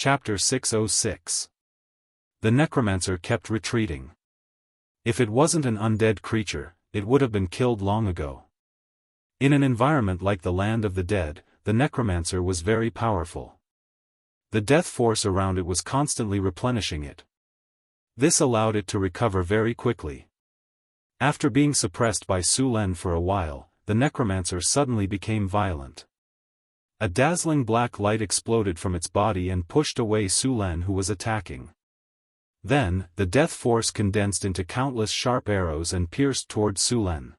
Chapter 606. The necromancer kept retreating. If it wasn't an undead creature, it would have been killed long ago. In an environment like the land of the dead, the necromancer was very powerful. The death force around it was constantly replenishing it. This allowed it to recover very quickly. After being suppressed by Su Len for a while, the necromancer suddenly became violent. A dazzling black light exploded from its body and pushed away Su Len, who was attacking. Then, the death force condensed into countless sharp arrows and pierced toward Su Len.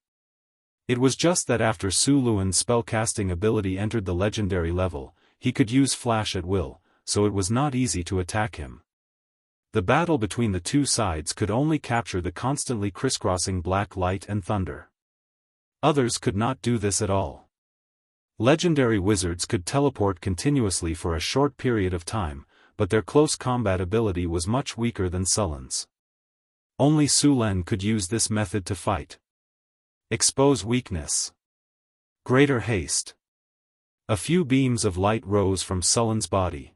It was just that after Su Luan's spellcasting ability entered the legendary level, he could use flash at will, so it was not easy to attack him. The battle between the two sides could only capture the constantly crisscrossing black light and thunder. Others could not do this at all. Legendary wizards could teleport continuously for a short period of time, but their close combat ability was much weaker than Sullen's. Only Su Len could use this method to fight. Expose weakness. Greater haste. A few beams of light rose from Sullen's body.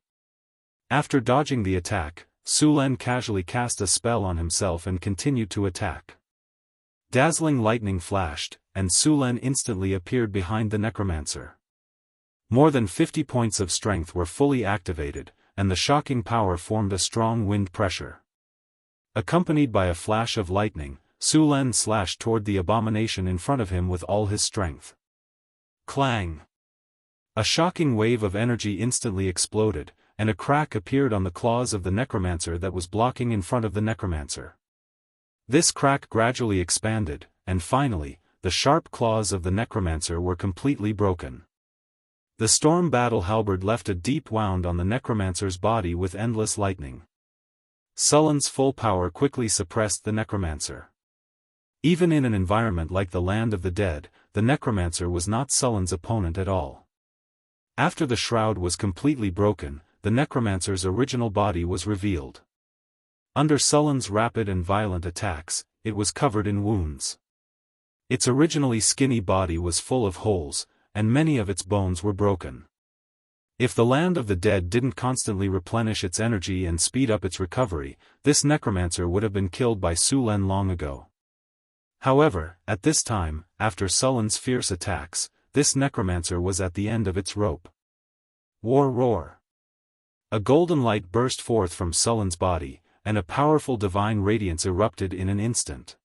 After dodging the attack, Su Len casually cast a spell on himself and continued to attack. Dazzling lightning flashed, and Su Len instantly appeared behind the necromancer. More than 50 points of strength were fully activated, and the shocking power formed a strong wind pressure. Accompanied by a flash of lightning, Su Len slashed toward the abomination in front of him with all his strength. Clang! A shocking wave of energy instantly exploded, and a crack appeared on the claws of the necromancer that was blocking in front of the necromancer. This crack gradually expanded, and finally, the sharp claws of the necromancer were completely broken. The storm battle halberd left a deep wound on the necromancer's body with endless lightning. Sullen's full power quickly suppressed the necromancer. Even in an environment like the land of the dead, the necromancer was not Sullen's opponent at all. After the shroud was completely broken, the necromancer's original body was revealed. Under Sullen's rapid and violent attacks, it was covered in wounds. Its originally skinny body was full of holes, and many of its bones were broken. If the land of the dead didn't constantly replenish its energy and speed up its recovery, this necromancer would have been killed by Su Len long ago. However, at this time, after Sullen's fierce attacks, this necromancer was at the end of its rope. War roar. A golden light burst forth from Sullen's body, and a powerful divine radiance erupted in an instant.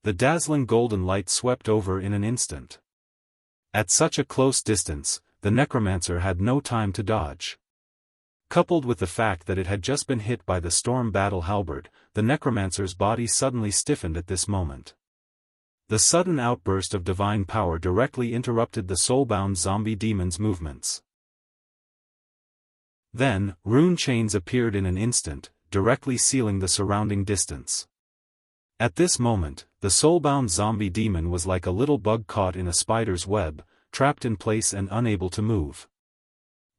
The dazzling golden light swept over in an instant. At such a close distance, the necromancer had no time to dodge. Coupled with the fact that it had just been hit by the storm battle halberd, the necromancer's body suddenly stiffened at this moment. The sudden outburst of divine power directly interrupted the soulbound zombie demon's movements. Then, rune chains appeared in an instant, directly sealing the surrounding distance. At this moment, the soulbound zombie demon was like a little bug caught in a spider's web, trapped in place and unable to move.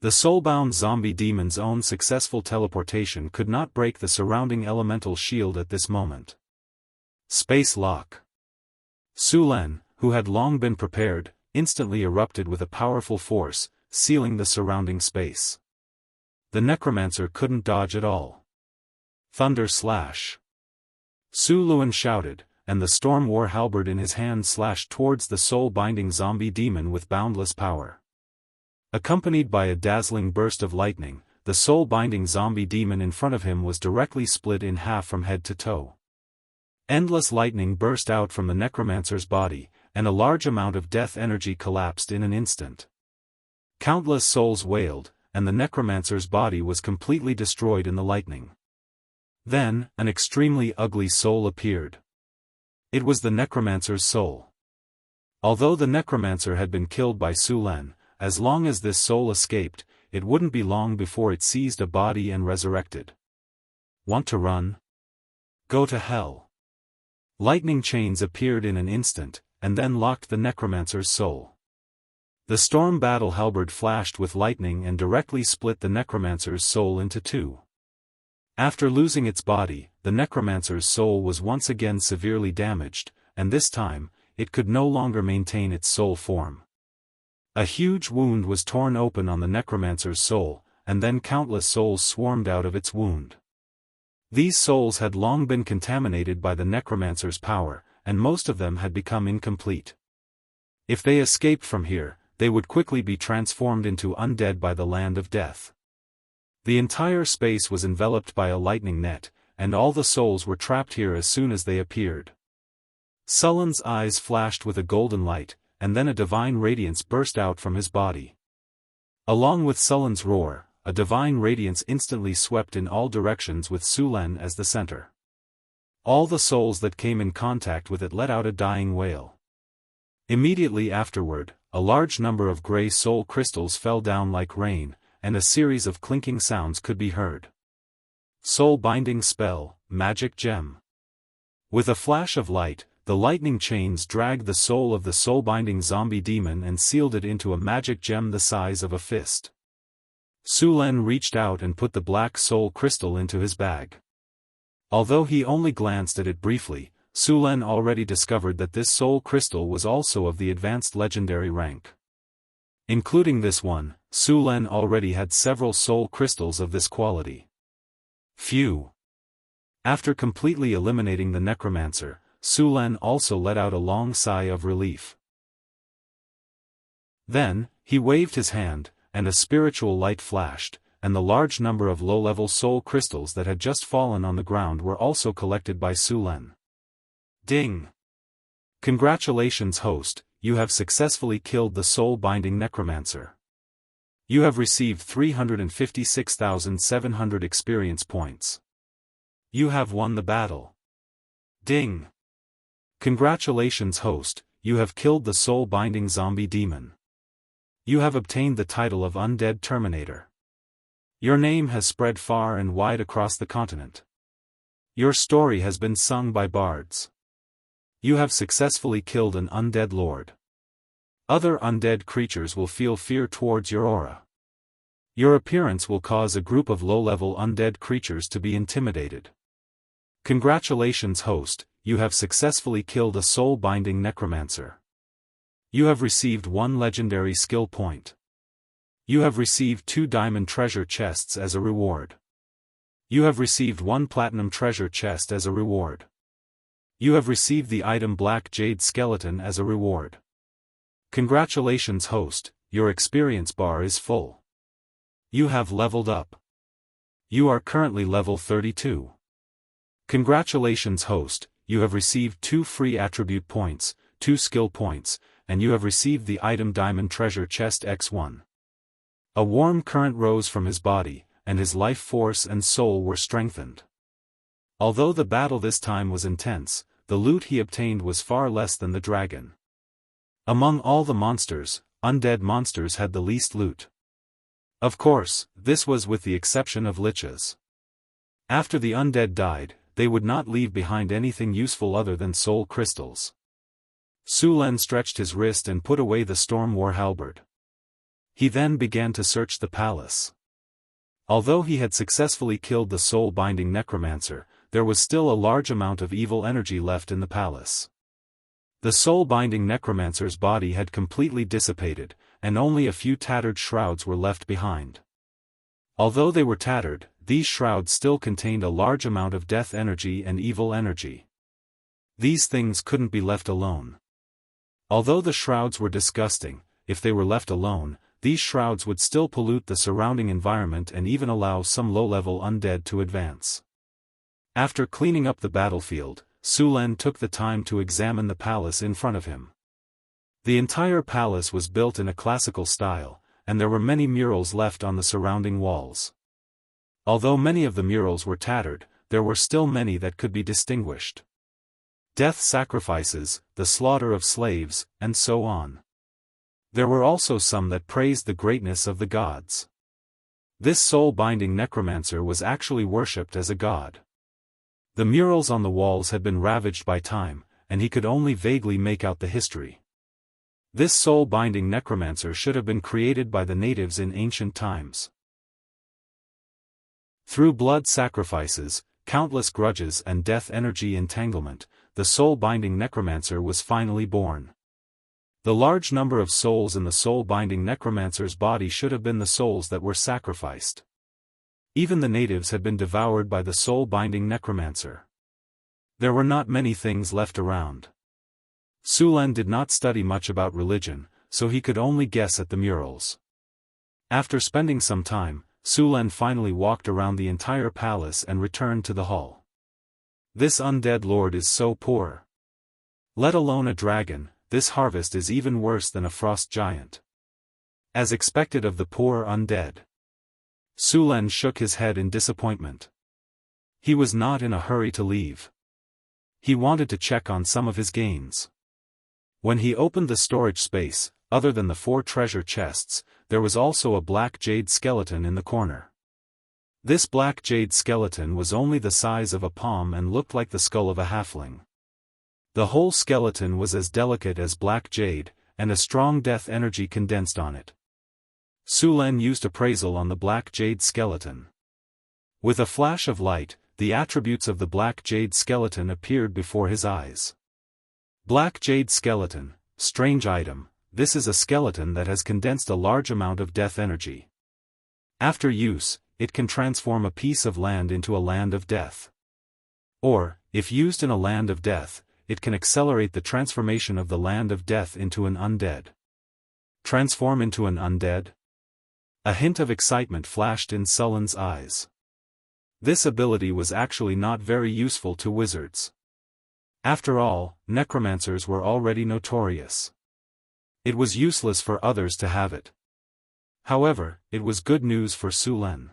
The soulbound zombie demon's own successful teleportation could not break the surrounding elemental shield at this moment. Space lock. Su Len, who had long been prepared, instantly erupted with a powerful force, sealing the surrounding space. The necromancer couldn't dodge at all. Thunder slash. Su Luan shouted, and the storm war halberd in his hand slashed towards the soul-binding zombie demon with boundless power. Accompanied by a dazzling burst of lightning, the soul-binding zombie demon in front of him was directly split in half from head to toe. Endless lightning burst out from the necromancer's body, and a large amount of death energy collapsed in an instant. Countless souls wailed, and the necromancer's body was completely destroyed in the lightning. Then, an extremely ugly soul appeared. It was the necromancer's soul. Although the necromancer had been killed by Su Len, as long as this soul escaped, it wouldn't be long before it seized a body and resurrected. Want to run? Go to hell. Lightning chains appeared in an instant, and then locked the necromancer's soul. The storm battle halberd flashed with lightning and directly split the necromancer's soul into two. After losing its body, the necromancer's soul was once again severely damaged, and this time, it could no longer maintain its soul form. A huge wound was torn open on the necromancer's soul, and then countless souls swarmed out of its wound. These souls had long been contaminated by the necromancer's power, and most of them had become incomplete. If they escaped from here, they would quickly be transformed into undead by the land of death. The entire space was enveloped by a lightning net, and all the souls were trapped here as soon as they appeared. Sullen's eyes flashed with a golden light, and then a divine radiance burst out from his body. Along with Sullen's roar, a divine radiance instantly swept in all directions with Sulen as the center. All the souls that came in contact with it let out a dying wail. Immediately afterward, a large number of gray soul crystals fell down like rain, and a series of clinking sounds could be heard. Soul-binding spell, magic gem. With a flash of light, the lightning chains dragged the soul of the soul-binding zombie demon and sealed it into a magic gem the size of a fist. Sulen reached out and put the black soul crystal into his bag. Although he only glanced at it briefly, Sulen already discovered that this soul crystal was also of the advanced legendary rank. Including this one, Sulen already had several soul crystals of this quality. Phew! After completely eliminating the necromancer, Sulen also let out a long sigh of relief. Then, he waved his hand, and a spiritual light flashed, and the large number of low-level soul crystals that had just fallen on the ground were also collected by Sulen. Ding! Congratulations, host, you have successfully killed the soul-binding necromancer. You have received 356,700 experience points. You have won the battle. Ding! Congratulations, host, you have killed the soul-binding zombie demon. You have obtained the title of Undead Terminator. Your name has spread far and wide across the continent. Your story has been sung by bards. You have successfully killed an undead lord. Other undead creatures will feel fear towards your aura. Your appearance will cause a group of low-level undead creatures to be intimidated. Congratulations, host, you have successfully killed a soul-binding necromancer. You have received 1 legendary skill point. You have received 2 diamond treasure chests as a reward. You have received 1 platinum treasure chest as a reward. You have received the item Black Jade Skeleton as a reward. Congratulations, host, your experience bar is full. You have leveled up. You are currently level 32. Congratulations, host, you have received 2 free attribute points, 2 skill points, and you have received the item Diamond Treasure Chest X1. A warm current rose from his body, and his life force and soul were strengthened. Although the battle this time was intense, the loot he obtained was far less than the dragon. Among all the monsters, undead monsters had the least loot. Of course, this was with the exception of liches. After the undead died, they would not leave behind anything useful other than soul crystals. Sulen stretched his wrist and put away the Storm War halberd. He then began to search the palace. Although he had successfully killed the soul-binding necromancer, there was still a large amount of evil energy left in the palace. The soul-binding necromancer's body had completely dissipated, and only a few tattered shrouds were left behind. Although they were tattered, these shrouds still contained a large amount of death energy and evil energy. These things couldn't be left alone. Although the shrouds were disgusting, if they were left alone, these shrouds would still pollute the surrounding environment and even allow some low-level undead to advance. After cleaning up the battlefield, Sulen took the time to examine the palace in front of him. The entire palace was built in a classical style, and there were many murals left on the surrounding walls. Although many of the murals were tattered, there were still many that could be distinguished. Death sacrifices, the slaughter of slaves, and so on. There were also some that praised the greatness of the gods. This soul-binding necromancer was actually worshipped as a god. The murals on the walls had been ravaged by time, and he could only vaguely make out the history. This soul-binding necromancer should have been created by the natives in ancient times. Through blood sacrifices, countless grudges and death energy entanglement, the soul-binding necromancer was finally born. The large number of souls in the soul-binding necromancer's body should have been the souls that were sacrificed. Even the natives had been devoured by the soul-binding necromancer. There were not many things left around. Su Lin did not study much about religion, so he could only guess at the murals. After spending some time, Su Lin finally walked around the entire palace and returned to the hall. This undead lord is so poor. Let alone a dragon, this harvest is even worse than a frost giant. As expected of the poor undead. Su Lin shook his head in disappointment. He was not in a hurry to leave. He wanted to check on some of his gains. When he opened the storage space, other than the 4 treasure chests, there was also a black jade skeleton in the corner. This black jade skeleton was only the size of a palm and looked like the skull of a halfling. The whole skeleton was as delicate as black jade, and a strong death energy condensed on it. Su Lin used appraisal on the black jade skeleton. With a flash of light, the attributes of the black jade skeleton appeared before his eyes. Black jade skeleton, strange item, this is a skeleton that has condensed a large amount of death energy. After use, it can transform a piece of land into a land of death. Or, if used in a land of death, it can accelerate the transformation of the land of death into an undead. Transform into an undead? A hint of excitement flashed in Su Lin's eyes. This ability was actually not very useful to wizards. After all, necromancers were already notorious. It was useless for others to have it. However, it was good news for Su Lin.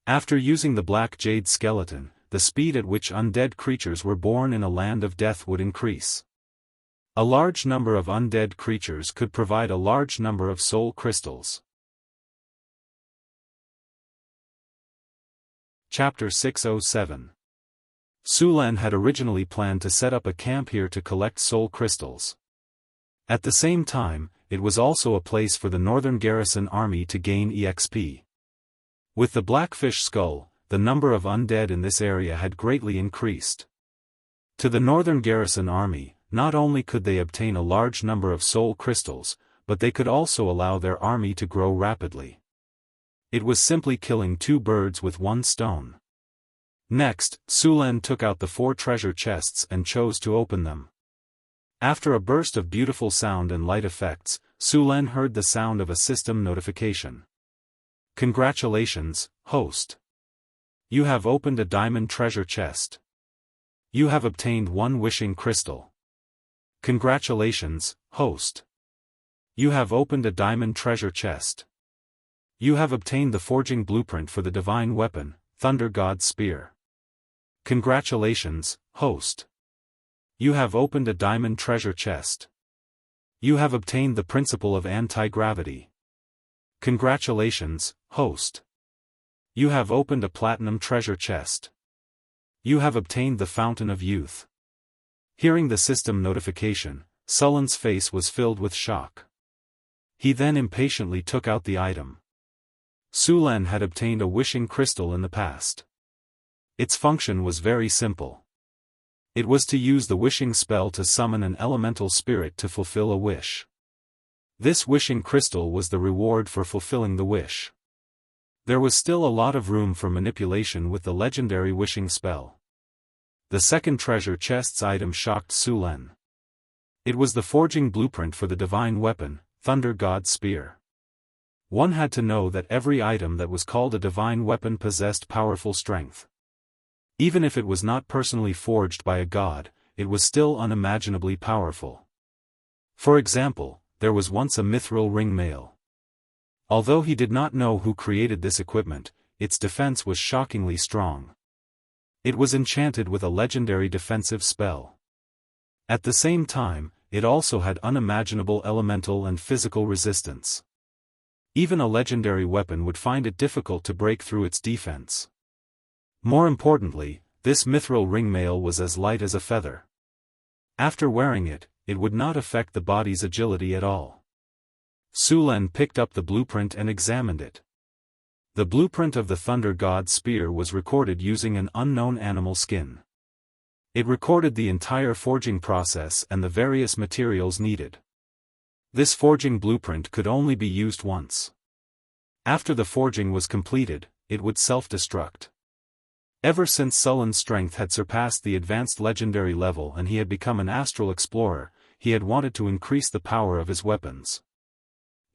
After using the black jade skeleton, the speed at which undead creatures were born in a land of death would increase. A large number of undead creatures could provide a large number of soul crystals. Chapter 607. Su Lin had originally planned to set up a camp here to collect soul crystals. At the same time, it was also a place for the Northern Garrison Army to gain EXP. With the Blackfish Skull, the number of undead in this area had greatly increased. To the Northern Garrison Army, not only could they obtain a large number of soul crystals, but they could also allow their army to grow rapidly. It was simply killing 2 birds with 1 stone. Next, Su Lin took out the 4 treasure chests and chose to open them. After a burst of beautiful sound and light effects, Su Lin heard the sound of a system notification. Congratulations, host. You have opened a diamond treasure chest. You have obtained 1 wishing crystal. Congratulations, host. You have opened a diamond treasure chest. You have obtained the forging blueprint for the divine weapon, Thunder God's Spear. Congratulations, host. You have opened a diamond treasure chest. You have obtained the principle of anti-gravity. Congratulations, host. You have opened a platinum treasure chest. You have obtained the Fountain of Youth. Hearing the system notification, Su Lin's face was filled with shock. He then impatiently took out the item. Su Lin had obtained a wishing crystal in the past. Its function was very simple. It was to use the wishing spell to summon an elemental spirit to fulfill a wish. This wishing crystal was the reward for fulfilling the wish. There was still a lot of room for manipulation with the legendary wishing spell. The second treasure chest's item shocked Su Lin. It was the forging blueprint for the divine weapon, Thunder God's Spear. One had to know that every item that was called a divine weapon possessed powerful strength. Even if it was not personally forged by a god, it was still unimaginably powerful. For example, there was once a mithril ring mail. Although he did not know who created this equipment, its defense was shockingly strong. It was enchanted with a legendary defensive spell. At the same time, it also had unimaginable elemental and physical resistance. Even a legendary weapon would find it difficult to break through its defense. More importantly, this mithril ring mail was as light as a feather. After wearing it, it would not affect the body's agility at all. Su Lin picked up the blueprint and examined it. The blueprint of the Thunder God's Spear was recorded using an unknown animal skin. It recorded the entire forging process and the various materials needed. This forging blueprint could only be used once. After the forging was completed, it would self-destruct. Ever since Sullen's strength had surpassed the advanced legendary level and he had become an astral explorer, he had wanted to increase the power of his weapons.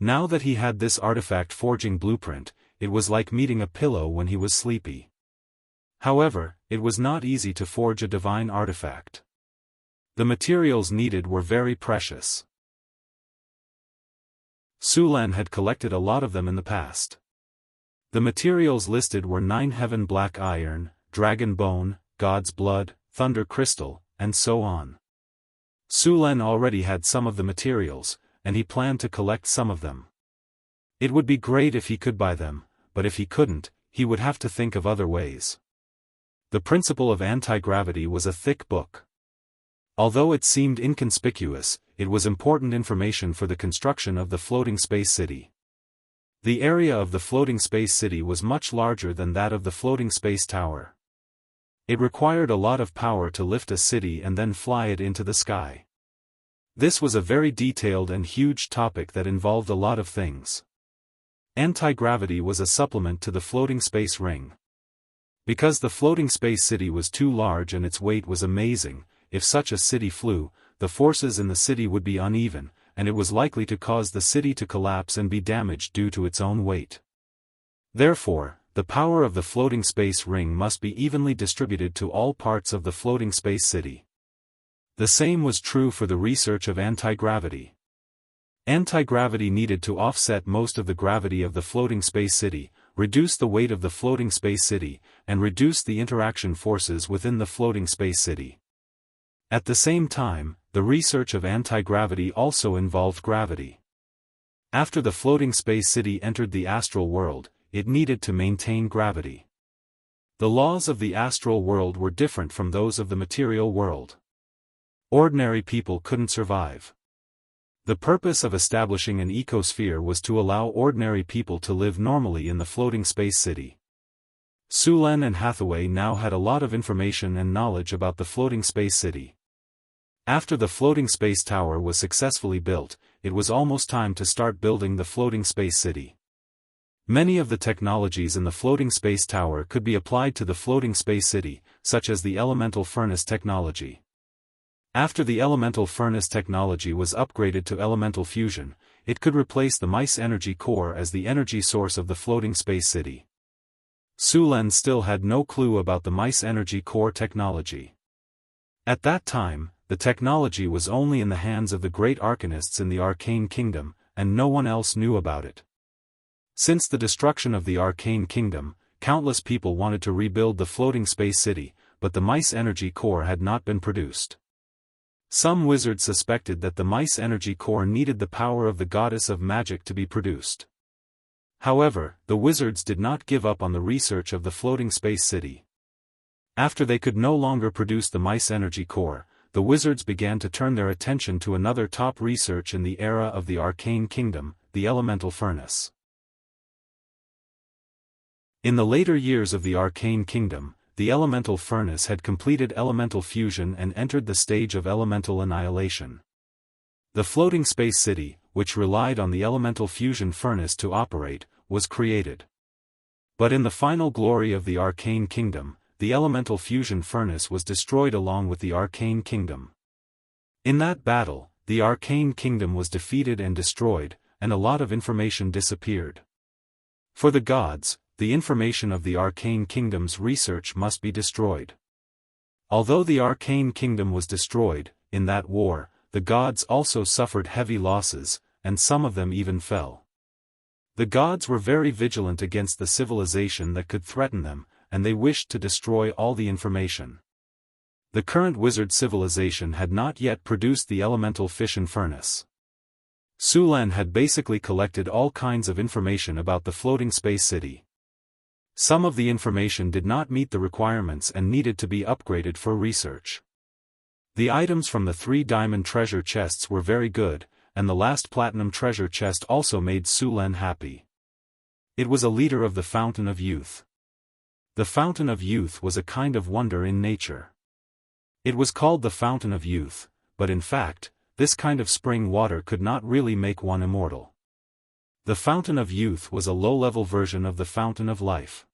Now that he had this artifact forging blueprint, it was like meeting a pillow when he was sleepy. However, it was not easy to forge a divine artifact. The materials needed were very precious. Su Lan had collected a lot of them in the past. The materials listed were 9 heaven black iron, dragon bone, god's blood, thunder crystal, and so on. Su Lan already had some of the materials, and he planned to collect some of them. It would be great if he could buy them, but if he couldn't, he would have to think of other ways. The Principle of Anti-Gravity was a thick book. Although it seemed inconspicuous, it was important information for the construction of the floating space city. The area of the floating space city was much larger than that of the floating space tower. It required a lot of power to lift a city and then fly it into the sky. This was a very detailed and huge topic that involved a lot of things. Anti-gravity was a supplement to the floating space ring. Because the floating space city was too large and its weight was amazing, if such a city flew, the forces in the city would be uneven, and it was likely to cause the city to collapse and be damaged due to its own weight. Therefore, the power of the floating space ring must be evenly distributed to all parts of the floating space city. The same was true for the research of anti-gravity. Anti-gravity needed to offset most of the gravity of the floating space city, reduce the weight of the floating space city, and reduce the interaction forces within the floating space city. At the same time, the research of anti-gravity also involved gravity. After the floating space city entered the astral world, it needed to maintain gravity. The laws of the astral world were different from those of the material world. Ordinary people couldn't survive. The purpose of establishing an ecosphere was to allow ordinary people to live normally in the floating space city. Su Lan and Hathaway now had a lot of information and knowledge about the floating space city. After the floating space tower was successfully built, it was almost time to start building the floating space city. Many of the technologies in the floating space tower could be applied to the floating space city, such as the elemental furnace technology. After the elemental furnace technology was upgraded to elemental fusion, it could replace the mice energy core as the energy source of the floating space city. Su Lan still had no clue about the mice energy core technology. At that time, the technology was only in the hands of the great arcanists in the Arcane Kingdom, and no one else knew about it. Since the destruction of the Arcane Kingdom, countless people wanted to rebuild the floating space city, but the mice energy core had not been produced. Some wizards suspected that the mice energy core needed the power of the goddess of magic to be produced. However, the wizards did not give up on the research of the floating space city. After they could no longer produce the mice energy core, the wizards began to turn their attention to another top research in the era of the Arcane Kingdom, the elemental furnace. In the later years of the Arcane Kingdom, the elemental furnace had completed elemental fusion and entered the stage of elemental annihilation. The floating space city, which relied on the elemental fusion furnace to operate, was created. But in the final glory of the Arcane Kingdom, the elemental fusion furnace was destroyed along with the Arcane Kingdom. In that battle, the Arcane Kingdom was defeated and destroyed, and a lot of information disappeared. For the gods, the information of the Arcane Kingdom's research must be destroyed. Although the Arcane Kingdom was destroyed, in that war, the gods also suffered heavy losses, and some of them even fell. The gods were very vigilant against the civilization that could threaten them, and they wished to destroy all the information. The current wizard civilization had not yet produced the elemental fission furnace. Su Lan had basically collected all kinds of information about the floating space city. Some of the information did not meet the requirements and needed to be upgraded for research. The items from the 3 diamond treasure chests were very good, and the last platinum treasure chest also made Su Lan happy. It was a liter of the Fountain of Youth. The Fountain of Youth was a kind of wonder in nature. It was called the Fountain of Youth, but in fact, this kind of spring water could not really make one immortal. The Fountain of Youth was a low-level version of the Fountain of Life.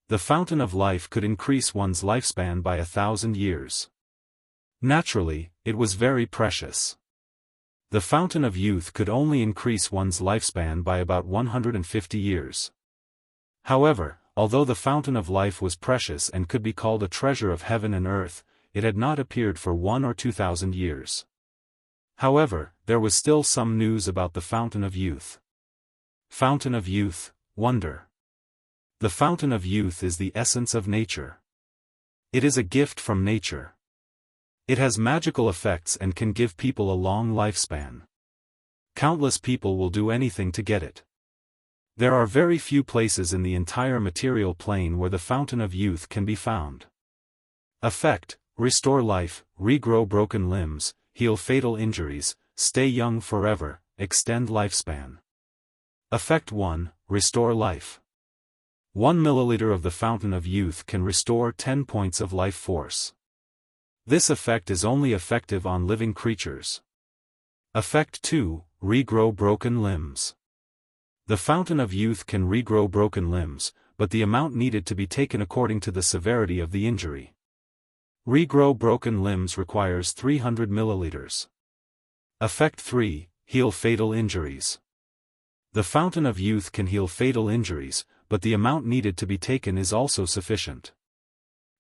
The Fountain of Life could increase one's lifespan by 1,000 years. Naturally, it was very precious. The Fountain of Youth could only increase one's lifespan by about 150 years. However, although the Fountain of Life was precious and could be called a treasure of heaven and earth, it had not appeared for 1,000 or 2,000 years. However, there was still some news about the Fountain of Youth. Fountain of Youth, wonder. The Fountain of Youth is the essence of nature. It is a gift from nature. It has magical effects and can give people a long lifespan. Countless people will do anything to get it. There are very few places in the entire material plane where the Fountain of Youth can be found. Effect: restore life, regrow broken limbs, heal fatal injuries, stay young forever, extend lifespan. Effect 1: restore life. 1 milliliter of the Fountain of Youth can restore 10 points of life force. This effect is only effective on living creatures. Effect 2: regrow broken limbs. The Fountain of Youth can regrow broken limbs, but the amount needed to be taken according to the severity of the injury. Regrow broken limbs requires 300 milliliters. Effect 3: heal fatal injuries. The Fountain of Youth can heal fatal injuries, but the amount needed to be taken is also sufficient.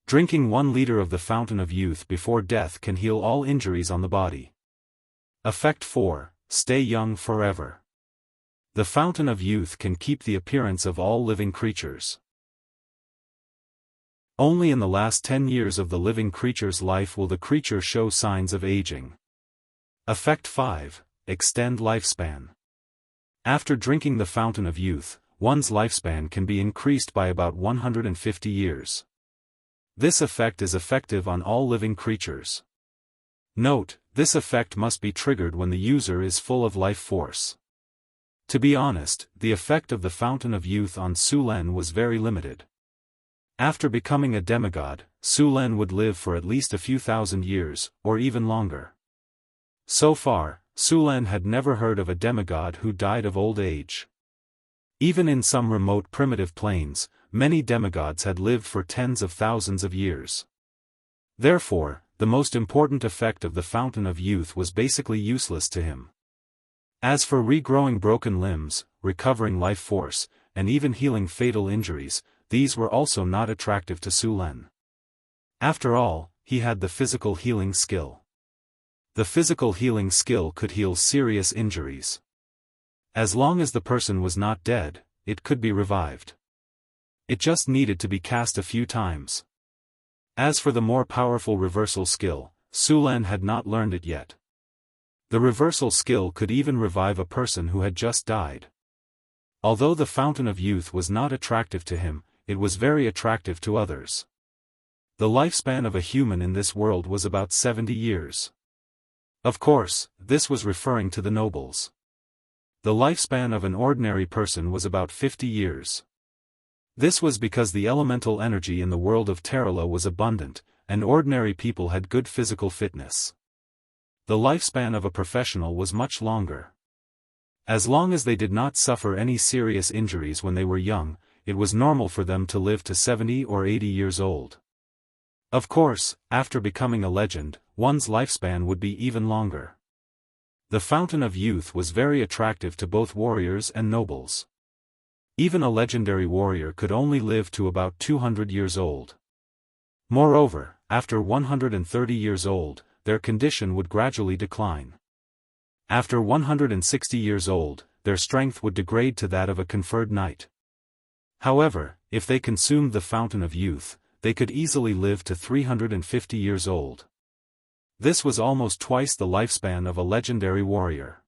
Drinking 1 liter of the Fountain of Youth before death can heal all injuries on the body. Effect 4: stay young forever. The Fountain of Youth can keep the appearance of all living creatures. Only in the last 10 years of the living creature's life will the creature show signs of aging. Effect 5: extend lifespan. After drinking the Fountain of Youth, one's lifespan can be increased by about 150 years. This effect is effective on all living creatures. Note, this effect must be triggered when the user is full of life force. To be honest, the effect of the Fountain of Youth on Su Lin was very limited. After becoming a demigod, Su Lin would live for at least a few thousand years, or even longer. So far, Su Lin had never heard of a demigod who died of old age. Even in some remote primitive planes, many demigods had lived for tens of thousands of years. Therefore, the most important effect of the Fountain of Youth was basically useless to him. As for regrowing broken limbs, recovering life force, and even healing fatal injuries, these were also not attractive to Su Lin. After all, he had the physical healing skill. The physical healing skill could heal serious injuries. As long as the person was not dead, it could be revived. It just needed to be cast a few times. As for the more powerful reversal skill, Su Lin had not learned it yet. The reversal skill could even revive a person who had just died. Although the Fountain of Youth was not attractive to him, it was very attractive to others. The lifespan of a human in this world was about 70 years. Of course, this was referring to the nobles. The lifespan of an ordinary person was about 50 years. This was because the elemental energy in the world of Terrala was abundant, and ordinary people had good physical fitness. The lifespan of a professional was much longer. As long as they did not suffer any serious injuries when they were young, it was normal for them to live to 70 or 80 years old. Of course, after becoming a legend, one's lifespan would be even longer. The Fountain of Youth was very attractive to both warriors and nobles. Even a legendary warrior could only live to about 200 years old. Moreover, after 130 years old, their condition would gradually decline. After 160 years old, their strength would degrade to that of a conferred knight. However, if they consumed the Fountain of Youth, they could easily live to 350 years old. This was almost twice the lifespan of a legendary warrior.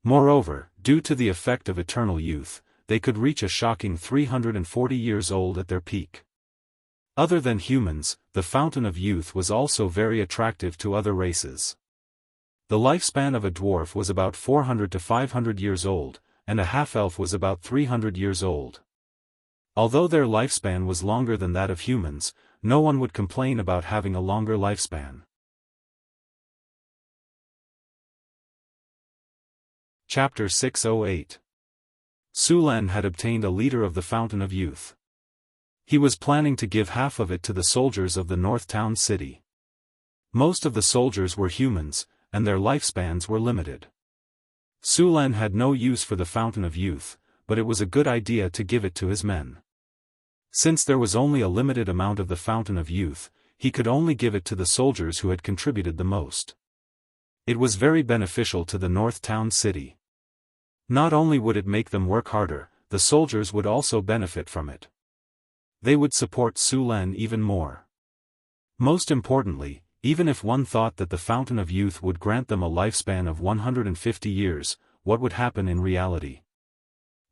Moreover, due to the effect of eternal youth, they could reach a shocking 340 years old at their peak. Other than humans, the Fountain of Youth was also very attractive to other races. The lifespan of a dwarf was about 400 to 500 years old, and a half-elf was about 300 years old. Although their lifespan was longer than that of humans, no one would complain about having a longer lifespan. Chapter 608. Su Len had obtained a liter of the Fountain of Youth. He was planning to give half of it to the soldiers of the North Town City. Most of the soldiers were humans, and their lifespans were limited. Su Len had no use for the Fountain of Youth, but it was a good idea to give it to his men. Since there was only a limited amount of the Fountain of Youth, he could only give it to the soldiers who had contributed the most. It was very beneficial to the North Town City. Not only would it make them work harder, the soldiers would also benefit from it. They would support Su Len even more. Most importantly, even if one thought that the Fountain of Youth would grant them a lifespan of 150 years, what would happen in reality?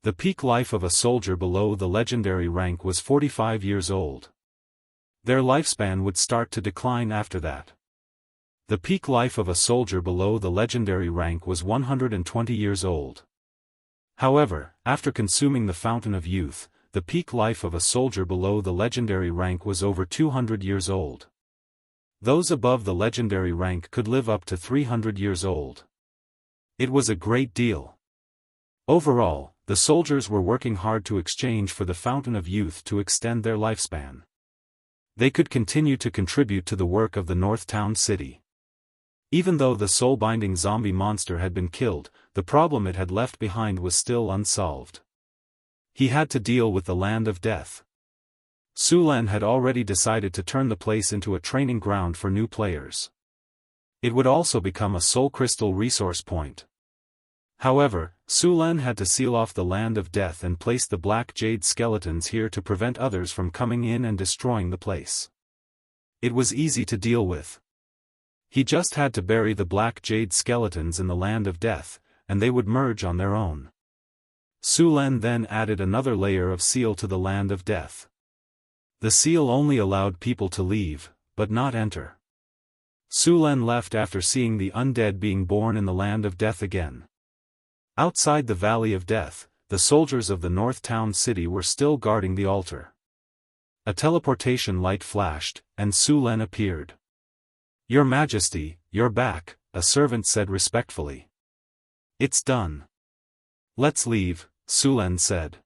The peak life of a soldier below the legendary rank was 45 years old. Their lifespan would start to decline after that. The peak life of a soldier below the legendary rank was 120 years old. However, after consuming the Fountain of Youth, the peak life of a soldier below the legendary rank was over 200 years old. Those above the legendary rank could live up to 300 years old. It was a great deal. Overall, the soldiers were working hard to exchange for the Fountain of Youth to extend their lifespan. They could continue to contribute to the work of the North Town City. Even though the soul-binding zombie monster had been killed, the problem it had left behind was still unsolved. He had to deal with the land of death. Su Len had already decided to turn the place into a training ground for new players. It would also become a soul crystal resource point. However, Su Len had to seal off the land of death and place the black jade skeletons here to prevent others from coming in and destroying the place. It was easy to deal with. He just had to bury the black jade skeletons in the land of death, and they would merge on their own. Su Len then added another layer of seal to the land of death. The seal only allowed people to leave, but not enter. Su Len left after seeing the undead being born in the land of death again. Outside the Valley of Death, the soldiers of the North Town City were still guarding the altar. A teleportation light flashed, and Su Len appeared. "Your Majesty, you're back," a servant said respectfully. "It's done. Let's leave," Su Len said.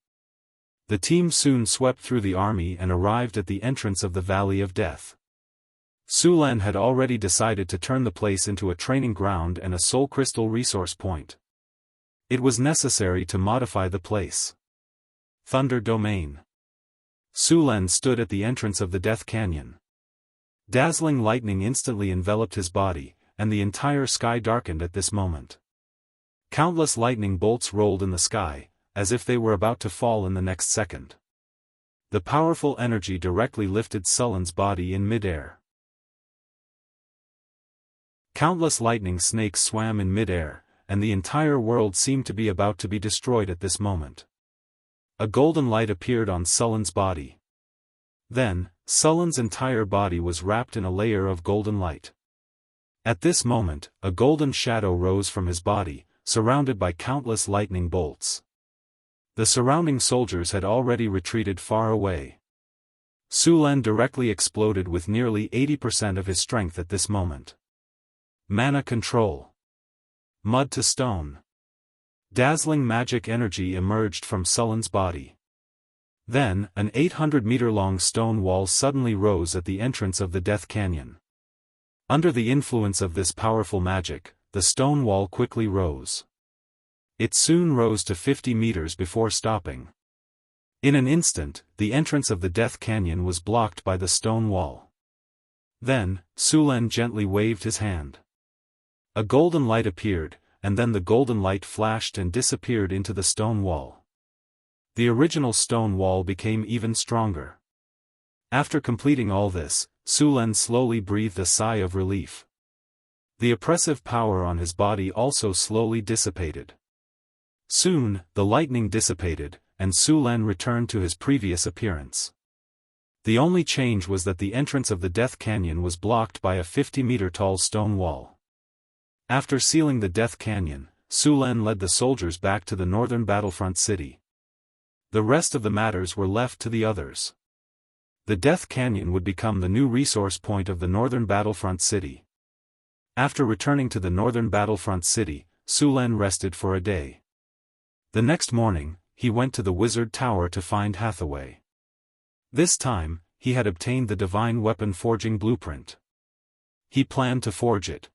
The team soon swept through the army and arrived at the entrance of the Valley of Death. Su Len had already decided to turn the place into a training ground and a soul crystal resource point. It was necessary to modify the place. Thunder Domain. Su Len stood at the entrance of the Death Canyon. Dazzling lightning instantly enveloped his body, and the entire sky darkened at this moment. Countless lightning bolts rolled in the sky, as if they were about to fall in the next second. The powerful energy directly lifted Sullen's body in midair. Countless lightning snakes swam in midair, and the entire world seemed to be about to be destroyed at this moment. A golden light appeared on Sullen's body. Then, Sullen's entire body was wrapped in a layer of golden light. At this moment, a golden shadow rose from his body, surrounded by countless lightning bolts. The surrounding soldiers had already retreated far away. Su Len directly exploded with nearly 80% of his strength at this moment. Mana control. Mud to stone. Dazzling magic energy emerged from Sullen's body. Then, an 800-meter-long stone wall suddenly rose at the entrance of the Death Canyon. Under the influence of this powerful magic, the stone wall quickly rose. It soon rose to 50 meters before stopping. In an instant, the entrance of the Death Canyon was blocked by the stone wall. Then, Su Len gently waved his hand. A golden light appeared, and then the golden light flashed and disappeared into the stone wall. The original stone wall became even stronger. After completing all this, Su Len slowly breathed a sigh of relief. The oppressive power on his body also slowly dissipated. Soon, the lightning dissipated, and Su Len returned to his previous appearance. The only change was that the entrance of the Death Canyon was blocked by a 50-meter-tall stone wall. After sealing the Death Canyon, Su Len led the soldiers back to the northern battlefront city. The rest of the matters were left to the others. The Death Canyon would become the new resource point of the northern battlefront city. After returning to the northern battlefront city, Sulen rested for a day. The next morning, he went to the wizard tower to find Hathaway. This time, he had obtained the divine weapon forging blueprint. He planned to forge it.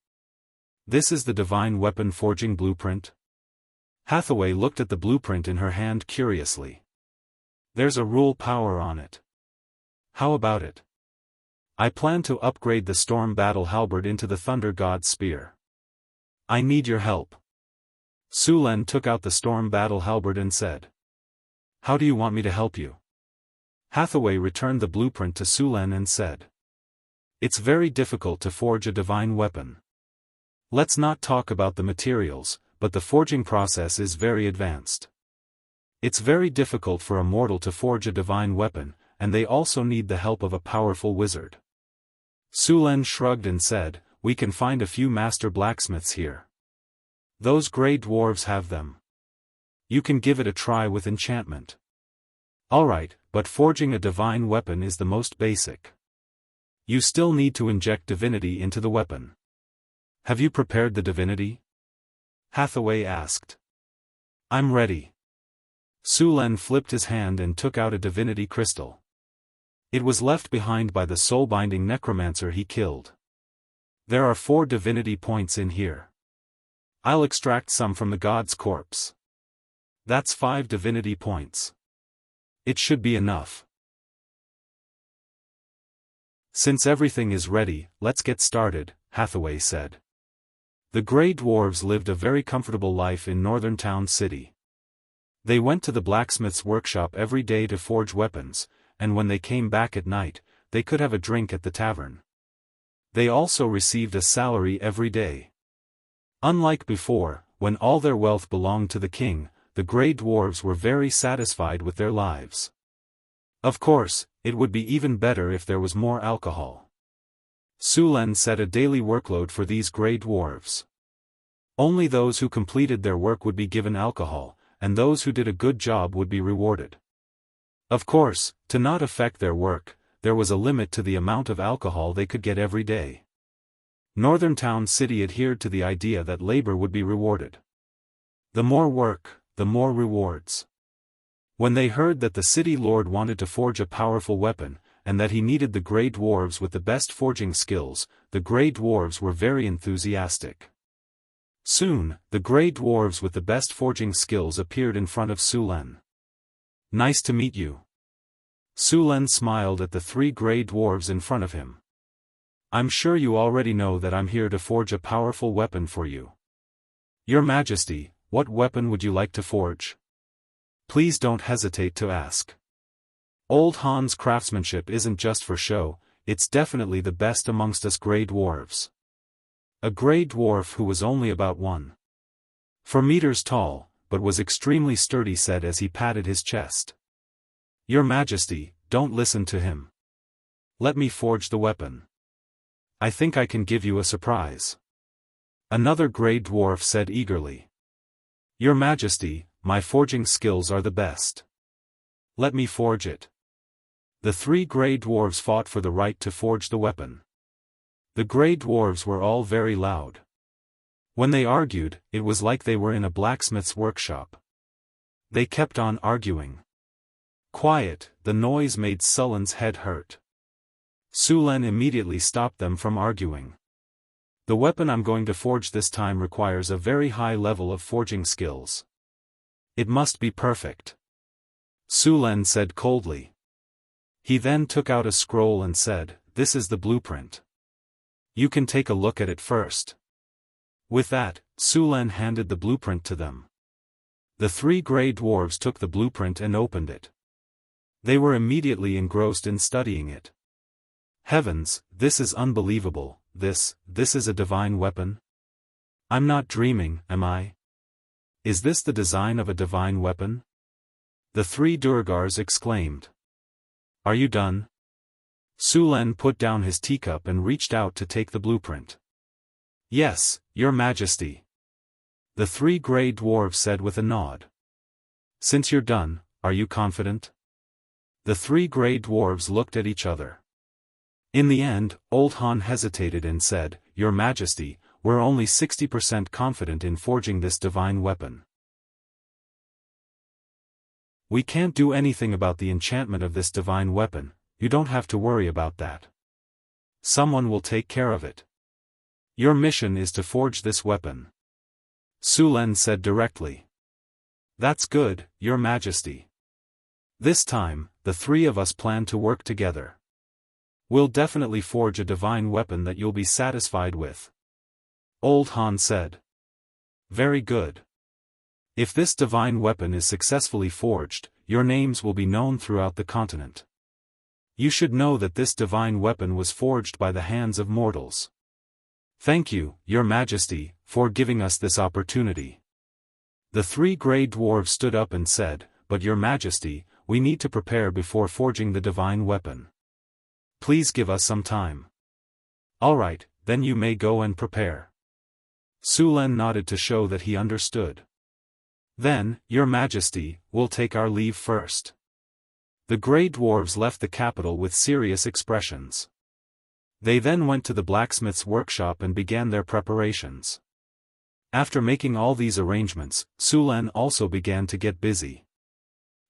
This is the divine weapon forging blueprint? Hathaway looked at the blueprint in her hand curiously. There's a rule power on it. How about it? I plan to upgrade the storm battle halberd into the thunder god's spear. I need your help. Sulen took out the storm battle halberd and said. How do you want me to help you? Hathaway returned the blueprint to Sulen and said. It's very difficult to forge a divine weapon. Let's not talk about the materials, but the forging process is very advanced. It's very difficult for a mortal to forge a divine weapon, and they also need the help of a powerful wizard. Sulen shrugged and said, we can find a few master blacksmiths here. Those grey dwarves have them. You can give it a try with enchantment. Alright, but forging a divine weapon is the most basic. You still need to inject divinity into the weapon. Have you prepared the divinity? Hathaway asked. I'm ready. Sulen flipped his hand and took out a divinity crystal. It was left behind by the soul-binding necromancer he killed. There are 4 divinity points in here. I'll extract some from the god's corpse. That's 5 divinity points. It should be enough. Since everything is ready, let's get started, Hathaway said. The Grey Dwarves lived a very comfortable life in Northern Town City. They went to the blacksmith's workshop every day to forge weapons, and when they came back at night, they could have a drink at the tavern. They also received a salary every day. Unlike before, when all their wealth belonged to the king, the Grey Dwarves were very satisfied with their lives. Of course, it would be even better if there was more alcohol. Sulen set a daily workload for these Grey Dwarves. Only those who completed their work would be given alcohol, and those who did a good job would be rewarded. Of course, to not affect their work, there was a limit to the amount of alcohol they could get every day. Northern Town City adhered to the idea that labor would be rewarded. The more work, the more rewards. When they heard that the city lord wanted to forge a powerful weapon, and that he needed the Grey Dwarves with the best forging skills, the Grey Dwarves were very enthusiastic. Soon, the Grey Dwarves with the best forging skills appeared in front of Sulen. Nice to meet you. Sulen smiled at the 3 Grey Dwarves in front of him. I'm sure you already know that I'm here to forge a powerful weapon for you. Your Majesty, what weapon would you like to forge? Please don't hesitate to ask. Old Han's craftsmanship isn't just for show, it's definitely the best amongst us Grey Dwarves. A Grey Dwarf who was only about 1.4 meters tall, but was extremely sturdy said as he patted his chest. Your Majesty, don't listen to him. Let me forge the weapon. I think I can give you a surprise. Another Grey Dwarf said eagerly. Your Majesty, my forging skills are the best. Let me forge it. The 3 Grey Dwarves fought for the right to forge the weapon. The Grey Dwarves were all very loud. When they argued, it was like they were in a blacksmith's workshop. They kept on arguing. Quiet, the noise made Sulen's head hurt. Sulen immediately stopped them from arguing. The weapon I'm going to forge this time requires a very high level of forging skills. It must be perfect. Sulen said coldly. He then took out a scroll and said, this is the blueprint. You can take a look at it first. With that, Sulen handed the blueprint to them. The 3 Grey Dwarves took the blueprint and opened it. They were immediately engrossed in studying it. Heavens, this is unbelievable, this is a divine weapon? I'm not dreaming, am I? Is this the design of a divine weapon? The 3 Durgars exclaimed. Are you done? Sulen put down his teacup and reached out to take the blueprint. Yes, Your Majesty. The 3 Grey Dwarves said with a nod. Since you're done, are you confident? The 3 Grey Dwarves looked at each other. In the end, Old Han hesitated and said, Your Majesty, we're only 60% confident in forging this divine weapon. We can't do anything about the enchantment of this divine weapon, you don't have to worry about that. Someone will take care of it. Your mission is to forge this weapon. Su Lin said directly. That's good, Your Majesty. This time, the three of us plan to work together. We'll definitely forge a divine weapon that you'll be satisfied with. Old Han said. Very good. If this divine weapon is successfully forged, your names will be known throughout the continent. You should know that this divine weapon was forged by the hands of mortals. Thank you, Your Majesty, for giving us this opportunity. The three grey dwarves stood up and said, But Your Majesty, we need to prepare before forging the divine weapon. Please give us some time. All right, then you may go and prepare. Su Lin nodded to show that he understood. Then, Your Majesty, we'll take our leave first. The grey dwarves left the capital with serious expressions. They then went to the blacksmith's workshop and began their preparations. After making all these arrangements, Su Lin also began to get busy.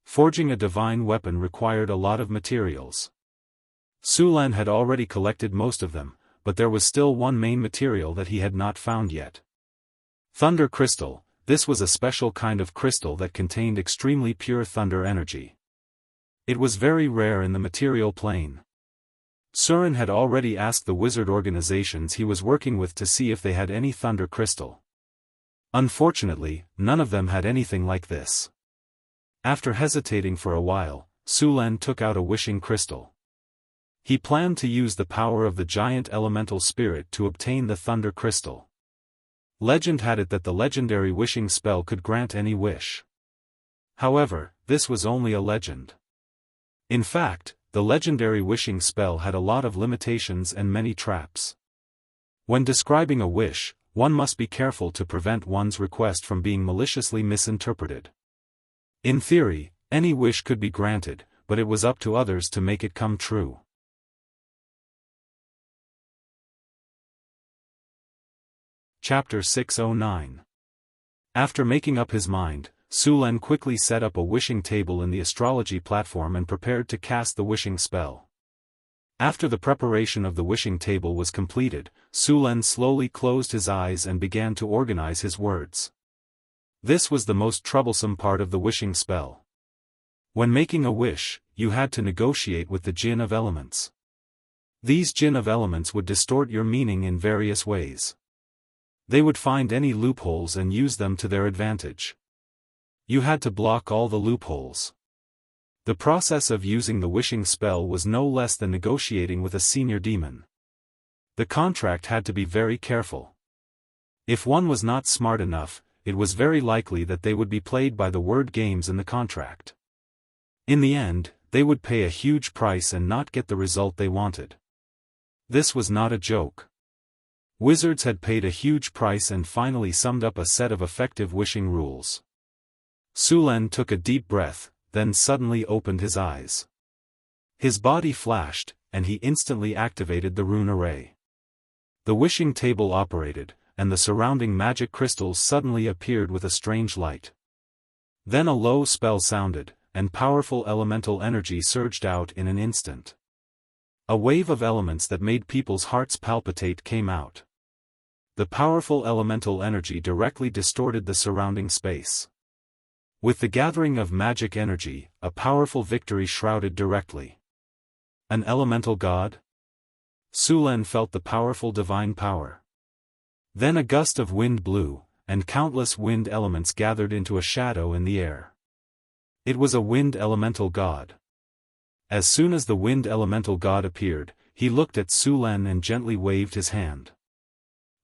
Forging a divine weapon required a lot of materials. Su Lin had already collected most of them, but there was still one main material that he had not found yet. Thunder crystal. This was a special kind of crystal that contained extremely pure thunder energy. It was very rare in the material plane. Surin had already asked the wizard organizations he was working with to see if they had any thunder crystal. Unfortunately, none of them had anything like this. After hesitating for a while, Su Lin took out a wishing crystal. He planned to use the power of the giant elemental spirit to obtain the thunder crystal. Legend had it that the legendary wishing spell could grant any wish. However, this was only a legend. In fact, the legendary wishing spell had a lot of limitations and many traps. When describing a wish, one must be careful to prevent one's request from being maliciously misinterpreted. In theory, any wish could be granted, but it was up to others to make it come true. Chapter 609. After making up his mind, Su Lin quickly set up a wishing table in the astrology platform and prepared to cast the wishing spell. After the preparation of the wishing table was completed, Su Lin slowly closed his eyes and began to organize his words. This was the most troublesome part of the wishing spell. When making a wish, you had to negotiate with the Jinn of elements. These Jinn of elements would distort your meaning in various ways. They would find any loopholes and use them to their advantage. You had to block all the loopholes. The process of using the wishing spell was no less than negotiating with a senior demon. The contract had to be very careful. If one was not smart enough, it was very likely that they would be played by the word games in the contract. In the end, they would pay a huge price and not get the result they wanted. This was not a joke. Wizards had paid a huge price and finally summed up a set of effective wishing rules. Su Lin took a deep breath, then suddenly opened his eyes. His body flashed, and he instantly activated the rune array. The wishing table operated, and the surrounding magic crystals suddenly appeared with a strange light. Then a low spell sounded, and powerful elemental energy surged out in an instant. A wave of elements that made people's hearts palpitate came out. The powerful elemental energy directly distorted the surrounding space. With the gathering of magic energy, a powerful victory shrouded directly. An elemental god? Su Lin felt the powerful divine power. Then a gust of wind blew, and countless wind elements gathered into a shadow in the air. It was a wind elemental god. As soon as the wind elemental god appeared, he looked at Su Lin and gently waved his hand.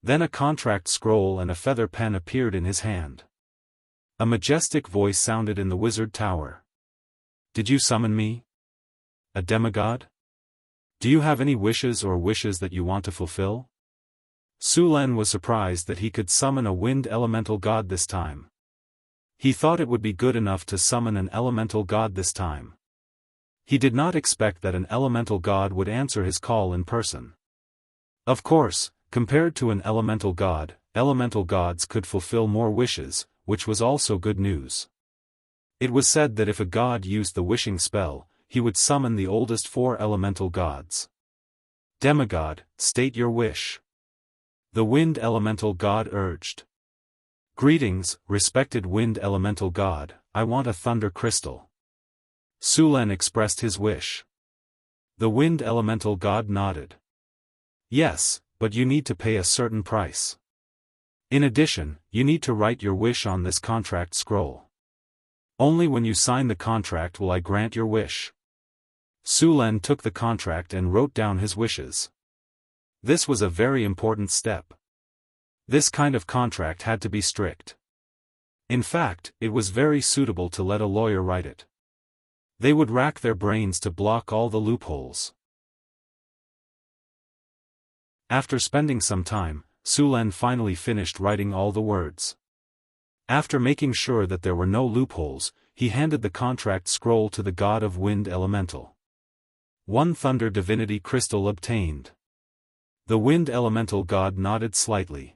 Then a contract scroll and a feather pen appeared in his hand. A majestic voice sounded in the wizard tower. Did you summon me? A demigod? Do you have any wishes or wishes that you want to fulfill? Su Lin was surprised that he could summon a wind elemental god this time. He thought it would be good enough to summon an elemental god this time. He did not expect that an elemental god would answer his call in person. Of course, Compared to an elemental god, elemental gods could fulfill more wishes, which was also good news. It was said that if a god used the wishing spell, he would summon the oldest 4 elemental gods. Demigod, state your wish. The wind elemental god urged. Greetings, respected wind elemental god, I want a thunder crystal. Sulen expressed his wish. The wind elemental god nodded. Yes, but you need to pay a certain price. In addition, you need to write your wish on this contract scroll. Only when you sign the contract will I grant your wish. Sulen took the contract and wrote down his wishes. This was a very important step. This kind of contract had to be strict. In fact, it was very suitable to let a lawyer write it. They would rack their brains to block all the loopholes. After spending some time, Sulen finally finished writing all the words. After making sure that there were no loopholes, he handed the contract scroll to the god of wind elemental. 1 thunder divinity crystal obtained. The wind elemental god nodded slightly.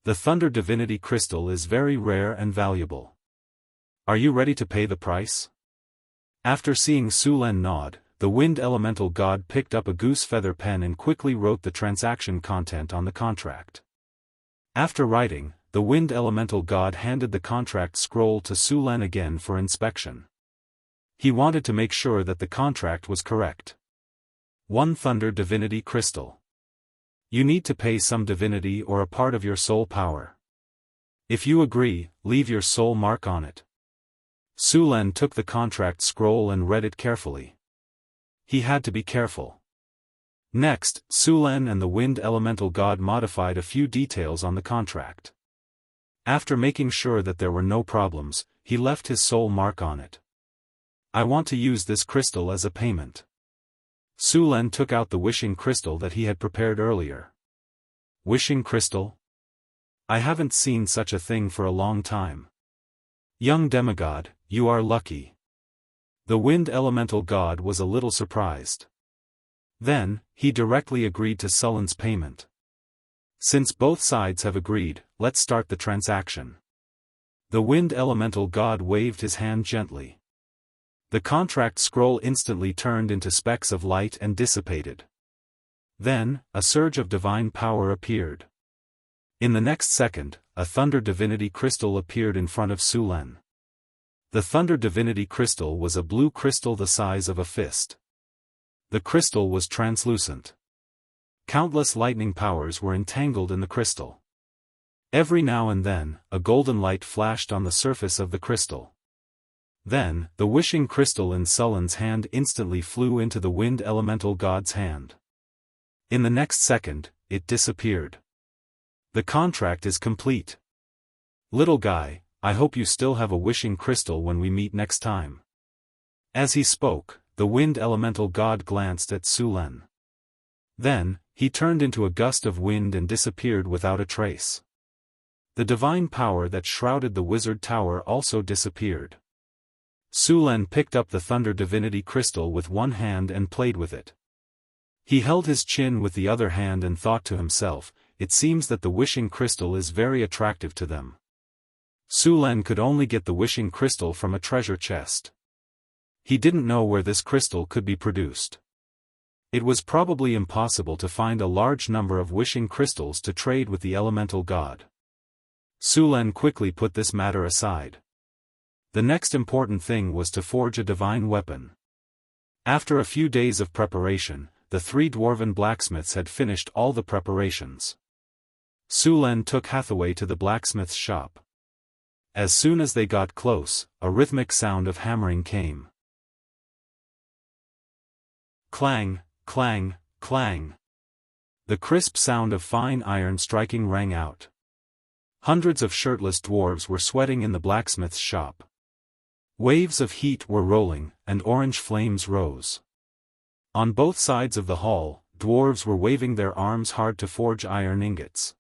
The thunder divinity crystal is very rare and valuable. Are you ready to pay the price? After seeing Sulen nod, the wind elemental god picked up a goose feather pen and quickly wrote the transaction content on the contract. After writing, the wind elemental god handed the contract scroll to Sulen again for inspection. He wanted to make sure that the contract was correct. 1 thunder divinity crystal. You need to pay some divinity or a part of your soul power. If you agree, leave your soul mark on it. Sulen took the contract scroll and read it carefully. He had to be careful. Next, Sulen and the wind elemental god modified a few details on the contract. After making sure that there were no problems, he left his soul mark on it. I want to use this crystal as a payment. Sulen took out the wishing crystal that he had prepared earlier. Wishing crystal? I haven't seen such a thing for a long time. Young demigod, you are lucky. The wind elemental god was a little surprised. Then, he directly agreed to Sulen's payment. Since both sides have agreed, let's start the transaction. The wind elemental god waved his hand gently. The contract scroll instantly turned into specks of light and dissipated. Then, a surge of divine power appeared. In the next second, a thunder divinity crystal appeared in front of Sulen. The thunder divinity crystal was a blue crystal the size of a fist. The crystal was translucent. Countless lightning powers were entangled in the crystal. Every now and then, a golden light flashed on the surface of the crystal. Then, the wishing crystal in Sulen's hand instantly flew into the wind elemental god's hand. In the next second, it disappeared. The contract is complete. Little guy, I hope you still have a wishing crystal when we meet next time. As he spoke, the wind elemental god glanced at Sulen. Then, he turned into a gust of wind and disappeared without a trace. The divine power that shrouded the wizard tower also disappeared. Sulen picked up the thunder divinity crystal with one hand and played with it. He held his chin with the other hand and thought to himself, it seems that the wishing crystal is very attractive to them. Sulen could only get the wishing crystal from a treasure chest. He didn't know where this crystal could be produced. It was probably impossible to find a large number of wishing crystals to trade with the elemental god. Sulen quickly put this matter aside. The next important thing was to forge a divine weapon. After a few days of preparation, the 3 dwarven blacksmiths had finished all the preparations. Sulen took Hathaway to the blacksmith's shop. As soon as they got close, a rhythmic sound of hammering came. Clang, clang, clang. The crisp sound of fine iron striking rang out. Hundreds of shirtless dwarves were sweating in the blacksmith's shop. Waves of heat were rolling, and orange flames rose. On both sides of the hall, dwarves were waving their arms hard to forge iron ingots.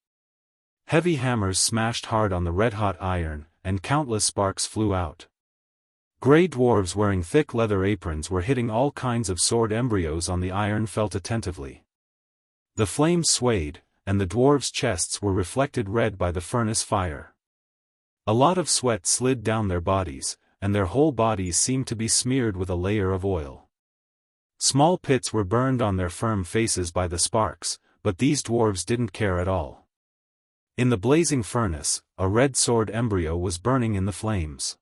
Heavy hammers smashed hard on the red-hot iron, and countless sparks flew out. Grey dwarves wearing thick leather aprons were hitting all kinds of sword embryos on the iron felt attentively. The flames swayed, and the dwarves' chests were reflected red by the furnace fire. A lot of sweat slid down their bodies, and their whole bodies seemed to be smeared with a layer of oil. Small pits were burned on their firm faces by the sparks, but these dwarves didn't care at all. In the blazing furnace, a red sword embryo was burning in the flames.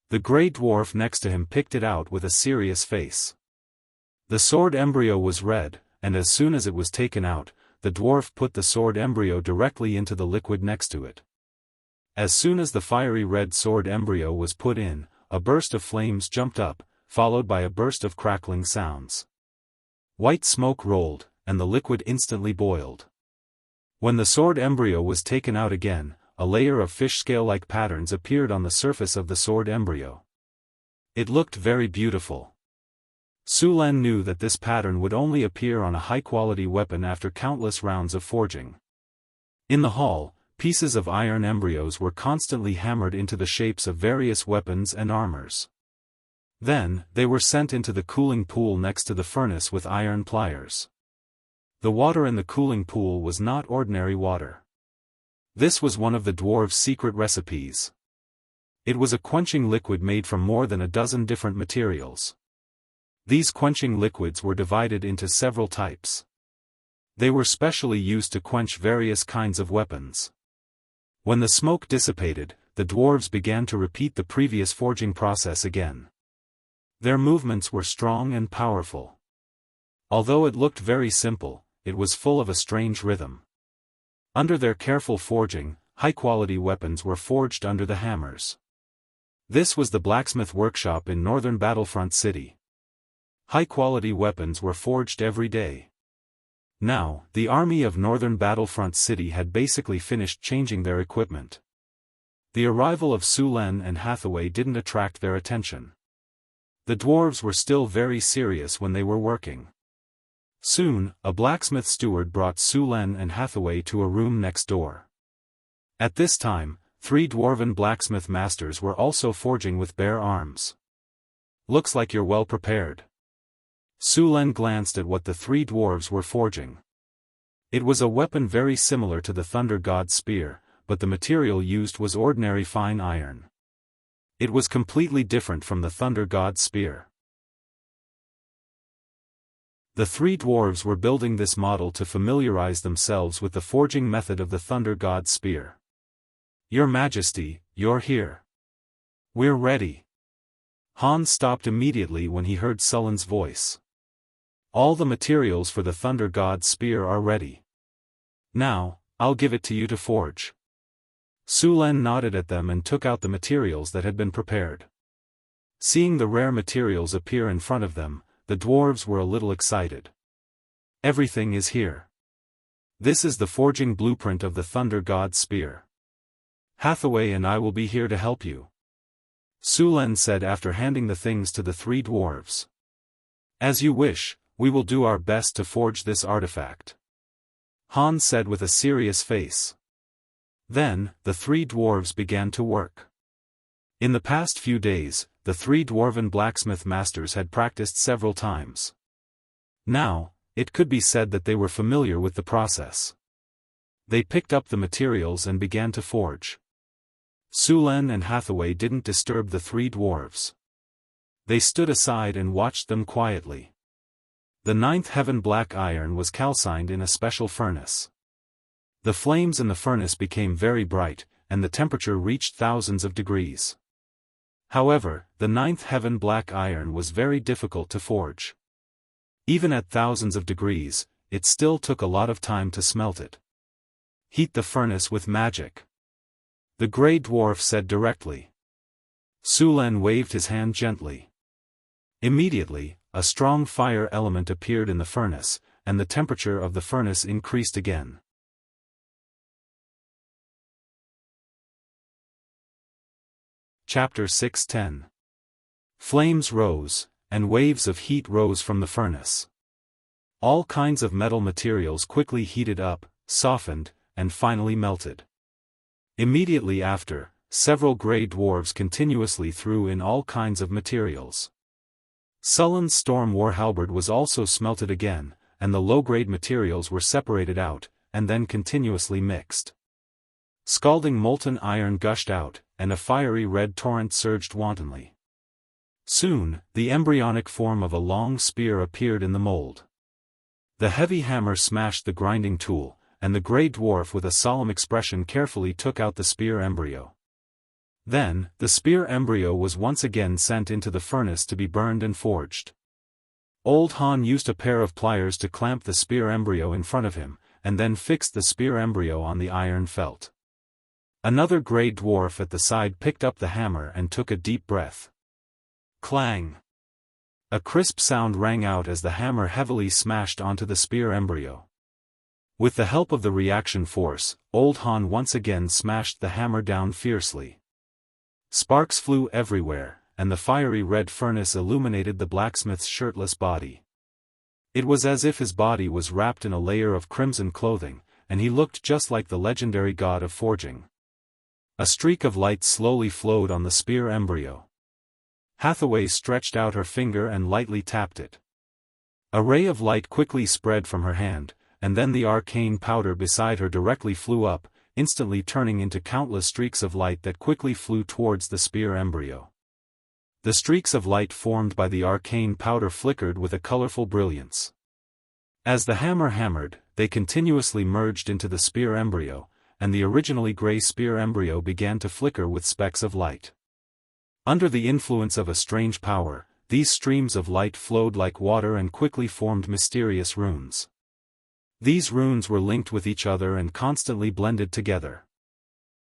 The grey dwarf next to him picked it out with a serious face. The sword embryo was red, and as soon as it was taken out, the dwarf put the sword embryo directly into the liquid next to it. As soon as the fiery red sword embryo was put in, a burst of flames jumped up, followed by a burst of crackling sounds. White smoke rolled, and the liquid instantly boiled. When the sword embryo was taken out again, a layer of fish scale-like patterns appeared on the surface of the sword embryo. It looked very beautiful. Su Len knew that this pattern would only appear on a high-quality weapon after countless rounds of forging. In the hall, pieces of iron embryos were constantly hammered into the shapes of various weapons and armors. Then, they were sent into the cooling pool next to the furnace with iron pliers. The water in the cooling pool was not ordinary water. This was one of the dwarves' secret recipes. It was a quenching liquid made from more than a dozen different materials. These quenching liquids were divided into several types. They were specially used to quench various kinds of weapons. When the smoke dissipated, the dwarves began to repeat the previous forging process again. Their movements were strong and powerful. Although it looked very simple, it was full of a strange rhythm. Under their careful forging, high-quality weapons were forged under the hammers. This was the blacksmith workshop in northern Battlefront City. High-quality weapons were forged every day. Now, the army of northern Battlefront City had basically finished changing their equipment. The arrival of Su Len and Hathaway didn't attract their attention. The dwarves were still very serious when they were working. Soon, a blacksmith steward brought Su Len and Hathaway to a room next door. At this time, 3 dwarven blacksmith masters were also forging with bare arms. "Looks like you're well prepared." Su Len glanced at what the 3 dwarves were forging. It was a weapon very similar to the Thunder God's spear, but the material used was ordinary fine iron. It was completely different from the Thunder God's spear. The 3 dwarves were building this model to familiarize themselves with the forging method of the Thunder God's spear. "Your Majesty, you're here. We're ready." Han stopped immediately when he heard Sullen's voice. "All the materials for the Thunder God's spear are ready. Now, I'll give it to you to forge." Su Len nodded at them and took out the materials that had been prepared. Seeing the rare materials appear in front of them, the dwarves were a little excited. "Everything is here. This is the forging blueprint of the Thunder God's spear. Hathaway and I will be here to help you," Su Len said after handing the things to the 3 dwarves. "As you wish, we will do our best to forge this artifact," Han said with a serious face. Then, the 3 dwarves began to work. In the past few days, the 3 dwarven blacksmith masters had practiced several times. Now, it could be said that they were familiar with the process. They picked up the materials and began to forge. Su Len and Hathaway didn't disturb the 3 dwarves. They stood aside and watched them quietly. The 9th heaven black iron was calcined in a special furnace. The flames in the furnace became very bright, and the temperature reached thousands of degrees. However, the 9th heaven black iron was very difficult to forge. Even at thousands of degrees, it still took a lot of time to smelt it. "Heat the furnace with magic," the Grey Dwarf said directly. Su Len waved his hand gently. Immediately, a strong fire element appeared in the furnace, and the temperature of the furnace increased again. Chapter 6:10. Flames rose, and waves of heat rose from the furnace. All kinds of metal materials quickly heated up, softened, and finally melted. Immediately after, several grey dwarves continuously threw in all kinds of materials. Sullen's storm war halberd was also smelted again, and the low-grade materials were separated out, and then continuously mixed. Scalding molten iron gushed out, and a fiery red torrent surged wantonly. Soon, the embryonic form of a long spear appeared in the mold. The heavy hammer smashed the grinding tool, and the grey dwarf with a solemn expression carefully took out the spear embryo. Then, the spear embryo was once again sent into the furnace to be burned and forged. Old Han used a pair of pliers to clamp the spear embryo in front of him, and then fixed the spear embryo on the iron felt. Another grey dwarf at the side picked up the hammer and took a deep breath. Clang! A crisp sound rang out as the hammer heavily smashed onto the spear embryo. With the help of the reaction force, Old Han once again smashed the hammer down fiercely. Sparks flew everywhere, and the fiery red furnace illuminated the blacksmith's shirtless body. It was as if his body was wrapped in a layer of crimson clothing, and he looked just like the legendary god of forging. A streak of light slowly flowed on the spear embryo. Hathaway stretched out her finger and lightly tapped it. A ray of light quickly spread from her hand, and then the arcane powder beside her directly flew up, instantly turning into countless streaks of light that quickly flew towards the spear embryo. The streaks of light formed by the arcane powder flickered with a colorful brilliance. As the hammer hammered, they continuously merged into the spear embryo, and the originally gray spear embryo began to flicker with specks of light. Under the influence of a strange power, these streams of light flowed like water and quickly formed mysterious runes. These runes were linked with each other and constantly blended together.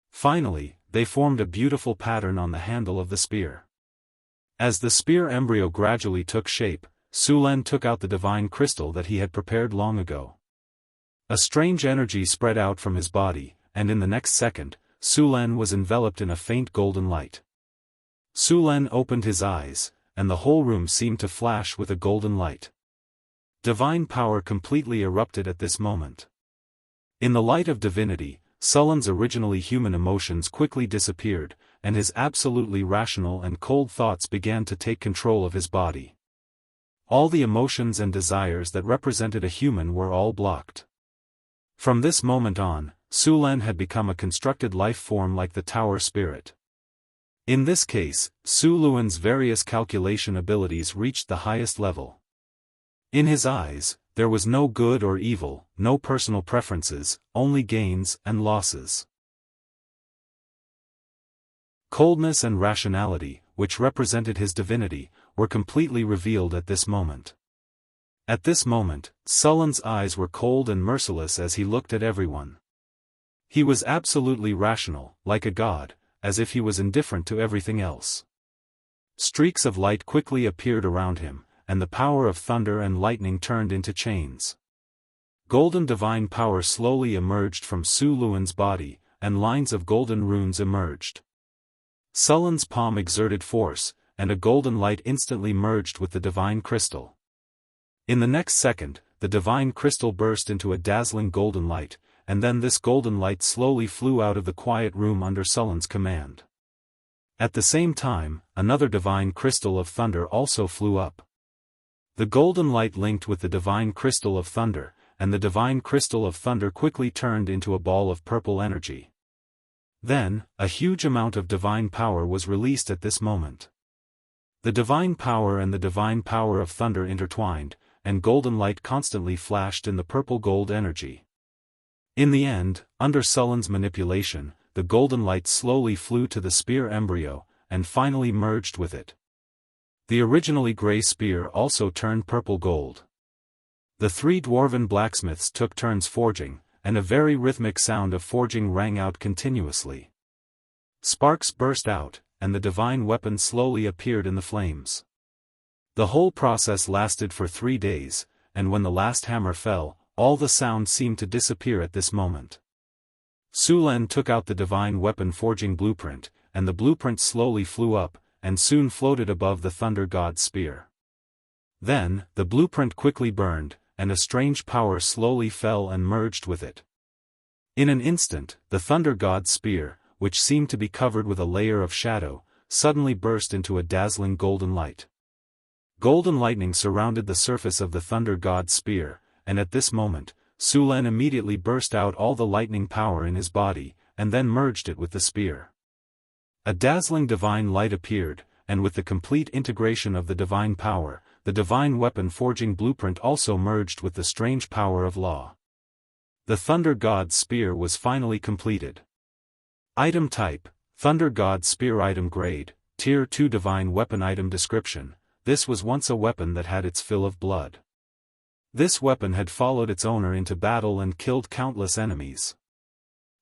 Finally, they formed a beautiful pattern on the handle of the spear. As the spear embryo gradually took shape, Su Len took out the divine crystal that he had prepared long ago. A strange energy spread out from his body, and in the next second, Su Len was enveloped in a faint golden light. Su Len opened his eyes, and the whole room seemed to flash with a golden light. Divine power completely erupted at this moment. In the light of divinity, Sullen's originally human emotions quickly disappeared, and his absolutely rational and cold thoughts began to take control of his body. All the emotions and desires that represented a human were all blocked. From this moment on, Su Len had become a constructed life form like the Tower Spirit. In this case, Su Luan's various calculation abilities reached the highest level. In his eyes, there was no good or evil, no personal preferences, only gains and losses. Coldness and rationality, which represented his divinity, were completely revealed at this moment. At this moment, Sullen's eyes were cold and merciless as he looked at everyone. He was absolutely rational, like a god, as if he was indifferent to everything else. Streaks of light quickly appeared around him, and the power of thunder and lightning turned into chains. Golden divine power slowly emerged from Su Luan's body, and lines of golden runes emerged. Sullen's palm exerted force, and a golden light instantly merged with the divine crystal. In the next second, the divine crystal burst into a dazzling golden light, and then this golden light slowly flew out of the quiet room under Sullen's command. At the same time, another divine crystal of thunder also flew up. The golden light linked with the divine crystal of thunder, and the divine crystal of thunder quickly turned into a ball of purple energy. Then, a huge amount of divine power was released at this moment. The divine power and the divine power of thunder intertwined, and golden light constantly flashed in the purple gold energy. In the end, under Sullen's manipulation, the golden light slowly flew to the spear embryo, and finally merged with it. The originally gray spear also turned purple gold. The three dwarven blacksmiths took turns forging, and a very rhythmic sound of forging rang out continuously. Sparks burst out, and the divine weapon slowly appeared in the flames. The whole process lasted for 3 days, and when the last hammer fell, all the sound seemed to disappear at this moment. Su Len took out the divine weapon forging blueprint, and the blueprint slowly flew up, and soon floated above the thunder god's spear. Then, the blueprint quickly burned, and a strange power slowly fell and merged with it. In an instant, the thunder god's spear, which seemed to be covered with a layer of shadow, suddenly burst into a dazzling golden light. Golden lightning surrounded the surface of the thunder god's spear, and at this moment, Sulen immediately burst out all the lightning power in his body, and then merged it with the spear. A dazzling divine light appeared, and with the complete integration of the divine power, the divine weapon forging blueprint also merged with the strange power of law. The Thunder God's Spear was finally completed. Item Type: Thunder God Spear. Item Grade: Tier 2 Divine Weapon. Item Description: This was once a weapon that had its fill of blood. This weapon had followed its owner into battle and killed countless enemies.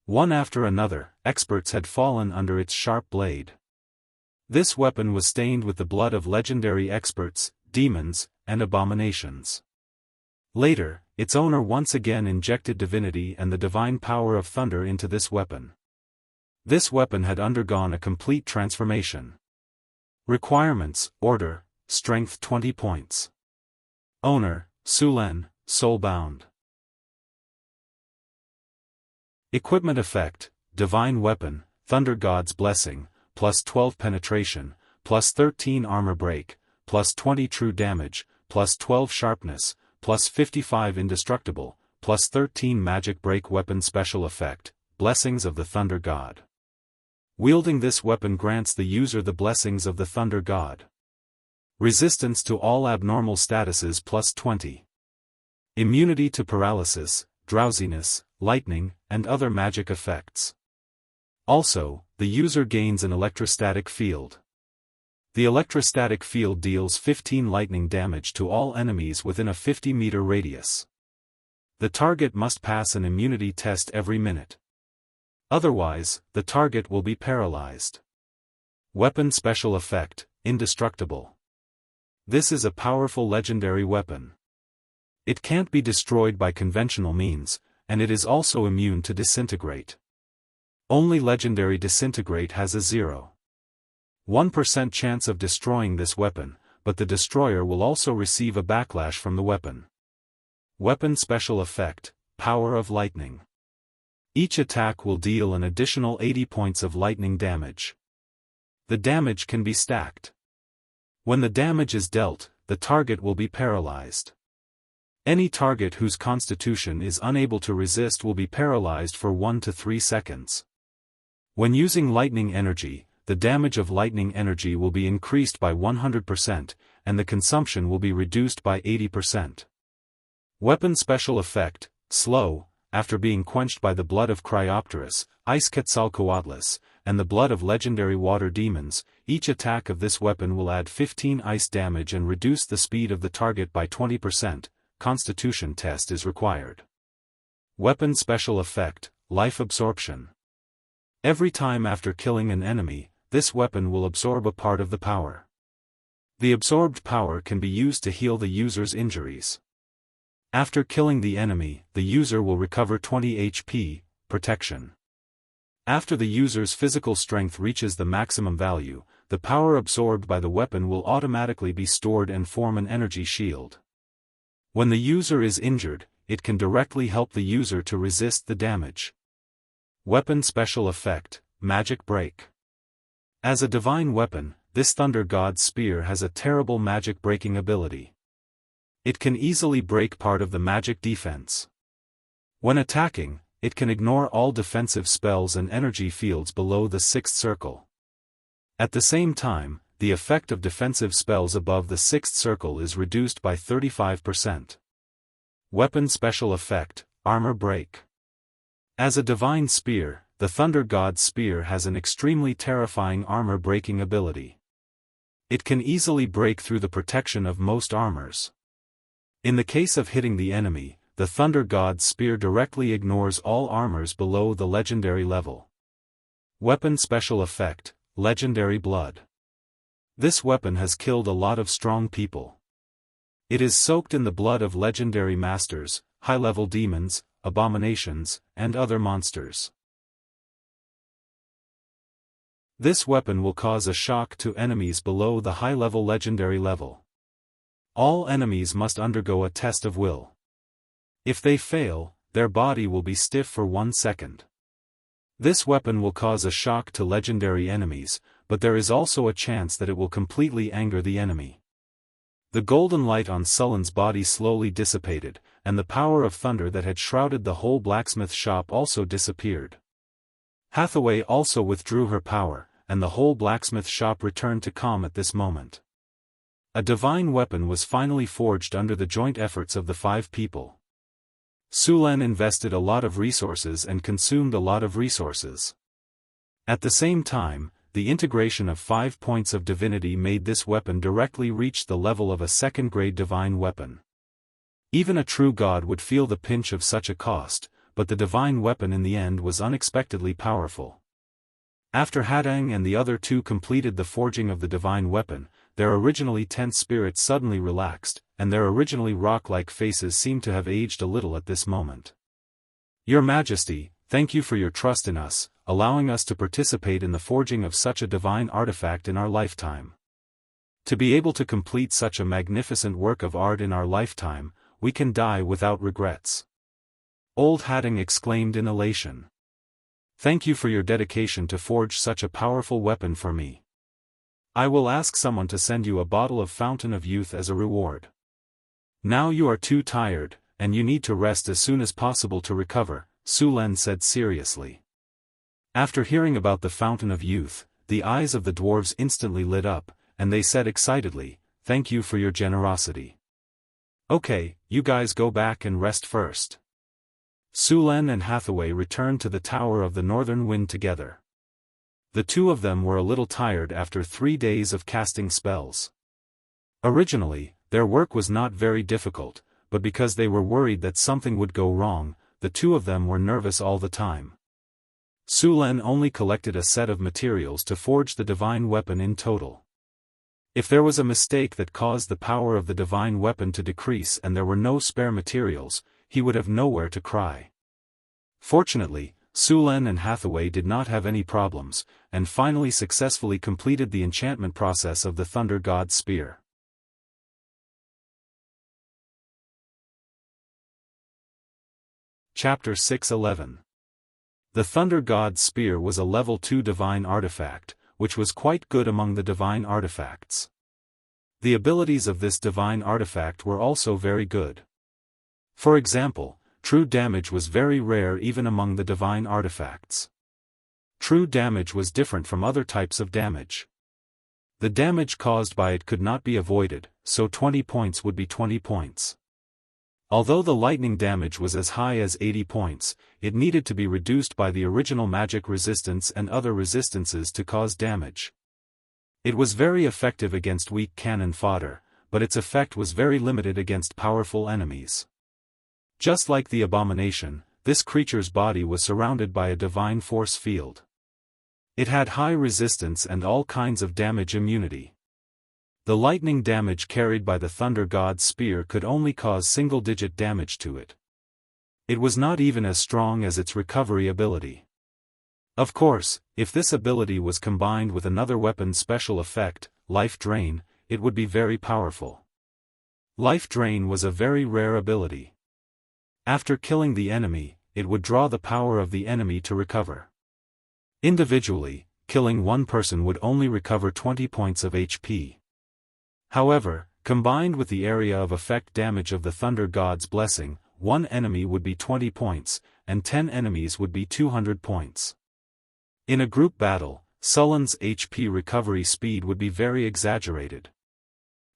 One after another, experts had fallen under its sharp blade. This weapon was stained with the blood of legendary experts, demons, and abominations. Later, its owner once again injected divinity and the divine power of thunder into this weapon. This weapon had undergone a complete transformation. Requirements: Order, Strength 20 points. Owner: Sulen, Soulbound. Equipment Effect: Divine Weapon, Thunder God's Blessing, plus 12 Penetration, plus 13 Armor Break, plus 20 True Damage, plus 12 Sharpness, plus 55 Indestructible, plus 13 Magic Break. Weapon Special Effect: Blessings of the Thunder God. Wielding this weapon grants the user the blessings of the Thunder God. Resistance to all abnormal statuses plus 20. Immunity to paralysis, drowsiness, lightning, and other magic effects. Also, the user gains an electrostatic field. The electrostatic field deals 15 lightning damage to all enemies within a 50-meter radius. The target must pass an immunity test every minute. Otherwise, the target will be paralyzed. Weapon Special Effect: Indestructible. This is a powerful legendary weapon. It can't be destroyed by conventional means, and it is also immune to disintegrate. Only legendary disintegrate has a 0.1% chance of destroying this weapon, but the destroyer will also receive a backlash from the weapon. Weapon Special Effect: Power of Lightning. Each attack will deal an additional 80 points of lightning damage. The damage can be stacked. When the damage is dealt, the target will be paralyzed. Any target whose constitution is unable to resist will be paralyzed for 1 to 3 seconds. When using lightning energy, the damage of lightning energy will be increased by 100%, and the consumption will be reduced by 80%. Weapon Special Effect: Slow. After being quenched by the blood of Cryopterus, Ice Quetzalcoatlus, and the blood of legendary water demons, each attack of this weapon will add 15 ice damage and reduce the speed of the target by 20%. Constitution test is required. Weapon Special Effect: Life Absorption. Every time after killing an enemy, this weapon will absorb a part of the power. The absorbed power can be used to heal the user's injuries. After killing the enemy, the user will recover 20 HP, protection. After the user's physical strength reaches the maximum value, the power absorbed by the weapon will automatically be stored and form an energy shield. When the user is injured, it can directly help the user to resist the damage. Weapon Special Effect: Magic Break. As a divine weapon, this Thunder God's Spear has a terrible magic breaking ability. It can easily break part of the magic defense. When attacking, it can ignore all defensive spells and energy fields below the 6th circle. At the same time, the effect of defensive spells above the 6th circle is reduced by 35%. Weapon Special Effect: Armor Break. As a divine spear, the Thunder God's Spear has an extremely terrifying armor-breaking ability. It can easily break through the protection of most armors. In the case of hitting the enemy, the Thunder God's Spear directly ignores all armors below the legendary level. Weapon Special Effect: Legendary Blood. This weapon has killed a lot of strong people. It is soaked in the blood of legendary masters, high-level demons, abominations, and other monsters. This weapon will cause a shock to enemies below the high-level legendary level. All enemies must undergo a test of will. If they fail, their body will be stiff for 1 second. This weapon will cause a shock to legendary enemies, but there is also a chance that it will completely anger the enemy. The golden light on Sullen's body slowly dissipated, and the power of thunder that had shrouded the whole blacksmith shop also disappeared. Hathaway also withdrew her power, and the whole blacksmith shop returned to calm at this moment. A divine weapon was finally forged under the joint efforts of the 5 people. Sulen invested a lot of resources and consumed a lot of resources. At the same time, the integration of 5 points of divinity made this weapon directly reach the level of a second-grade divine weapon. Even a true god would feel the pinch of such a cost, but the divine weapon in the end was unexpectedly powerful. After Hadang and the other 2 completed the forging of the divine weapon, their originally tense spirits suddenly relaxed, and their originally rock-like faces seemed to have aged a little at this moment. Your Majesty, thank you for your trust in us, allowing us to participate in the forging of such a divine artifact in our lifetime. To be able to complete such a magnificent work of art in our lifetime, we can die without regrets. Old Hadang exclaimed in elation. Thank you for your dedication to forge such a powerful weapon for me. I will ask someone to send you a bottle of Fountain of Youth as a reward. Now you are too tired, and you need to rest as soon as possible to recover, Sulen said seriously. After hearing about the Fountain of Youth, the eyes of the dwarves instantly lit up, and they said excitedly, thank you for your generosity. Okay, you guys go back and rest first. Sulen and Hathaway returned to the Tower of the Northern Wind together. The 2 of them were a little tired after 3 days of casting spells. Originally, their work was not very difficult, but because they were worried that something would go wrong, the 2 of them were nervous all the time. Sulen only collected a set of materials to forge the divine weapon in total. If there was a mistake that caused the power of the divine weapon to decrease and there were no spare materials, he would have nowhere to cry. Fortunately, Sulen and Hathaway did not have any problems, and finally successfully completed the enchantment process of the Thunder God's Spear. Chapter 6:11. The Thunder God's Spear was a level 2 divine artifact, which was quite good among the divine artifacts. The abilities of this divine artifact were also very good. For example, true damage was very rare even among the divine artifacts. True damage was different from other types of damage. The damage caused by it could not be avoided, so 20 points would be 20 points. Although the lightning damage was as high as 80 points, it needed to be reduced by the original magic resistance and other resistances to cause damage. It was very effective against weak cannon fodder, but its effect was very limited against powerful enemies. Just like the abomination, this creature's body was surrounded by a divine force field. It had high resistance and all kinds of damage immunity. The lightning damage carried by the Thunder God's Spear could only cause single-digit damage to it. It was not even as strong as its recovery ability. Of course, if this ability was combined with another weapon's special effect, Life Drain, it would be very powerful. Life Drain was a very rare ability. After killing the enemy, it would draw the power of the enemy to recover. Individually, killing one person would only recover 20 points of HP. However, combined with the area of effect damage of the Thunder God's Blessing, one enemy would be 20 points, and 10 enemies would be 200 points. In a group battle, Sullen's HP recovery speed would be very exaggerated.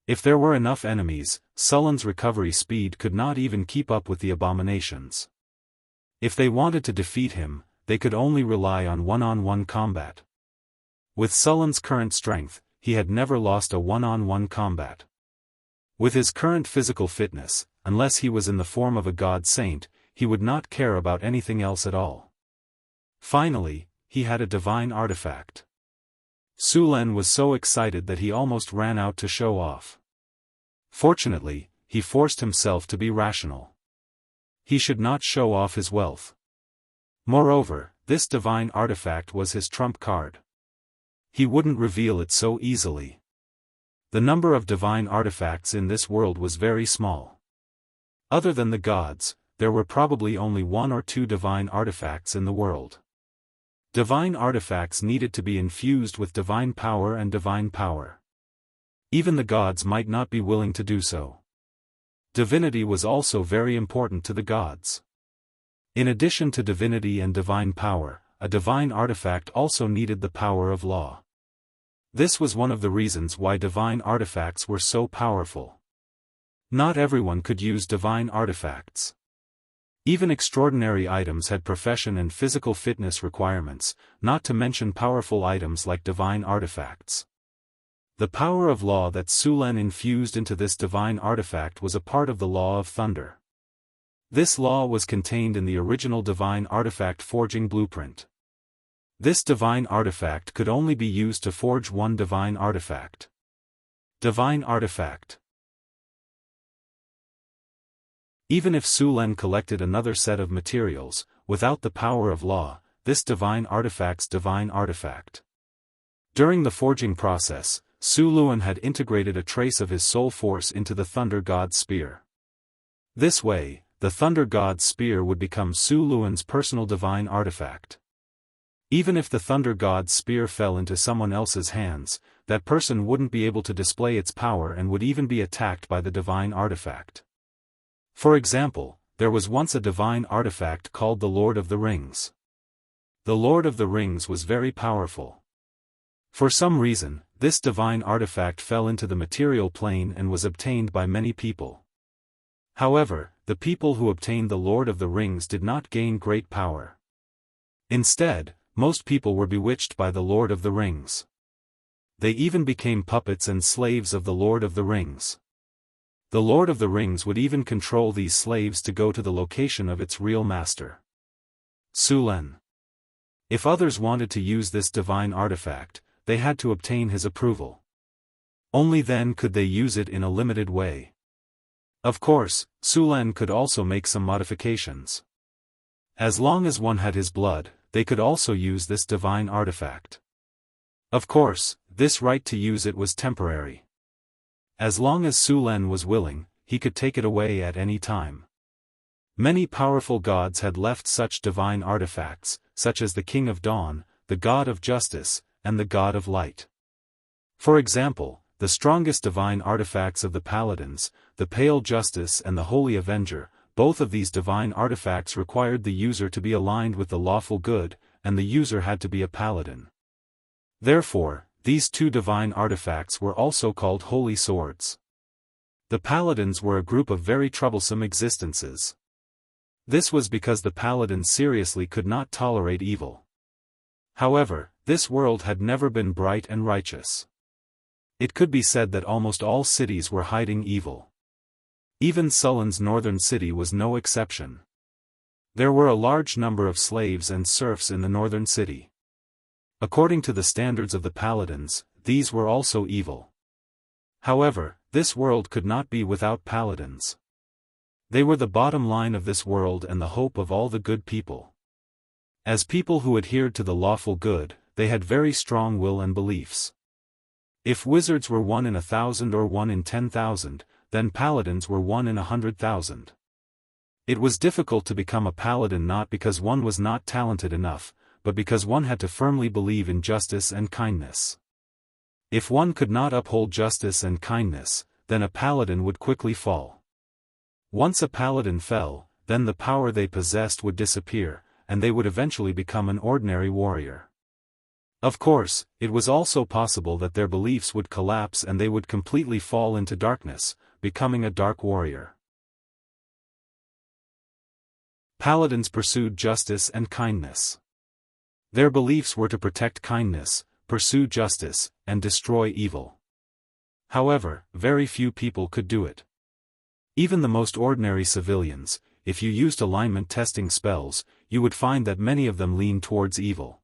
If there were enough enemies, Sullen's recovery speed could not even keep up with the abominations. If they wanted to defeat him, they could only rely on one-on-one combat. With Sullen's current strength, he had never lost a one-on-one combat. With his current physical fitness, unless he was in the form of a god saint, he would not care about anything else at all. Finally, he had a divine artifact. Sulen was so excited that he almost ran out to show off. Fortunately, he forced himself to be rational. He should not show off his wealth. Moreover, this divine artifact was his trump card. He wouldn't reveal it so easily. The number of divine artifacts in this world was very small. Other than the gods, there were probably only 1 or 2 divine artifacts in the world. Divine artifacts needed to be infused with divine power and divine power. Even the gods might not be willing to do so. Divinity was also very important to the gods. In addition to divinity and divine power, a divine artifact also needed the power of law. This was one of the reasons why divine artifacts were so powerful. Not everyone could use divine artifacts. Even extraordinary items had profession and physical fitness requirements, not to mention powerful items like divine artifacts. The power of law that Sulen infused into this divine artifact was a part of the Law of Thunder. This law was contained in the original divine artifact forging blueprint. This divine artifact could only be used to forge one divine artifact. Divine artifact. Even if Sulen collected another set of materials, without the power of law, this divine artifact's divine artifact. During the forging process, Su Luan had integrated a trace of his soul force into the Thunder God's spear. This way, the Thunder God's spear would become Su Luan's personal divine artifact. Even if the Thunder God's spear fell into someone else's hands, that person wouldn't be able to display its power and would even be attacked by the divine artifact. For example, there was once a divine artifact called the Lord of the Rings. The Lord of the Rings was very powerful. For some reason, this divine artifact fell into the material plane and was obtained by many people. However, the people who obtained the Lord of the Rings did not gain great power. Instead, most people were bewitched by the Lord of the Rings. They even became puppets and slaves of the Lord of the Rings. The Lord of the Rings would even control these slaves to go to the location of its real master. Sulen. If others wanted to use this divine artifact, they had to obtain his approval. Only then could they use it in a limited way. Of course, Sulen could also make some modifications. As long as one had his blood, they could also use this divine artifact. Of course, this right to use it was temporary. As long as Sulen was willing, he could take it away at any time. Many powerful gods had left such divine artifacts, such as the King of Dawn, the God of Justice, and the God of Light. For example, the strongest divine artifacts of the Paladins, the Pale Justice and the Holy Avenger, both of these divine artifacts required the user to be aligned with the lawful good, and the user had to be a Paladin. Therefore, these two divine artifacts were also called Holy Swords. The Paladins were a group of very troublesome existences. This was because the Paladins seriously could not tolerate evil. However, this world had never been bright and righteous. It could be said that almost all cities were hiding evil. Even Sulen's northern city was no exception. There were a large number of slaves and serfs in the northern city. According to the standards of the Paladins, these were also evil. However, this world could not be without Paladins. They were the bottom line of this world and the hope of all the good people. As people who adhered to the lawful good, they had very strong will and beliefs. If wizards were 1 in 1,000 or 1 in 10,000, then paladins were 1 in 100,000. It was difficult to become a paladin not because one was not talented enough, but because one had to firmly believe in justice and kindness. If one could not uphold justice and kindness, then a paladin would quickly fall. Once a paladin fell, then the power they possessed would disappear, and they would eventually become an ordinary warrior. Of course, it was also possible that their beliefs would collapse and they would completely fall into darkness, becoming a dark warrior. Paladins pursued justice and kindness. Their beliefs were to protect kindness, pursue justice, and destroy evil. However, very few people could do it. Even the most ordinary civilians, if you used alignment testing spells, you would find that many of them lean towards evil.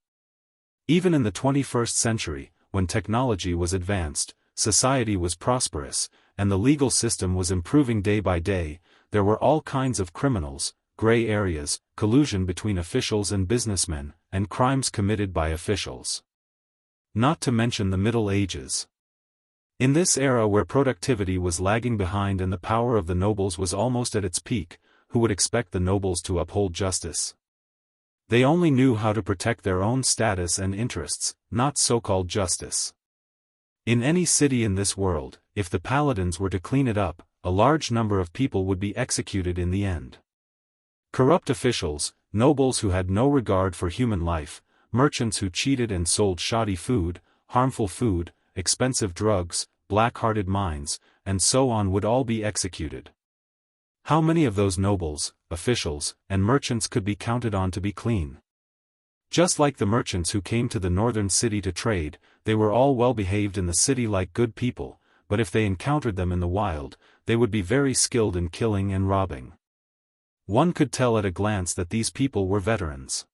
Even in the 21st century, when technology was advanced, society was prosperous, and the legal system was improving day by day, there were all kinds of criminals, gray areas, collusion between officials and businessmen, and crimes committed by officials. Not to mention the Middle Ages. In this era where productivity was lagging behind and the power of the nobles was almost at its peak, who would expect the nobles to uphold justice? They only knew how to protect their own status and interests, not so-called justice. In any city in this world, if the paladins were to clean it up, a large number of people would be executed in the end. Corrupt officials, nobles who had no regard for human life, merchants who cheated and sold shoddy food, harmful food, expensive drugs, black-hearted minds, and so on would all be executed. How many of those nobles, officials, and merchants could be counted on to be clean? Just like the merchants who came to the northern city to trade, they were all well behaved in the city like good people, but if they encountered them in the wild, they would be very skilled in killing and robbing. One could tell at a glance that these people were veterans.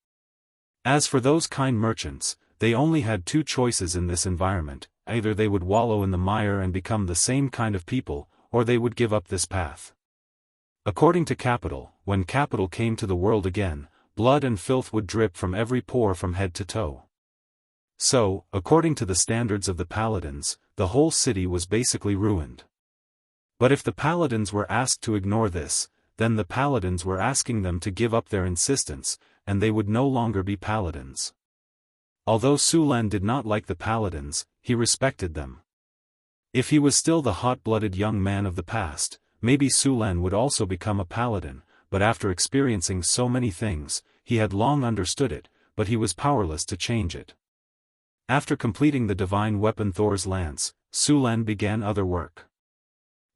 As for those kind merchants, they only had two choices in this environment: either they would wallow in the mire and become the same kind of people, or they would give up this path. According to Capital, when Capital came to the world again, blood and filth would drip from every pore from head to toe. So, according to the standards of the paladins, the whole city was basically ruined. But if the paladins were asked to ignore this, then the paladins were asking them to give up their insistence, and they would no longer be paladins. Although Sulan did not like the paladins, he respected them. If he was still the hot-blooded young man of the past, maybe Sulan would also become a paladin, but after experiencing so many things, he had long understood it, but he was powerless to change it. After completing the divine weapon Thor's lance, Sulan began other work.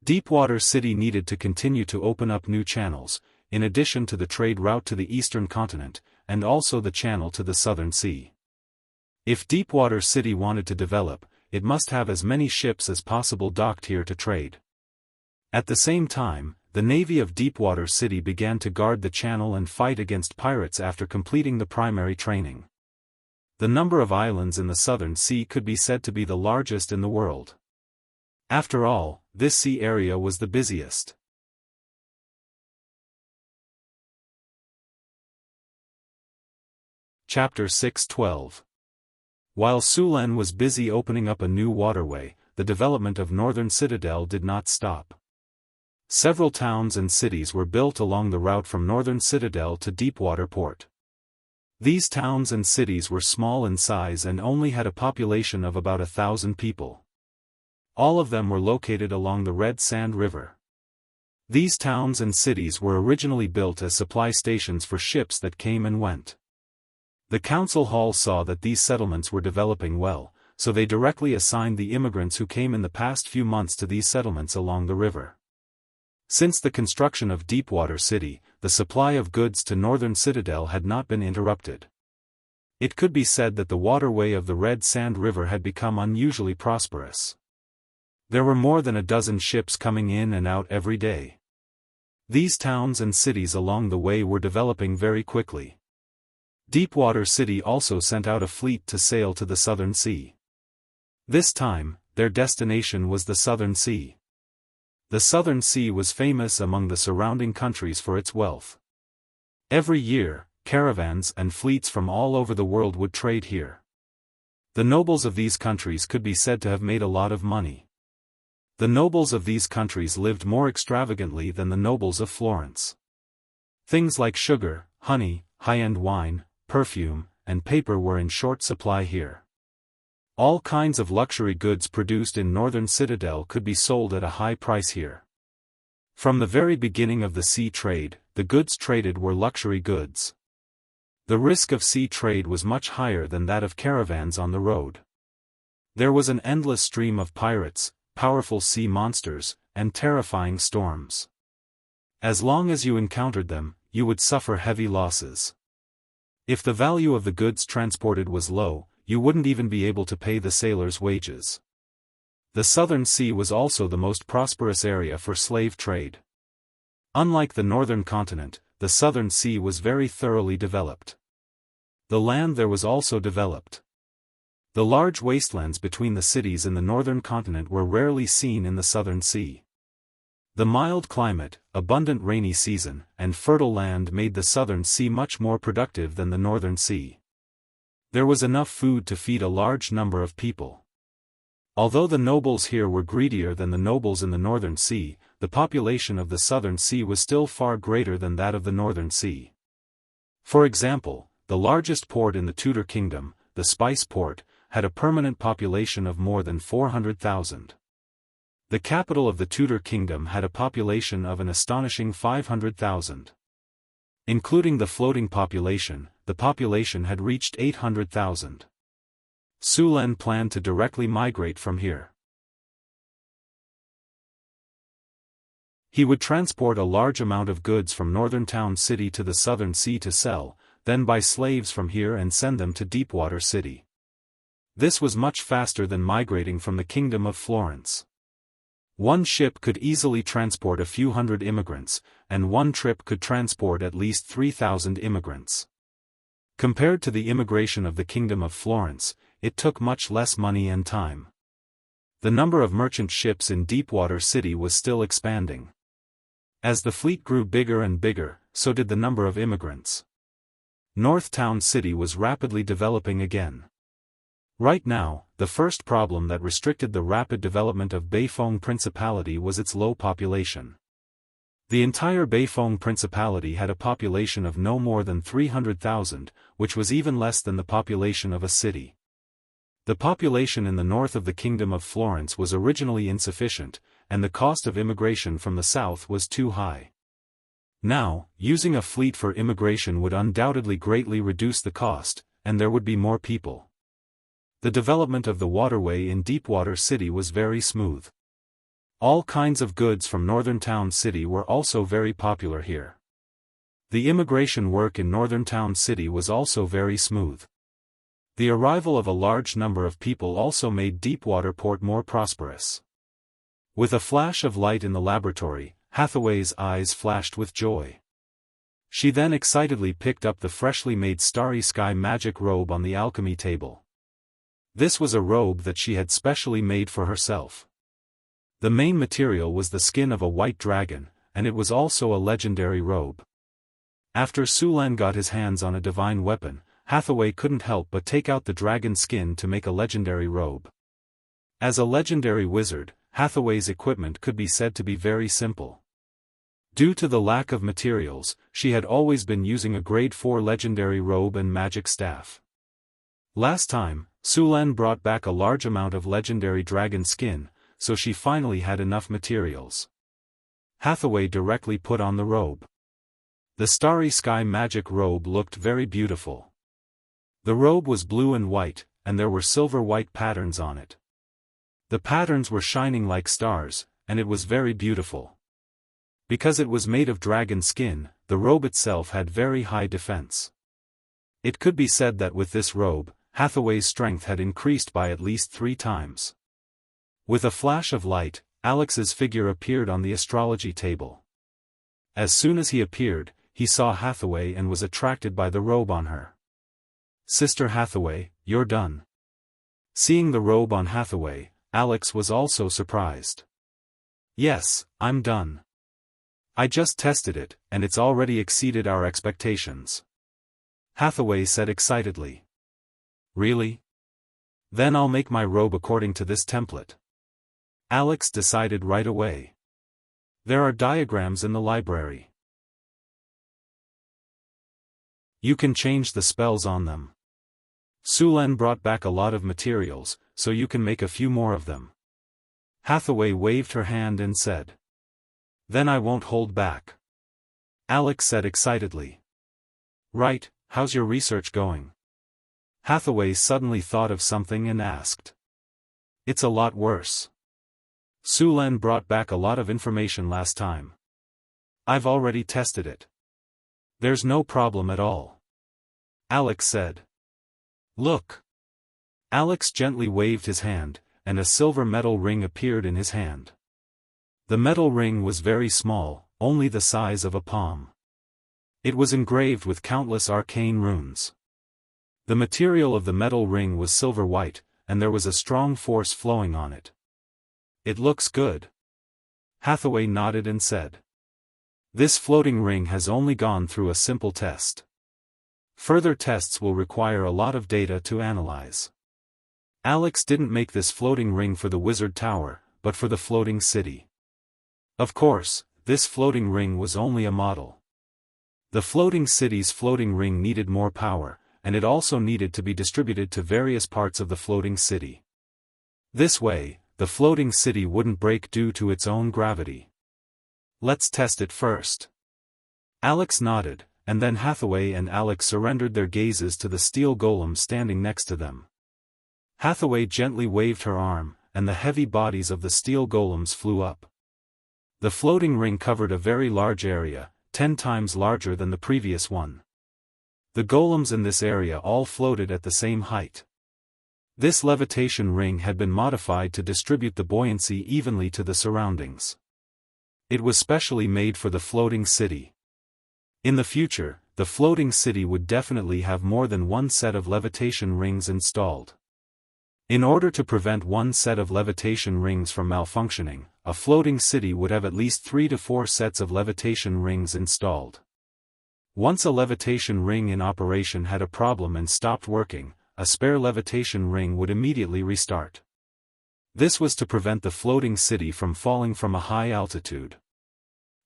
Deepwater City needed to continue to open up new channels, in addition to the trade route to the eastern continent, and also the channel to the southern sea. If Deepwater City wanted to develop, it must have as many ships as possible docked here to trade. At the same time, the navy of Deepwater City began to guard the channel and fight against pirates after completing the primary training. The number of islands in the southern sea could be said to be the largest in the world. After all, this sea area was the busiest. Chapter 6:12. While Sulan was busy opening up a new waterway, the development of Northern Citadel did not stop. Several towns and cities were built along the route from Northern Citadel to Deepwater Port. These towns and cities were small in size and only had a population of about 1,000 people. All of them were located along the Red Sand River. These towns and cities were originally built as supply stations for ships that came and went. The council hall saw that these settlements were developing well, so they directly assigned the immigrants who came in the past few months to these settlements along the river. Since the construction of Deepwater City, the supply of goods to Northern Citadel had not been interrupted. It could be said that the waterway of the Red Sand River had become unusually prosperous. There were more than a dozen ships coming in and out every day. These towns and cities along the way were developing very quickly. Deepwater City also sent out a fleet to sail to the Southern Sea. This time, their destination was the Southern Sea. The Southern Sea was famous among the surrounding countries for its wealth. Every year, caravans and fleets from all over the world would trade here. The nobles of these countries could be said to have made a lot of money. The nobles of these countries lived more extravagantly than the nobles of Florence. Things like sugar, honey, high-end wine, perfume, and paper were in short supply here. All kinds of luxury goods produced in Northern Citadel could be sold at a high price here. From the very beginning of the sea trade, the goods traded were luxury goods. The risk of sea trade was much higher than that of caravans on the road. There was an endless stream of pirates, powerful sea monsters, and terrifying storms. As long as you encountered them, you would suffer heavy losses. If the value of the goods transported was low, you wouldn't even be able to pay the sailors' wages. The Southern Sea was also the most prosperous area for slave trade. Unlike the northern continent, the Southern Sea was very thoroughly developed. The land there was also developed. The large wastelands between the cities in the northern continent were rarely seen in the Southern Sea. The mild climate, abundant rainy season, and fertile land made the Southern Sea much more productive than the Northern Sea. There was enough food to feed a large number of people. Although the nobles here were greedier than the nobles in the Northern Sea, the population of the Southern Sea was still far greater than that of the Northern Sea. For example, the largest port in the Tudor Kingdom, the Spice Port, had a permanent population of more than 400,000. The capital of the Tudor kingdom had a population of an astonishing 500,000. Including the floating population, the population had reached 800,000. Su Len planned to directly migrate from here. He would transport a large amount of goods from northern town city to the southern sea to sell, then buy slaves from here and send them to Deepwater City. This was much faster than migrating from the Kingdom of Florence. One ship could easily transport a few hundred immigrants, and one trip could transport at least 3,000 immigrants. Compared to the immigration of the Kingdom of Florence, it took much less money and time. The number of merchant ships in Deepwater City was still expanding. As the fleet grew bigger and bigger, so did the number of immigrants. North Town City was rapidly developing again. Right now, the first problem that restricted the rapid development of Beifeng Principality was its low population. The entire Beifeng Principality had a population of no more than 300,000, which was even less than the population of a city. The population in the north of the Kingdom of Florence was originally insufficient, and the cost of immigration from the south was too high. Now, using a fleet for immigration would undoubtedly greatly reduce the cost, and there would be more people. The development of the waterway in Deepwater City was very smooth. All kinds of goods from Northern Town City were also very popular here. The immigration work in Northern Town City was also very smooth. The arrival of a large number of people also made Deepwater Port more prosperous. With a flash of light in the laboratory, Hathaway's eyes flashed with joy. She then excitedly picked up the freshly made Starry Sky magic robe on the alchemy table. This was a robe that she had specially made for herself. The main material was the skin of a white dragon, and it was also a legendary robe. After Su Len got his hands on a divine weapon, Hathaway couldn't help but take out the dragon skin to make a legendary robe. As a legendary wizard, Hathaway's equipment could be said to be very simple. Due to the lack of materials, she had always been using a grade 4 legendary robe and magic staff. Last time, Su Len brought back a large amount of legendary dragon skin, so she finally had enough materials. Hathaway directly put on the robe. The Starry Sky magic robe looked very beautiful. The robe was blue and white, and there were silver-white patterns on it. The patterns were shining like stars, and it was very beautiful. Because it was made of dragon skin, the robe itself had very high defense. It could be said that with this robe, Hathaway's strength had increased by at least 3 times. With a flash of light, Alex's figure appeared on the astrology table. As soon as he appeared, he saw Hathaway and was attracted by the robe on her. "Sister Hathaway, you're done." Seeing the robe on Hathaway, Alex was also surprised. "Yes, I'm done. I just tested it, and it's already exceeded our expectations," Hathaway said excitedly. "Really? Then I'll make my robe according to this template." Alex decided right away. "There are diagrams in the library. You can change the spells on them. Su Len brought back a lot of materials, so you can make a few more of them." Hathaway waved her hand and said. "Then I won't hold back," Alex said excitedly. "Right, how's your research going?" Hathaway suddenly thought of something and asked. "It's a lot worse. Su Len brought back a lot of information last time. I've already tested it. There's no problem at all," Alex said. "Look." Alex gently waved his hand, and a silver metal ring appeared in his hand. The metal ring was very small, only the size of a palm. It was engraved with countless arcane runes. The material of the metal ring was silver white, and there was a strong force flowing on it. "It looks good." Hathaway nodded and said. "This floating ring has only gone through a simple test. Further tests will require a lot of data to analyze. Alex didn't make this floating ring for the Wizard Tower, but for the floating city. Of course, this floating ring was only a model. The floating city's floating ring needed more power, and it also needed to be distributed to various parts of the floating city. This way, the floating city wouldn't break due to its own gravity. Let's test it first. Alex nodded, and then Hathaway and Alex surrendered their gazes to the steel golem standing next to them. Hathaway gently waved her arm, and the heavy bodies of the steel golems flew up. The floating ring covered a very large area, 10 times larger than the previous one. The golems in this area all floated at the same height. This levitation ring had been modified to distribute the buoyancy evenly to the surroundings. It was specially made for the floating city. In the future, the floating city would definitely have more than one set of levitation rings installed. In order to prevent one set of levitation rings from malfunctioning, a floating city would have at least 3 to 4 sets of levitation rings installed. Once a levitation ring in operation had a problem and stopped working, a spare levitation ring would immediately restart. This was to prevent the floating city from falling from a high altitude.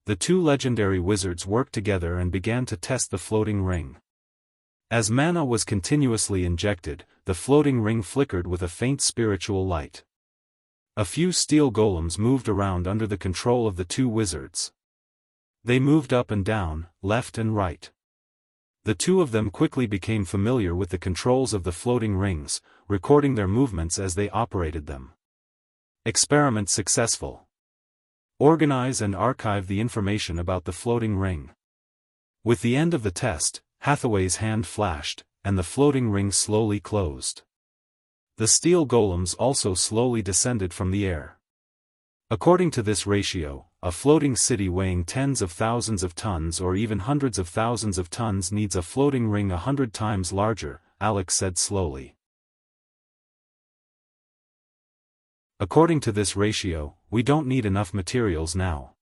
The two legendary wizards worked together and began to test the floating ring. As mana was continuously injected, the floating ring flickered with a faint spiritual light. A few steel golems moved around under the control of the two wizards. They moved up and down, left and right. The two of them quickly became familiar with the controls of the floating rings, recording their movements as they operated them. Experiment successful. Organize and archive the information about the floating ring. With the end of the test, Hathaway's hand flashed, and the floating ring slowly closed. The steel golems also slowly descended from the air. According to this ratio, a floating city weighing tens of thousands of tons or even hundreds of thousands of tons needs a floating ring 100 times larger, Alex said slowly. According to this ratio, we don't need enough materials now.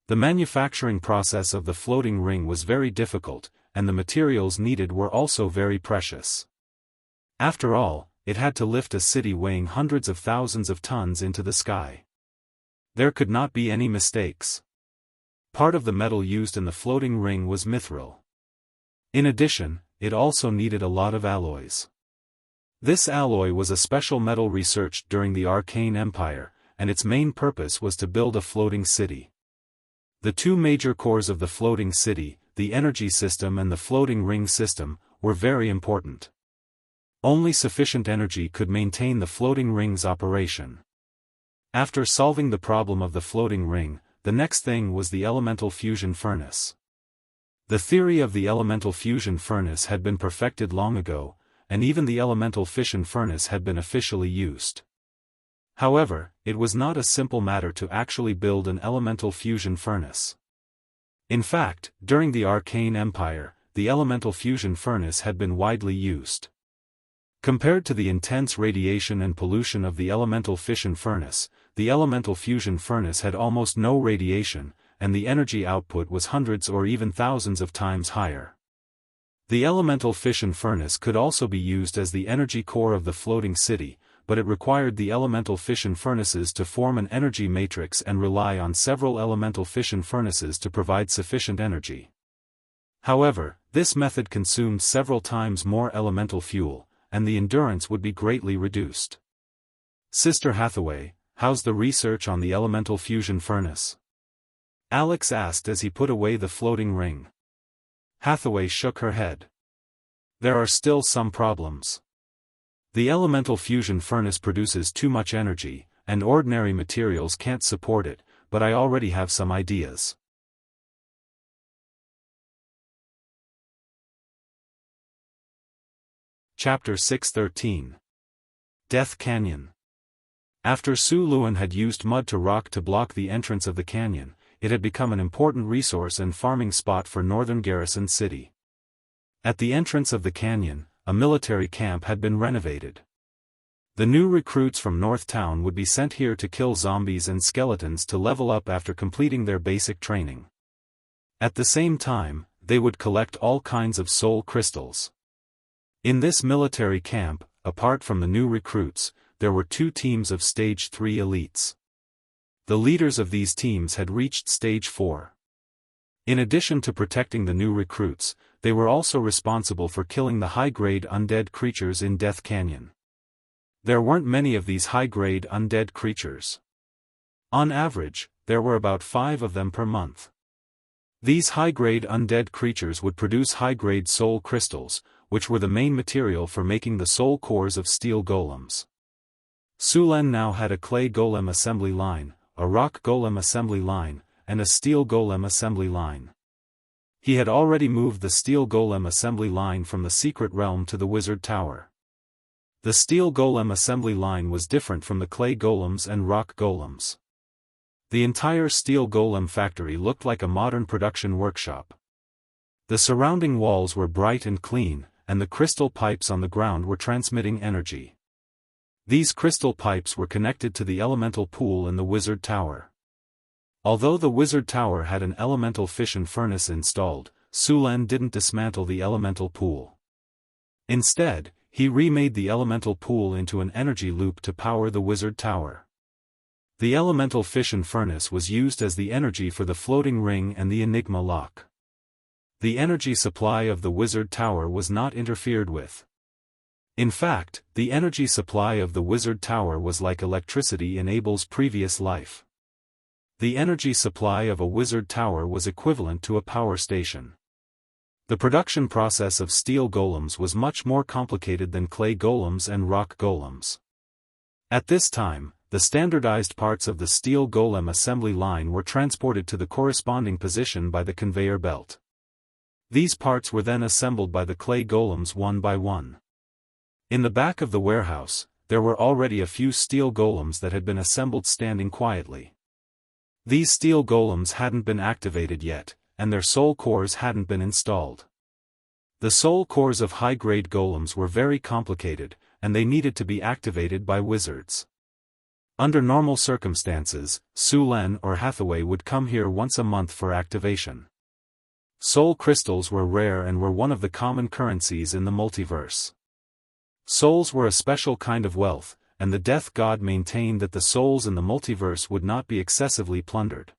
The manufacturing process of the floating ring was very difficult, and the materials needed were also very precious. After all, it had to lift a city weighing hundreds of thousands of tons into the sky. There could not be any mistakes. Part of the metal used in the floating ring was mithril. In addition, it also needed a lot of alloys. This alloy was a special metal researched during the Arcane Empire, and its main purpose was to build a floating city. The two major cores of the floating city, the energy system and the floating ring system, were very important. Only sufficient energy could maintain the floating ring's operation. After solving the problem of the floating ring, the next thing was the elemental fusion furnace. The theory of the elemental fusion furnace had been perfected long ago, and even the elemental fission furnace had been officially used. However, it was not a simple matter to actually build an elemental fusion furnace. In fact, during the Arcane Empire, the elemental fusion furnace had been widely used. Compared to the intense radiation and pollution of the elemental fission furnace, the elemental fusion furnace had almost no radiation, and the energy output was hundreds or even thousands of times higher. The elemental fission furnace could also be used as the energy core of the floating city, but it required the elemental fission furnaces to form an energy matrix and rely on several elemental fission furnaces to provide sufficient energy. However, this method consumed several times more elemental fuel, and the endurance would be greatly reduced. Sister Hathaway, how's the research on the elemental fusion furnace? Alex asked as he put away the floating ring. Hathaway shook her head. There are still some problems. The elemental fusion furnace produces too much energy, and ordinary materials can't support it, but I already have some ideas. Chapter 613. Death Canyon. After Su Luan had used mud to rock to block the entrance of the canyon, it had become an important resource and farming spot for northern Garrison City. At the entrance of the canyon, a military camp had been renovated. The new recruits from North Town would be sent here to kill zombies and skeletons to level up after completing their basic training. At the same time, they would collect all kinds of soul crystals. In this military camp, apart from the new recruits, there were 2 teams of Stage 3 elites. The leaders of these teams had reached Stage 4. In addition to protecting the new recruits, they were also responsible for killing the high-grade undead creatures in Death Canyon. There weren't many of these high-grade undead creatures. On average, there were about 5 of them per month. These high-grade undead creatures would produce high-grade soul crystals, which were the main material for making the soul cores of steel golems. Su Lin now had a clay golem assembly line, a rock golem assembly line, and a steel golem assembly line. He had already moved the steel golem assembly line from the secret realm to the wizard tower. The steel golem assembly line was different from the clay golems and rock golems. The entire steel golem factory looked like a modern production workshop. The surrounding walls were bright and clean, and the crystal pipes on the ground were transmitting energy. These crystal pipes were connected to the elemental pool in the wizard tower. Although the wizard tower had an elemental fission furnace installed, Su Lin didn't dismantle the elemental pool. Instead, he remade the elemental pool into an energy loop to power the wizard tower. The elemental fission furnace was used as the energy for the floating ring and the enigma lock. The energy supply of the wizard tower was not interfered with. In fact, the energy supply of the wizard tower was like electricity in Abel's previous life. The energy supply of a wizard tower was equivalent to a power station. The production process of steel golems was much more complicated than clay golems and rock golems. At this time, the standardized parts of the steel golem assembly line were transported to the corresponding position by the conveyor belt. These parts were then assembled by the clay golems one by one. In the back of the warehouse, there were already a few steel golems that had been assembled standing quietly. These steel golems hadn't been activated yet, and their soul cores hadn't been installed. The soul cores of high-grade golems were very complicated, and they needed to be activated by wizards. Under normal circumstances, Su Lin or Hathaway would come here once a month for activation. Soul crystals were rare and were one of the common currencies in the multiverse. Souls were a special kind of wealth, and the death god maintained that the souls in the multiverse would not be excessively plundered.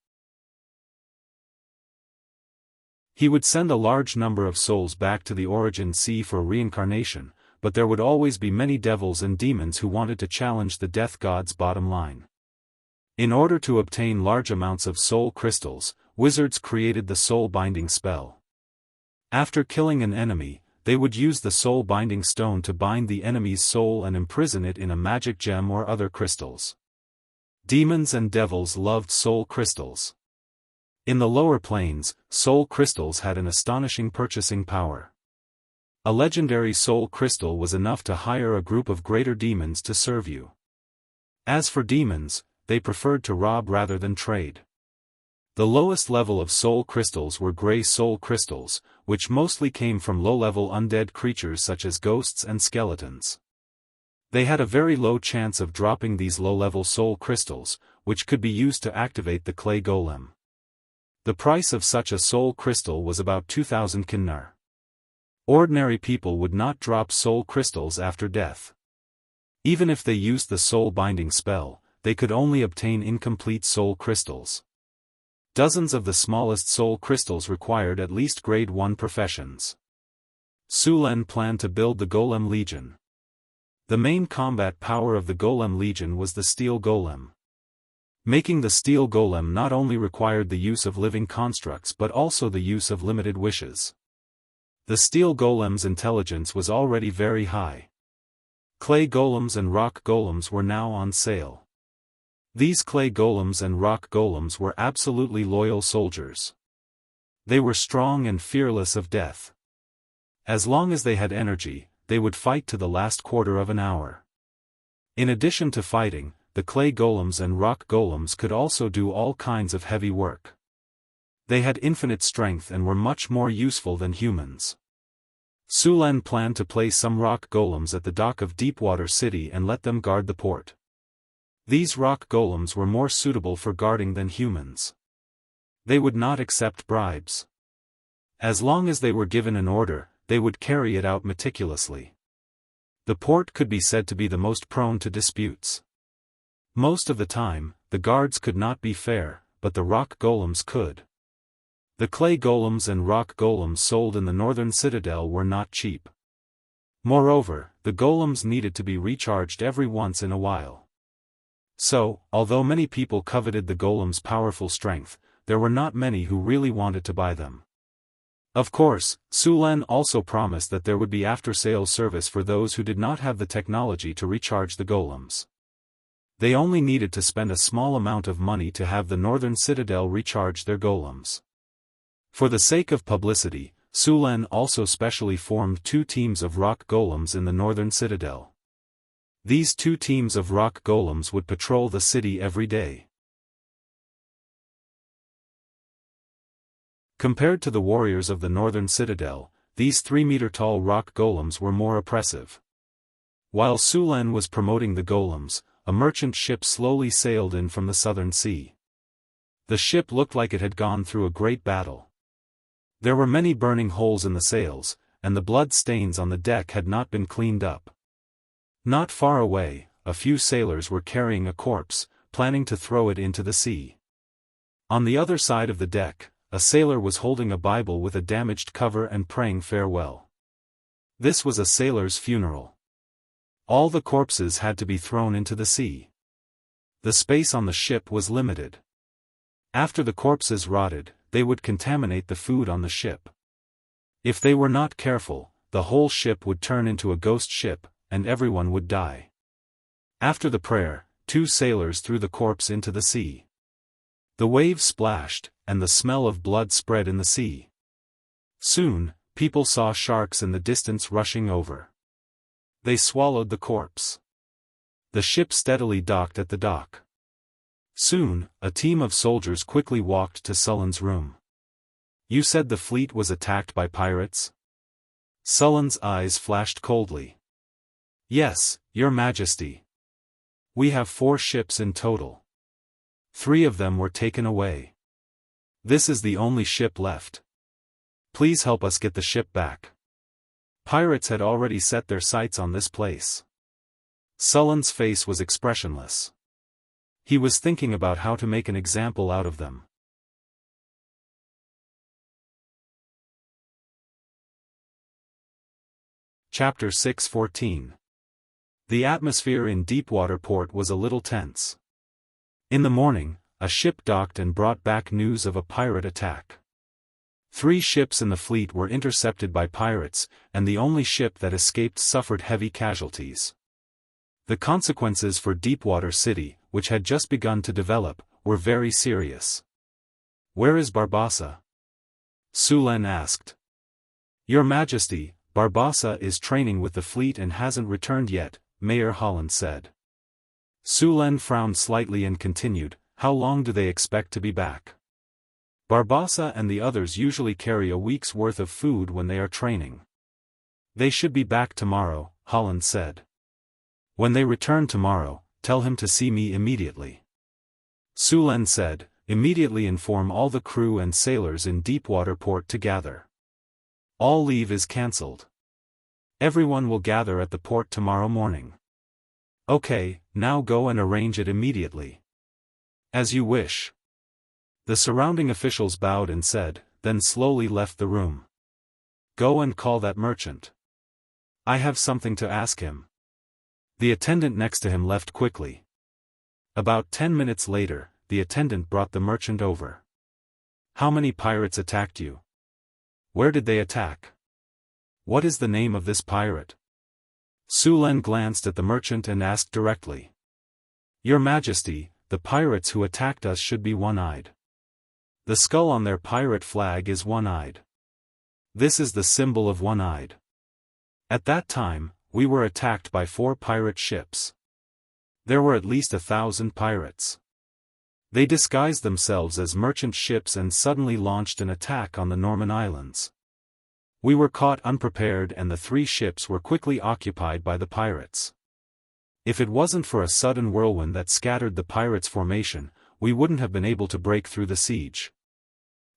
He would send a large number of souls back to the origin sea for reincarnation, but there would always be many devils and demons who wanted to challenge the death god's bottom line. In order to obtain large amounts of soul crystals, wizards created the soul binding spell. After killing an enemy, they would use the soul binding stone to bind the enemy's soul and imprison it in a magic gem or other crystals. Demons and devils loved soul crystals. In the lower planes, soul crystals had an astonishing purchasing power. A legendary soul crystal was enough to hire a group of greater demons to serve you. As for demons, they preferred to rob rather than trade. The lowest level of soul crystals were gray soul crystals, which mostly came from low-level undead creatures such as ghosts and skeletons. They had a very low chance of dropping these low-level soul crystals, which could be used to activate the clay golem. The price of such a soul crystal was about 2,000 kinnar. Ordinary people would not drop soul crystals after death. Even if they used the soul binding spell, they could only obtain incomplete soul crystals. Dozens of the smallest soul crystals required at least grade 1 professions. Su Lin planned to build the Golem Legion. The main combat power of the Golem Legion was the Steel Golem. Making the Steel Golem not only required the use of living constructs but also the use of limited wishes. The Steel Golem's intelligence was already very high. Clay golems and rock golems were now on sale. These clay golems and rock golems were absolutely loyal soldiers. They were strong and fearless of death. As long as they had energy, they would fight to the last quarter of an hour. In addition to fighting, the clay golems and rock golems could also do all kinds of heavy work. They had infinite strength and were much more useful than humans. Su Lin planned to place some rock golems at the dock of Deepwater City and let them guard the port. These rock golems were more suitable for guarding than humans. They would not accept bribes. As long as they were given an order, they would carry it out meticulously. The port could be said to be the most prone to disputes. Most of the time, the guards could not be fair, but the rock golems could. The clay golems and rock golems sold in the northern citadel were not cheap. Moreover, the golems needed to be recharged every once in a while. So, although many people coveted the golems' powerful strength, there were not many who really wanted to buy them. Of course, Sulan also promised that there would be after-sales service for those who did not have the technology to recharge the golems. They only needed to spend a small amount of money to have the Northern Citadel recharge their golems. For the sake of publicity, Sulan also specially formed 2 teams of rock golems in the Northern Citadel. These 2 teams of rock golems would patrol the city every day. Compared to the warriors of the Northern Citadel, these 3-meter-tall rock golems were more oppressive. While Sulan was promoting the golems, a merchant ship slowly sailed in from the southern sea. The ship looked like it had gone through a great battle. There were many burning holes in the sails, and the blood stains on the deck had not been cleaned up. Not far away, a few sailors were carrying a corpse, planning to throw it into the sea. On the other side of the deck, a sailor was holding a Bible with a damaged cover and praying farewell. This was a sailor's funeral. All the corpses had to be thrown into the sea. The space on the ship was limited. After the corpses rotted, they would contaminate the food on the ship. If they were not careful, the whole ship would turn into a ghost ship, and everyone would die. After the prayer, 2 sailors threw the corpse into the sea. The waves splashed, and the smell of blood spread in the sea. Soon, people saw sharks in the distance rushing over. They swallowed the corpse. The ship steadily docked at the dock. Soon, a team of soldiers quickly walked to Sullan's room. "You said the fleet was attacked by pirates?" Sullan's eyes flashed coldly. "Yes, Your Majesty. We have 4 ships in total. 3 of them were taken away. This is the only ship left. Please help us get the ship back. Pirates had already set their sights on this place." Sullan's face was expressionless. He was thinking about how to make an example out of them. Chapter 6:14. The atmosphere in Deepwater Port was a little tense. In the morning, a ship docked and brought back news of a pirate attack. 3 ships in the fleet were intercepted by pirates, and the only ship that escaped suffered heavy casualties. The consequences for Deepwater City, which had just begun to develop, were very serious. "Where is Barbassa?" Sulan asked. "Your Majesty, Barbassa is training with the fleet and hasn't returned yet," Mayor Holland said. Sulan frowned slightly and continued, "How long do they expect to be back?" "Barbassa and the others usually carry a week's worth of food when they are training. They should be back tomorrow," Holland said. "When they return tomorrow, tell him to see me immediately." Sulan said, "Immediately inform all the crew and sailors in Deepwater Port to gather. All leave is cancelled. Everyone will gather at the port tomorrow morning." "Okay, now go and arrange it immediately." "As you wish." The surrounding officials bowed and said, then slowly left the room. "Go and call that merchant. I have something to ask him." The attendant next to him left quickly. About 10 minutes later, the attendant brought the merchant over. "How many pirates attacked you? Where did they attack? What is the name of this pirate?" Sulan glanced at the merchant and asked directly. "Your Majesty, the pirates who attacked us should be one-eyed. The skull on their pirate flag is one-eyed. This is the symbol of one-eyed. At that time, we were attacked by 4 pirate ships. There were at least 1,000 pirates. They disguised themselves as merchant ships and suddenly launched an attack on the Norman Islands. We were caught unprepared and the 3 ships were quickly occupied by the pirates. If it wasn't for a sudden whirlwind that scattered the pirates' formation, we wouldn't have been able to break through the siege.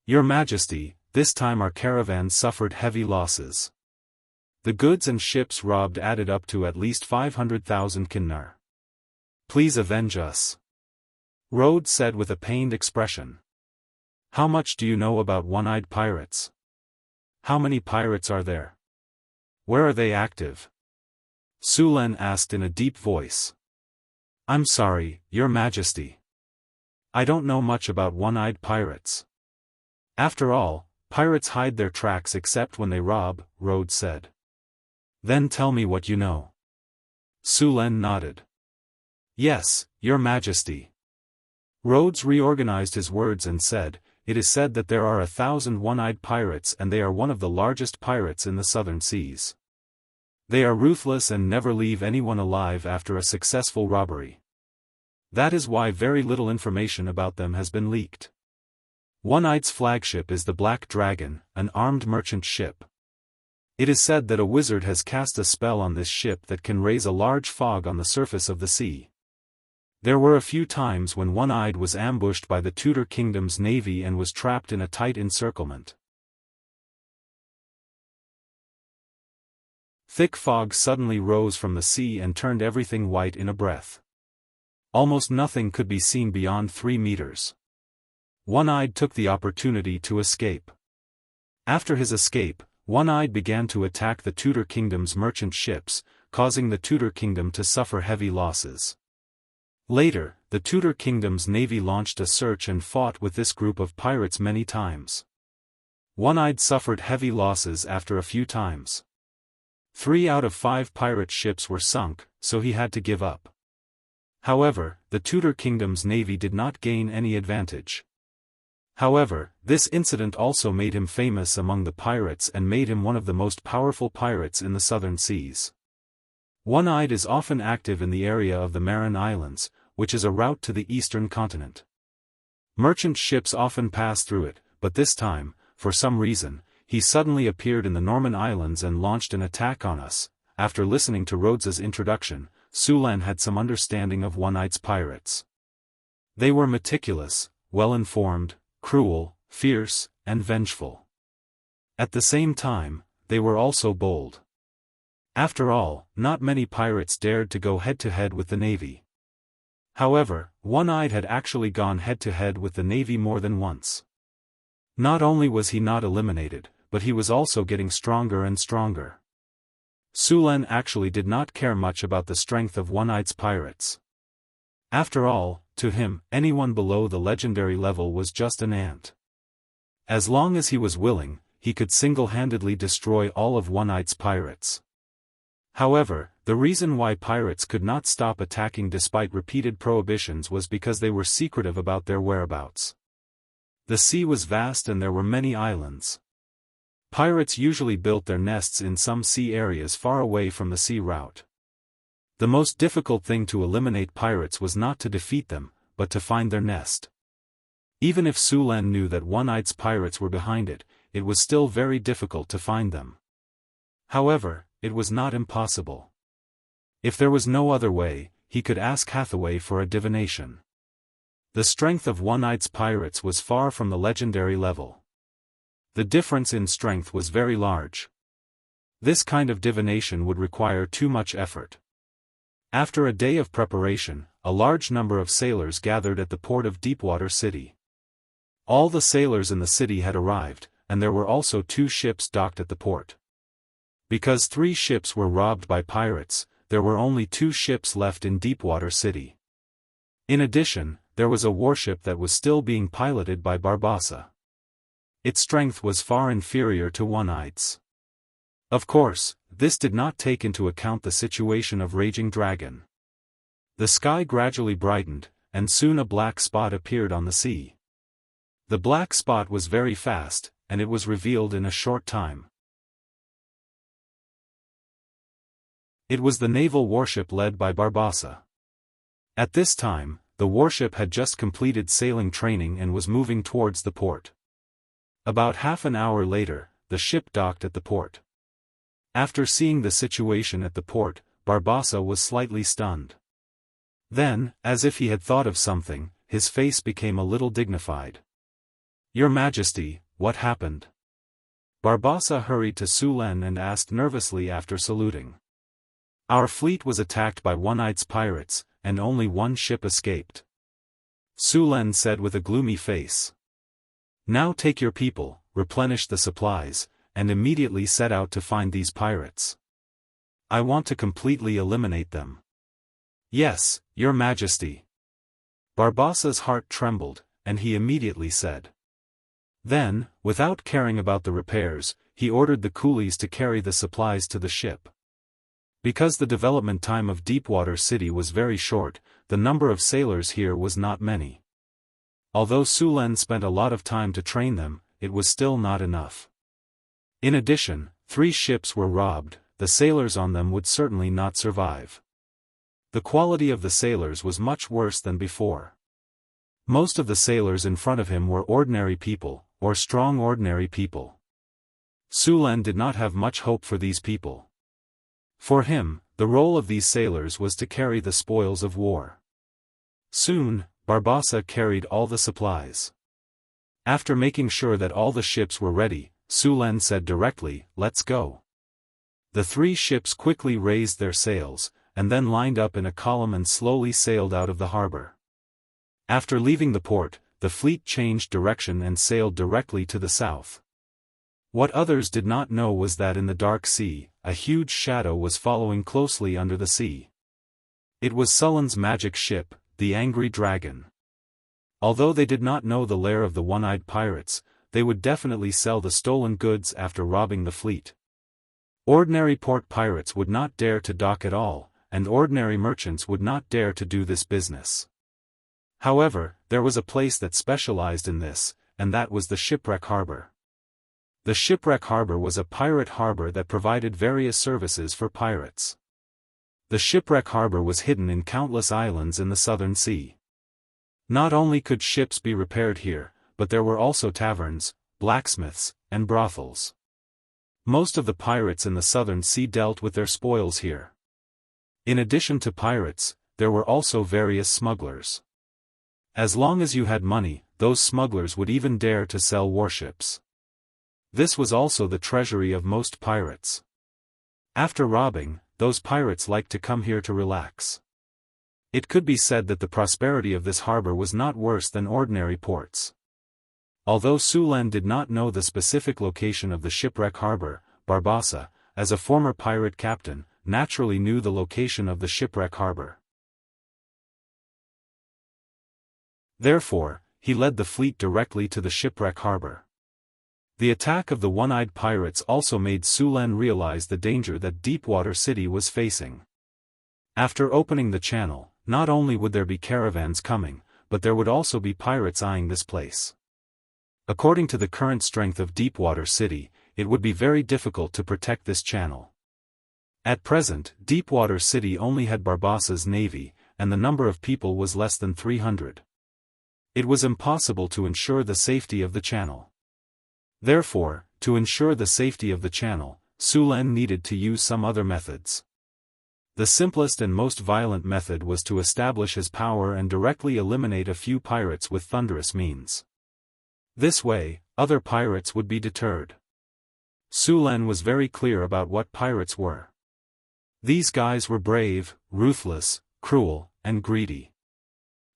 Your Majesty, this time our caravan suffered heavy losses. The goods and ships robbed added up to at least 500,000 kinar. Please avenge us." Rhodes said with a pained expression. "How much do you know about one-eyed pirates? How many pirates are there? Where are they active?" Su Len asked in a deep voice. I'm sorry, Your Majesty. I don't know much about one-eyed pirates. After all, pirates hide their tracks except when they rob, Rhodes said. Then tell me what you know. Su Len nodded. Yes, Your Majesty. Rhodes reorganized his words and said, It is said that there are 1,000 one-eyed pirates and they are one of the largest pirates in the southern seas. They are ruthless and never leave anyone alive after a successful robbery. That is why very little information about them has been leaked. One-Eye's flagship is the Black Dragon, an armed merchant ship. It is said that a wizard has cast a spell on this ship that can raise a large fog on the surface of the sea. There were a few times when One-Eyed was ambushed by the Tudor Kingdom's navy and was trapped in a tight encirclement. Thick fog suddenly rose from the sea and turned everything white in a breath. Almost nothing could be seen beyond 3 meters. One-Eyed took the opportunity to escape. After his escape, One-Eyed began to attack the Tudor Kingdom's merchant ships, causing the Tudor Kingdom to suffer heavy losses. Later, the Tudor Kingdom's navy launched a search and fought with this group of pirates many times. One-Eyed suffered heavy losses after a few times. 3 out of 5 pirate ships were sunk, so he had to give up. However, the Tudor Kingdom's navy did not gain any advantage. However, this incident also made him famous among the pirates and made him one of the most powerful pirates in the southern seas. One-Eyed is often active in the area of the Marin Islands, which is a route to the eastern continent. Merchant ships often pass through it, but this time, for some reason, he suddenly appeared in the Norman Islands and launched an attack on us. After listening to Rhodes's introduction, Su Len had some understanding of One-Eye's pirates. They were meticulous, well-informed, cruel, fierce, and vengeful. At the same time, they were also bold. After all, not many pirates dared to go head-to-head with the navy. However, One-Eyed had actually gone head-to-head with the navy more than once. Not only was he not eliminated, but he was also getting stronger and stronger. Su Len actually did not care much about the strength of One-Eye's pirates. After all, to him, anyone below the legendary level was just an ant. As long as he was willing, he could single-handedly destroy all of One-Eye's pirates. However, the reason why pirates could not stop attacking despite repeated prohibitions was because they were secretive about their whereabouts. The sea was vast and there were many islands. Pirates usually built their nests in some sea areas far away from the sea route. The most difficult thing to eliminate pirates was not to defeat them, but to find their nest. Even if Su Len knew that One-Eye's pirates were behind it, it was still very difficult to find them. However, it was not impossible. If there was no other way, he could ask Hathaway for a divination. The strength of One-Eye's pirates was far from the legendary level. The difference in strength was very large. This kind of divination would require too much effort. After a day of preparation, a large number of sailors gathered at the port of Deepwater City. All the sailors in the city had arrived, and there were also 2 ships docked at the port. Because 3 ships were robbed by pirates, there were only 2 ships left in Deepwater City. In addition, there was a warship that was still being piloted by Barbossa. Its strength was far inferior to One-Eye's. Of course, this did not take into account the situation of Raging Dragon. The sky gradually brightened, and soon a black spot appeared on the sea. The black spot was very fast, and it was revealed in a short time. It was the naval warship led by Barbossa. At this time, the warship had just completed sailing training and was moving towards the port. About half an hour later, the ship docked at the port. After seeing the situation at the port, Barbossa was slightly stunned. Then, as if he had thought of something, his face became a little dignified. "Your Majesty, what happened?" Barbossa hurried to Su Len and asked nervously after saluting. "Our fleet was attacked by One-Eye's pirates, and only 1 ship escaped," Su Len said with a gloomy face. "Now take your people, replenish the supplies, and immediately set out to find these pirates." I want to completely eliminate them. Yes, Your Majesty. Barbassa's heart trembled, and he immediately said. Then, without caring about the repairs, he ordered the coolies to carry the supplies to the ship. Because the development time of Deepwater City was very short, the number of sailors here was not many. Although Su Lin spent a lot of time to train them, it was still not enough. In addition, 3 ships were robbed, the sailors on them would certainly not survive. The quality of the sailors was much worse than before. Most of the sailors in front of him were ordinary people, or strong ordinary people. Su Lin did not have much hope for these people. For him, the role of these sailors was to carry the spoils of war. Soon, Barbassa carried all the supplies. After making sure that all the ships were ready, Su Lin said directly, "Let's go." The 3 ships quickly raised their sails, and then lined up in a column and slowly sailed out of the harbor. After leaving the port, the fleet changed direction and sailed directly to the south. What others did not know was that in the dark sea, a huge shadow was following closely under the sea. It was Sullen's magic ship, the Angry Dragon. Although they did not know the lair of the one-eyed pirates, they would definitely sell the stolen goods after robbing the fleet. Ordinary port pirates would not dare to dock at all, and ordinary merchants would not dare to do this business. However, there was a place that specialized in this, and that was the Shipwreck Harbor. The Shipwreck Harbor was a pirate harbor that provided various services for pirates. The Shipwreck Harbor was hidden in countless islands in the Southern Sea. Not only could ships be repaired here, but there were also taverns, blacksmiths, and brothels. Most of the pirates in the Southern Sea dealt with their spoils here. In addition to pirates, there were also various smugglers. As long as you had money, those smugglers would even dare to sell warships. This was also the treasury of most pirates. After robbing, those pirates liked to come here to relax. It could be said that the prosperity of this harbor was not worse than ordinary ports. Although Su Lin did not know the specific location of the Shipwreck Harbor, Barbassa, as a former pirate captain, naturally knew the location of the Shipwreck Harbor. Therefore, he led the fleet directly to the Shipwreck Harbor. The attack of the one-eyed pirates also made Su Lin realize the danger that Deepwater City was facing. After opening the channel, not only would there be caravans coming, but there would also be pirates eyeing this place. According to the current strength of Deepwater City, it would be very difficult to protect this channel. At present, Deepwater City only had Barbassa's navy, and the number of people was less than 300. It was impossible to ensure the safety of the channel. Therefore, to ensure the safety of the channel, Su Lin needed to use some other methods. The simplest and most violent method was to establish his power and directly eliminate a few pirates with thunderous means. This way, other pirates would be deterred. Su Lin was very clear about what pirates were. These guys were brave, ruthless, cruel, and greedy.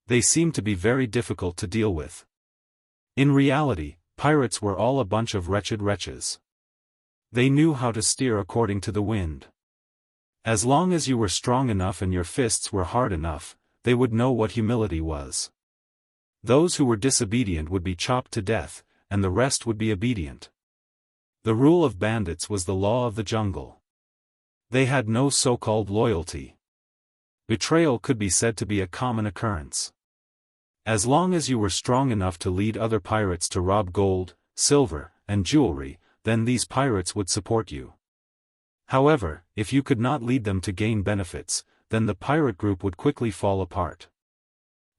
They seemed to be very difficult to deal with. In reality, pirates were all a bunch of wretched wretches. They knew how to steer according to the wind. As long as you were strong enough and your fists were hard enough, they would know what humility was. Those who were disobedient would be chopped to death, and the rest would be obedient. The rule of bandits was the law of the jungle. They had no so-called loyalty. Betrayal could be said to be a common occurrence. As long as you were strong enough to lead other pirates to rob gold, silver, and jewelry, then these pirates would support you. However, if you could not lead them to gain benefits, then the pirate group would quickly fall apart.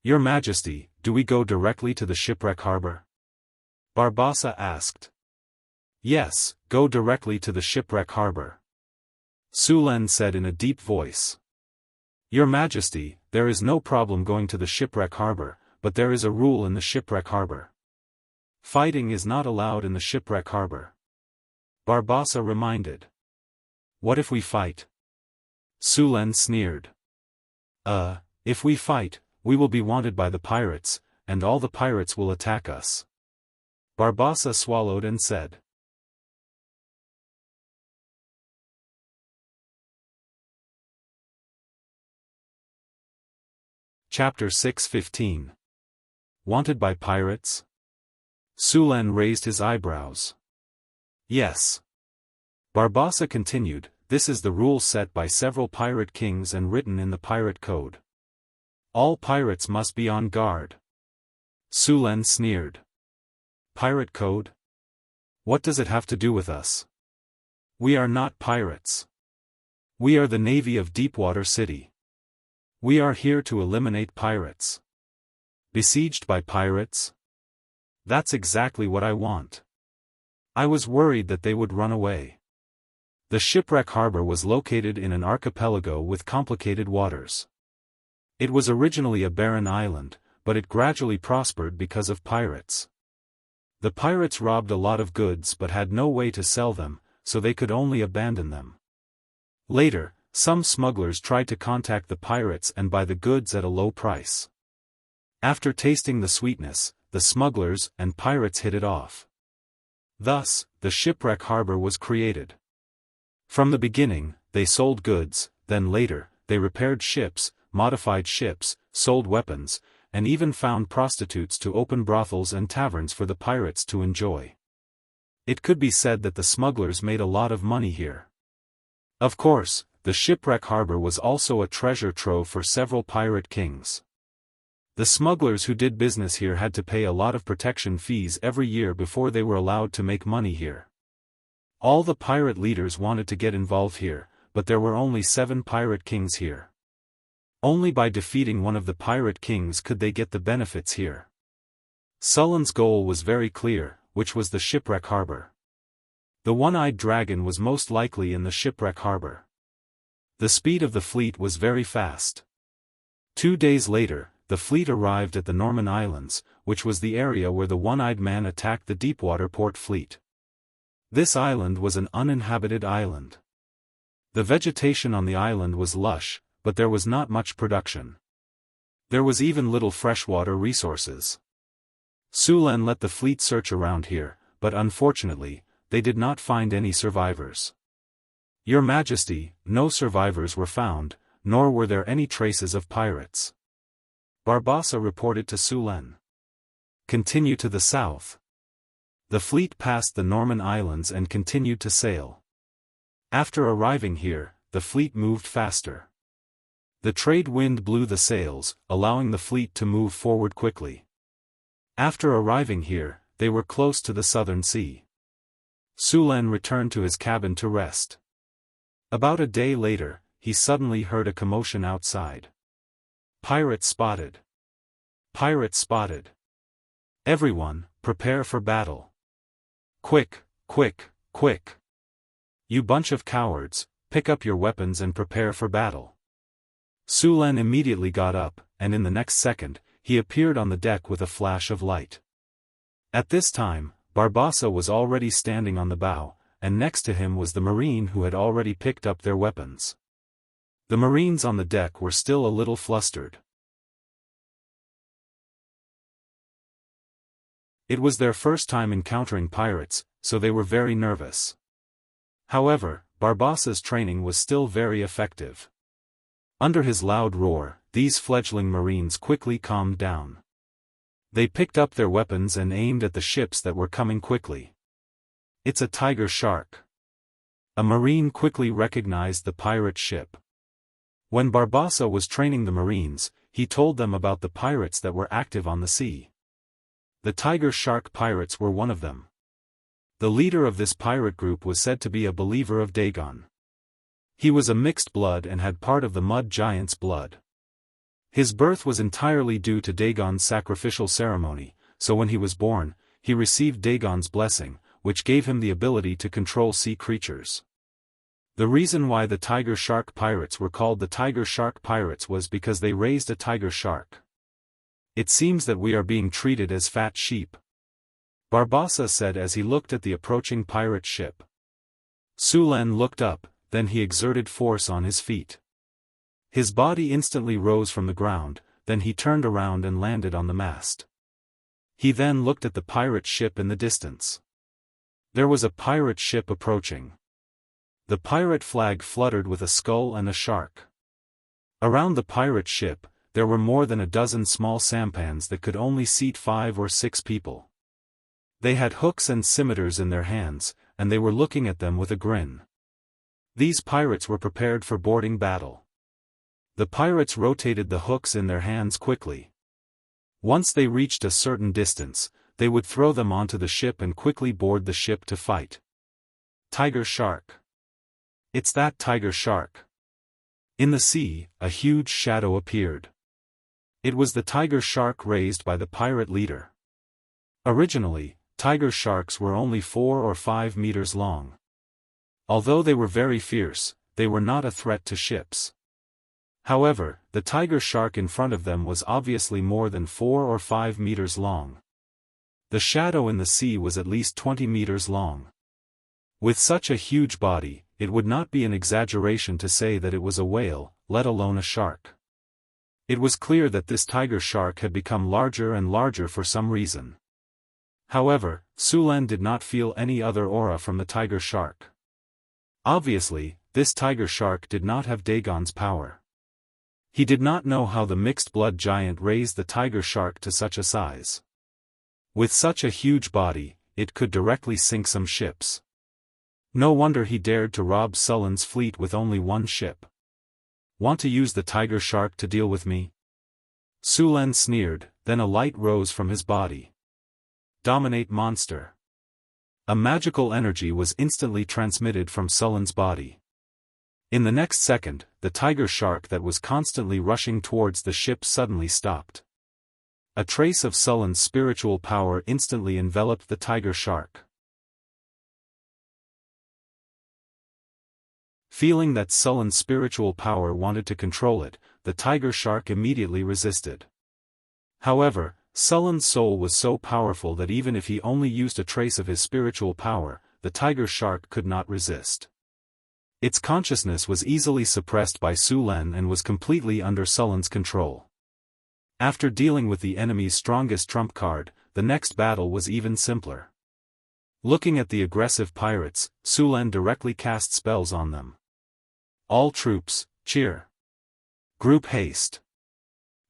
Your Majesty, do we go directly to the Shipwreck Harbor? Barbassa asked. Yes, go directly to the Shipwreck Harbor. Su Lin said in a deep voice. Your Majesty, there is no problem going to the Shipwreck Harbor, but there is a rule in the Shipwreck Harbor. Fighting is not allowed in the Shipwreck Harbor. Barbassa reminded. What if we fight? Su Lin sneered. If we fight, we will be wanted by the pirates, and all the pirates will attack us. Barbassa swallowed and said. Chapter 6:15. Wanted by pirates? Sulen raised his eyebrows. Yes. Barbassa continued, this is the rule set by several pirate kings and written in the pirate code. All pirates must be on guard. Sulen sneered. Pirate code? What does it have to do with us? We are not pirates. We are the Navy of Deepwater City. We are here to eliminate pirates. Besieged by pirates? That's exactly what I want. I was worried that they would run away. The shipwreck harbor was located in an archipelago with complicated waters. It was originally a barren island, but it gradually prospered because of pirates. The pirates robbed a lot of goods but had no way to sell them, so they could only abandon them. Later, some smugglers tried to contact the pirates and buy the goods at a low price. After tasting the sweetness, the smugglers and pirates hit it off. Thus, the shipwreck harbor was created. From the beginning, they sold goods, then later, they repaired ships, modified ships, sold weapons, and even found prostitutes to open brothels and taverns for the pirates to enjoy. It could be said that the smugglers made a lot of money here. Of course, the shipwreck harbor was also a treasure trove for several pirate kings. The smugglers who did business here had to pay a lot of protection fees every year before they were allowed to make money here. All the pirate leaders wanted to get involved here, but there were only 7 pirate kings here. Only by defeating one of the pirate kings could they get the benefits here. Sulen's goal was very clear, which was the shipwreck harbor. The one-eyed dragon was most likely in the shipwreck harbor. The speed of the fleet was very fast. 2 days later, the fleet arrived at the Norman Islands, which was the area where the one-eyed man attacked the Deepwater Port fleet. This island was an uninhabited island. The vegetation on the island was lush, but there was not much production. There was even little freshwater resources. Sulen let the fleet search around here, but unfortunately, they did not find any survivors. Your Majesty, no survivors were found, nor were there any traces of pirates. Barbassa reported to Sulen. Continue to the south. The fleet passed the Norman Islands and continued to sail. After arriving here, the fleet moved faster. The trade wind blew the sails, allowing the fleet to move forward quickly. After arriving here, they were close to the southern sea. Sulen returned to his cabin to rest. About a day later, he suddenly heard a commotion outside. Pirate spotted. Pirate spotted. Everyone, prepare for battle. Quick, quick, quick. You bunch of cowards, pick up your weapons and prepare for battle. Sulen immediately got up, and in the next second, he appeared on the deck with a flash of light. At this time, Barbassa was already standing on the bow, and next to him was the marine who had already picked up their weapons. The marines on the deck were still a little flustered. It was their first time encountering pirates, so they were very nervous. However, Barbassa's training was still very effective. Under his loud roar, these fledgling marines quickly calmed down. They picked up their weapons and aimed at the ships that were coming quickly. It's a tiger shark. A marine quickly recognized the pirate ship. When Barbassa was training the marines, he told them about the pirates that were active on the sea. The tiger shark pirates were one of them. The leader of this pirate group was said to be a believer of Dagon. He was a mixed blood and had part of the mud giant's blood. His birth was entirely due to Dagon's sacrificial ceremony, so when he was born, he received Dagon's blessing, which gave him the ability to control sea creatures. The reason why the tiger shark pirates were called the tiger shark pirates was because they raised a tiger shark. It seems that we are being treated as fat sheep. Barbassa said as he looked at the approaching pirate ship. Sulen looked up, then he exerted force on his feet. His body instantly rose from the ground, then he turned around and landed on the mast. He then looked at the pirate ship in the distance. There was a pirate ship approaching. The pirate flag fluttered with a skull and a shark. Around the pirate ship, there were more than a dozen small sampans that could only seat 5 or 6 people. They had hooks and scimitars in their hands, and they were looking at them with a grin. These pirates were prepared for boarding battle. The pirates rotated the hooks in their hands quickly. Once they reached a certain distance, they would throw them onto the ship and quickly board the ship to fight. Tiger shark. It's that tiger shark. In the sea, a huge shadow appeared. It was the tiger shark raised by the pirate leader. Originally, tiger sharks were only 4 or 5 meters long. Although they were very fierce, they were not a threat to ships. However, the tiger shark in front of them was obviously more than 4 or 5 meters long. The shadow in the sea was at least 20 meters long. With such a huge body, it would not be an exaggeration to say that it was a whale, let alone a shark. It was clear that this tiger shark had become larger and larger for some reason. However, Sulan did not feel any other aura from the tiger shark. Obviously, this tiger shark did not have Dagon's power. He did not know how the mixed-blood giant raised the tiger shark to such a size. With such a huge body, it could directly sink some ships. No wonder he dared to rob Sulan's fleet with only one ship. Want to use the tiger shark to deal with me? Sulan sneered, then a light rose from his body. Dominate monster. A magical energy was instantly transmitted from Sulan's body. In the next second, the tiger shark that was constantly rushing towards the ship suddenly stopped. A trace of Sulan's spiritual power instantly enveloped the tiger shark. Feeling that Sulan's spiritual power wanted to control it, the tiger shark immediately resisted. However, Sulan's soul was so powerful that even if he only used a trace of his spiritual power, the tiger shark could not resist. Its consciousness was easily suppressed by Sulan and was completely under Sulan's control. After dealing with the enemy's strongest trump card, the next battle was even simpler. Looking at the aggressive pirates, Sulan directly cast spells on them. All troops, cheer. Group haste.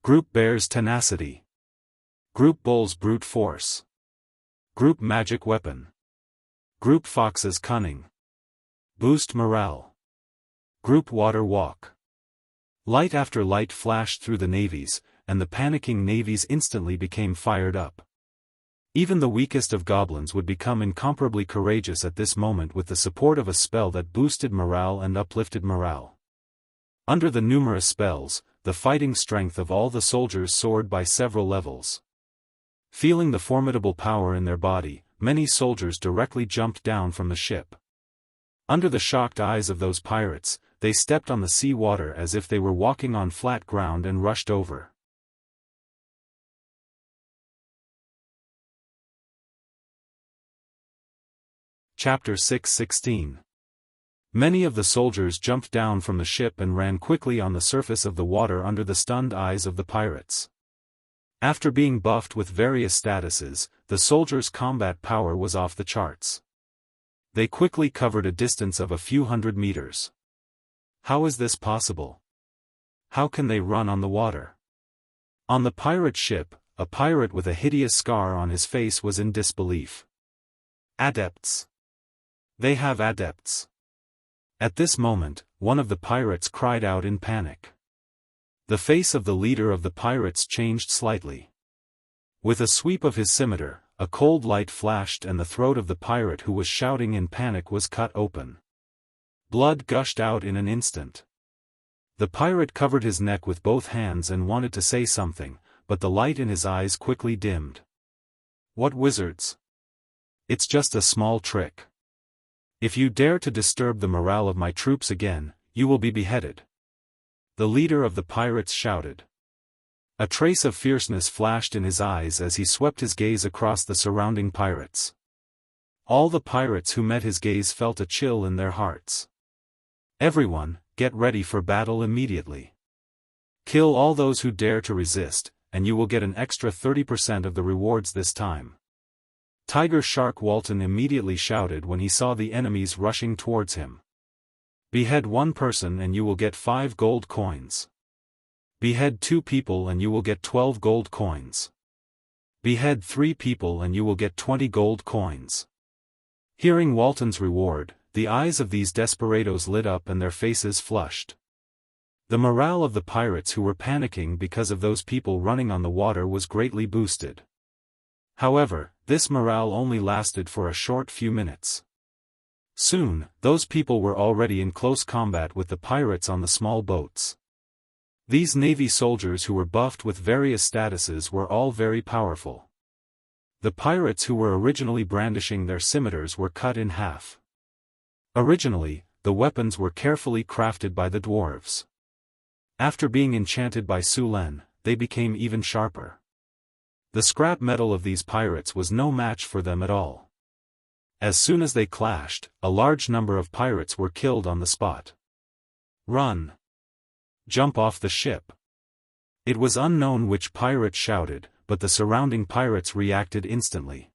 Group bears tenacity. Group bulls brute force. Group magic weapon. Group foxes cunning. Boost morale. Group water walk. Light after light flashed through the navies, and the panicking navies instantly became fired up. Even the weakest of goblins would become incomparably courageous at this moment with the support of a spell that boosted morale and uplifted morale. Under the numerous spells, the fighting strength of all the soldiers soared by several levels. Feeling the formidable power in their body, many soldiers directly jumped down from the ship. Under the shocked eyes of those pirates, they stepped on the sea water as if they were walking on flat ground and rushed over. Chapter 6:16. Many of the soldiers jumped down from the ship and ran quickly on the surface of the water under the stunned eyes of the pirates. After being buffed with various statuses, the soldiers' combat power was off the charts. They quickly covered a distance of a few hundred meters. How is this possible? How can they run on the water? On the pirate ship, a pirate with a hideous scar on his face was in disbelief. Adepts. They have adepts. At this moment, one of the pirates cried out in panic. The face of the leader of the pirates changed slightly. With a sweep of his scimitar, a cold light flashed and the throat of the pirate who was shouting in panic was cut open. Blood gushed out in an instant. The pirate covered his neck with both hands and wanted to say something, but the light in his eyes quickly dimmed. What wizards? It's just a small trick. If you dare to disturb the morale of my troops again, you will be beheaded. The leader of the pirates shouted. A trace of fierceness flashed in his eyes as he swept his gaze across the surrounding pirates. All the pirates who met his gaze felt a chill in their hearts. Everyone, get ready for battle immediately. Kill all those who dare to resist, and you will get an extra 30% of the rewards this time. Tiger Shark Walton immediately shouted when he saw the enemies rushing towards him. Behead one person and you will get 5 gold coins. Behead 2 people and you will get 12 gold coins. Behead 3 people and you will get 20 gold coins. Hearing Walton's reward, the eyes of these desperados lit up and their faces flushed. The morale of the pirates who were panicking because of those people running on the water was greatly boosted. However, this morale only lasted for a short few minutes. Soon, those people were already in close combat with the pirates on the small boats. These Navy soldiers who were buffed with various statuses were all very powerful. The pirates who were originally brandishing their scimitars were cut in half. Originally, the weapons were carefully crafted by the dwarves. After being enchanted by Sulen, they became even sharper. The scrap metal of these pirates was no match for them at all. As soon as they clashed, a large number of pirates were killed on the spot. Run! Jump off the ship! It was unknown which pirate shouted, but the surrounding pirates reacted instantly.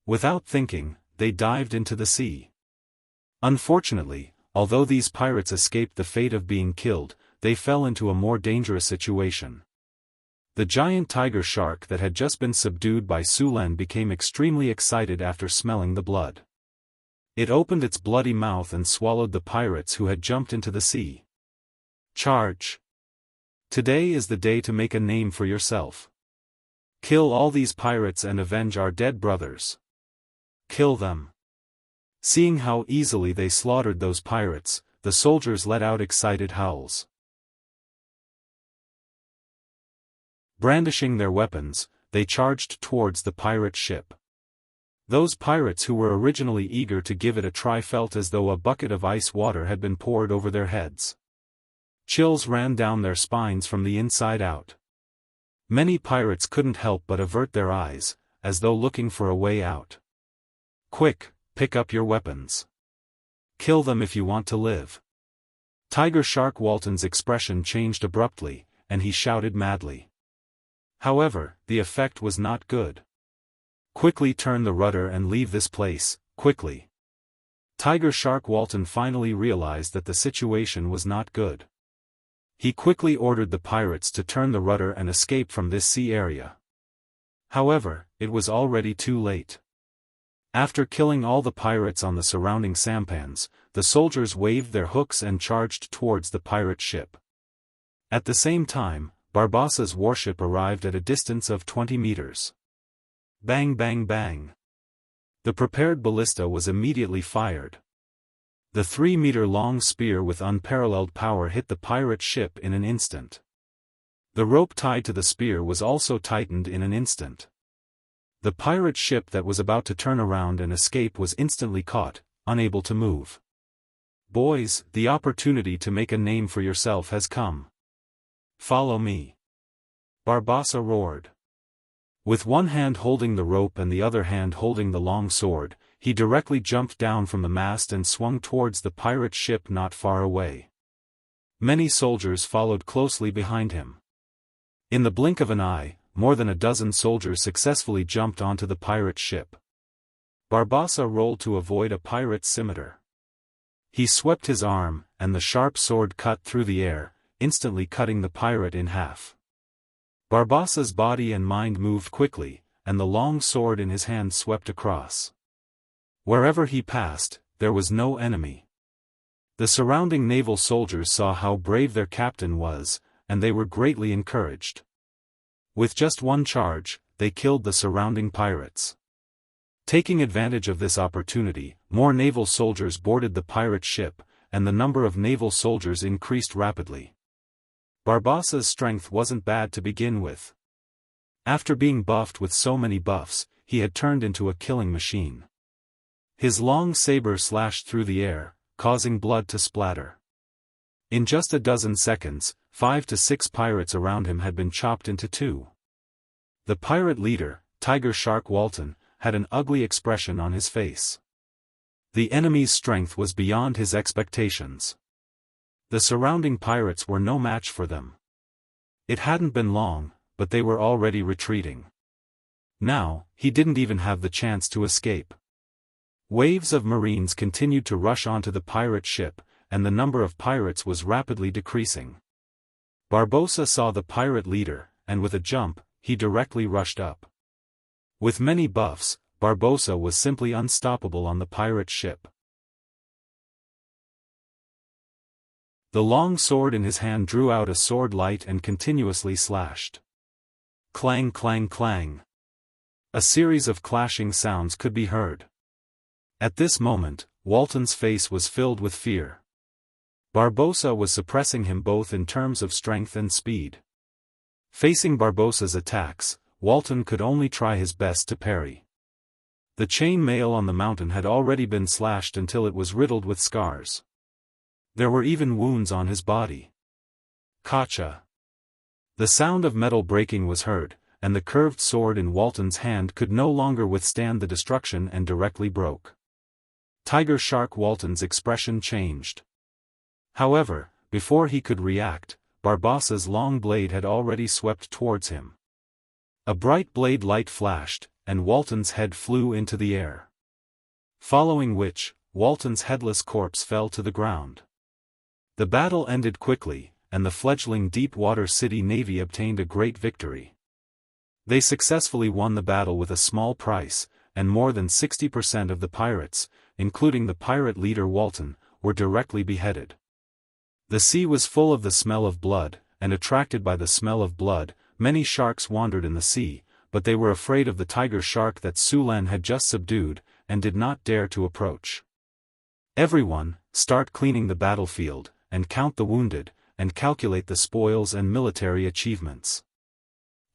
Without thinking, they dived into the sea. Unfortunately, although these pirates escaped the fate of being killed, they fell into a more dangerous situation. The giant tiger shark that had just been subdued by Sulen became extremely excited after smelling the blood. It opened its bloody mouth and swallowed the pirates who had jumped into the sea. Charge! Today is the day to make a name for yourself. Kill all these pirates and avenge our dead brothers. Kill them. Seeing how easily they slaughtered those pirates, the soldiers let out excited howls. Brandishing their weapons, they charged towards the pirate ship. Those pirates who were originally eager to give it a try felt as though a bucket of ice water had been poured over their heads. Chills ran down their spines from the inside out. Many pirates couldn't help but avert their eyes, as though looking for a way out. Quick, pick up your weapons. Kill them if you want to live. Tiger Shark Walton's expression changed abruptly, and he shouted madly. However, the effect was not good. Quickly turn the rudder and leave this place, quickly. Tiger Shark Walton finally realized that the situation was not good. He quickly ordered the pirates to turn the rudder and escape from this sea area. However, it was already too late. After killing all the pirates on the surrounding sampans, the soldiers waved their hooks and charged towards the pirate ship. At the same time, Barbassa's warship arrived at a distance of 20 meters. Bang bang bang. The prepared ballista was immediately fired. The 3-meter-long spear with unparalleled power hit the pirate ship in an instant. The rope tied to the spear was also tightened in an instant. The pirate ship that was about to turn around and escape was instantly caught, unable to move. Boys, the opportunity to make a name for yourself has come. Follow me. Barbassa roared. With one hand holding the rope and the other hand holding the long sword, he directly jumped down from the mast and swung towards the pirate ship not far away. Many soldiers followed closely behind him. In the blink of an eye, more than a dozen soldiers successfully jumped onto the pirate ship. Barbassa rolled to avoid a pirate's scimitar. He swept his arm, and the sharp sword cut through the air, instantly cutting the pirate in half. Barbassa's body and mind moved quickly, and the long sword in his hand swept across. Wherever he passed, there was no enemy. The surrounding naval soldiers saw how brave their captain was, and they were greatly encouraged. With just one charge, they killed the surrounding pirates. Taking advantage of this opportunity, more naval soldiers boarded the pirate ship, and the number of naval soldiers increased rapidly. Barbassa's strength wasn't bad to begin with. After being buffed with so many buffs, he had turned into a killing machine. His long saber slashed through the air, causing blood to splatter. In just a dozen seconds, 5 to 6 pirates around him had been chopped into two. The pirate leader, Tiger Shark Walton, had an ugly expression on his face. The enemy's strength was beyond his expectations. The surrounding pirates were no match for them. It hadn't been long, but they were already retreating. Now, he didn't even have the chance to escape. Waves of marines continued to rush onto the pirate ship, and the number of pirates was rapidly decreasing. Barbossa saw the pirate leader, and with a jump, he directly rushed up. With many buffs, Barbossa was simply unstoppable on the pirate ship. The long sword in his hand drew out a sword light and continuously slashed. Clang clang clang. A series of clashing sounds could be heard. At this moment, Walton's face was filled with fear. Barbossa was suppressing him both in terms of strength and speed. Facing Barbossa's attacks, Walton could only try his best to parry. The chain mail on the mountain had already been slashed until it was riddled with scars. There were even wounds on his body. Kacha! The sound of metal breaking was heard, and the curved sword in Walton's hand could no longer withstand the destruction and directly broke. Tiger Shark Walton's expression changed. However, before he could react, Barbossa's long blade had already swept towards him. A bright blade light flashed, and Walton's head flew into the air. Following which, Walton's headless corpse fell to the ground. The battle ended quickly, and the fledgling deep-water city navy obtained a great victory. They successfully won the battle with a small price, and more than 60% of the pirates, including the pirate leader Walton, were directly beheaded. The sea was full of the smell of blood, and attracted by the smell of blood, many sharks wandered in the sea, but they were afraid of the tiger shark that Sulan had just subdued, and did not dare to approach. Everyone, start cleaning the battlefield, and count the wounded, and calculate the spoils and military achievements.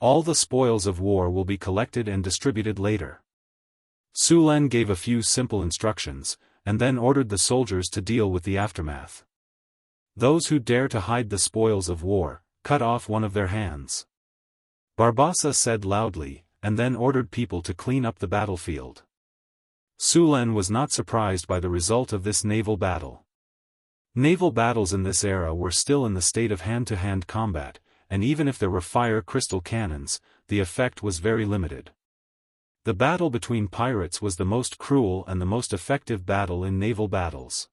All the spoils of war will be collected and distributed later. Sulan gave a few simple instructions, and then ordered the soldiers to deal with the aftermath. Those who dare to hide the spoils of war, cut off one of their hands. Barbossa said loudly, and then ordered people to clean up the battlefield. Sulan was not surprised by the result of this naval battle. Naval battles in this era were still in the state of hand-to-hand combat, and even if there were fire crystal cannons, the effect was very limited. The battle between pirates was the most cruel and the most effective battle in naval battles.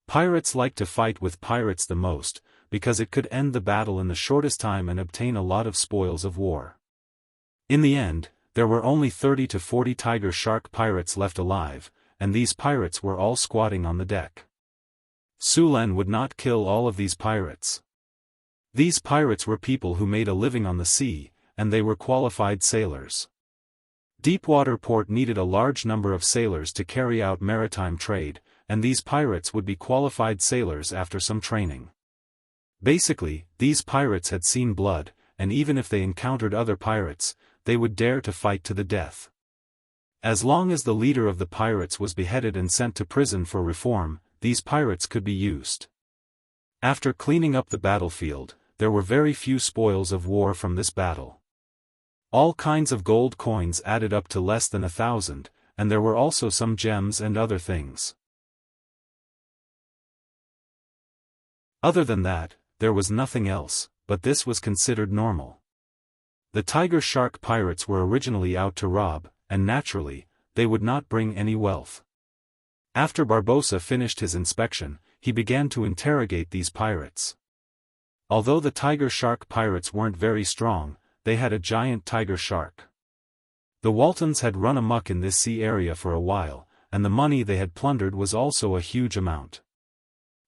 Pirates liked to fight with pirates the most, because it could end the battle in the shortest time and obtain a lot of spoils of war. In the end, there were only 30 to 40 tiger shark pirates left alive, and these pirates were all squatting on the deck. Sulan would not kill all of these pirates. These pirates were people who made a living on the sea, and they were qualified sailors. Deepwater port needed a large number of sailors to carry out maritime trade, and these pirates would be qualified sailors after some training. Basically, these pirates had seen blood, and even if they encountered other pirates, they would dare to fight to the death. As long as the leader of the pirates was beheaded and sent to prison for reform, these pirates could be used. After cleaning up the battlefield, there were very few spoils of war from this battle. All kinds of gold coins added up to less than 1,000, and there were also some gems and other things. Other than that, there was nothing else, but this was considered normal. The tiger shark pirates were originally out to rob, and naturally, they would not bring any wealth. After Barbossa finished his inspection, he began to interrogate these pirates. Although the tiger shark pirates weren't very strong, they had a giant tiger shark. The Waltons had run amok in this sea area for a while, and the money they had plundered was also a huge amount.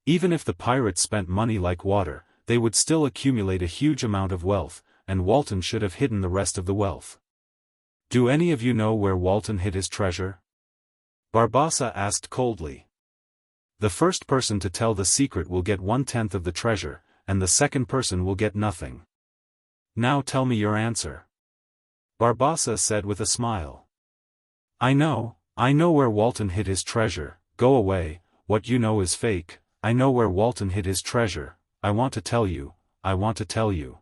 Even if the pirates spent money like water, they would still accumulate a huge amount of wealth, and Walton should have hidden the rest of the wealth. Do any of you know where Walton hid his treasure? Barbossa asked coldly. The first person to tell the secret will get 1/10 of the treasure, and the second person will get nothing. Now tell me your answer. Barbossa said with a smile. I know where Walton hid his treasure. Go away, what you know is fake. I know where Walton hid his treasure. I want to tell you.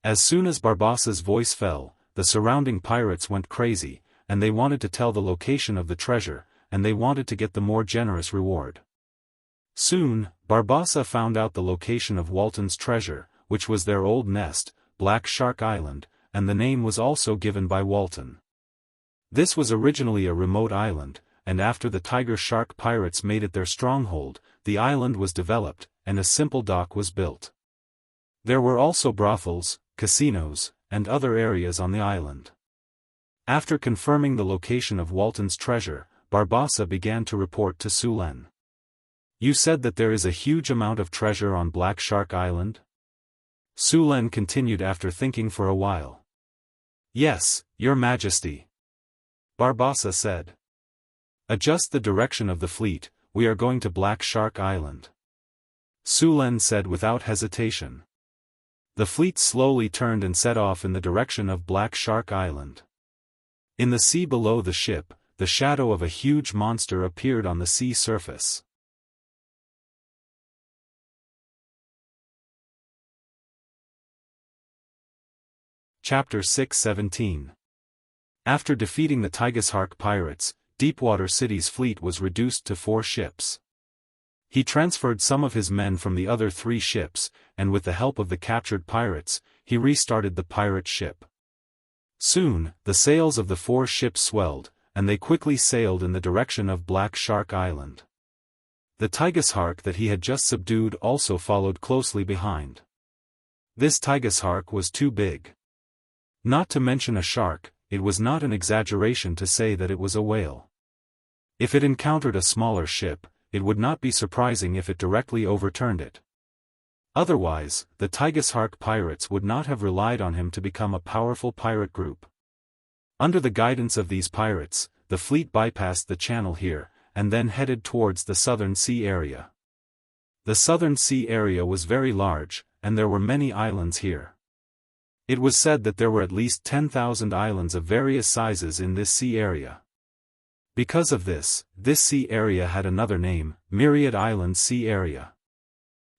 As soon as Barbossa's voice fell, the surrounding pirates went crazy, and they wanted to tell the location of the treasure, and they wanted to get the more generous reward. Soon, Barbossa found out the location of Walton's treasure, which was their old nest, Black Shark Island, and the name was also given by Walton. This was originally a remote island, and after the tiger shark pirates made it their stronghold, the island was developed, and a simple dock was built. There were also brothels, casinos, and other areas on the island. After confirming the location of Walton's treasure, Barbossa began to report to Sulen. "You said that there is a huge amount of treasure on Black Shark Island?" Sulen continued after thinking for a while. "Yes, Your Majesty," Barbossa said. "Adjust the direction of the fleet, we are going to Black Shark Island," Sulen said without hesitation. The fleet slowly turned and set off in the direction of Black Shark Island. In the sea below the ship, the shadow of a huge monster appeared on the sea surface. Chapter 6:17. After defeating the Tigeshark pirates, Deepwater City's fleet was reduced to 4 ships. He transferred some of his men from the other 3 ships, and with the help of the captured pirates, he restarted the pirate ship. Soon, the sails of the 4 ships swelled, and they quickly sailed in the direction of Black Shark Island. The Tigeshark that he had just subdued also followed closely behind. This Tigeshark was too big. Not to mention a shark, it was not an exaggeration to say that it was a whale. If it encountered a smaller ship, it would not be surprising if it directly overturned it. Otherwise, the Tigeshark pirates would not have relied on him to become a powerful pirate group. Under the guidance of these pirates, the fleet bypassed the channel here, and then headed towards the Southern Sea area. The Southern Sea area was very large, and there were many islands here. It was said that there were at least 10,000 islands of various sizes in this sea area. Because of this sea area had another name, Myriad Island Sea Area.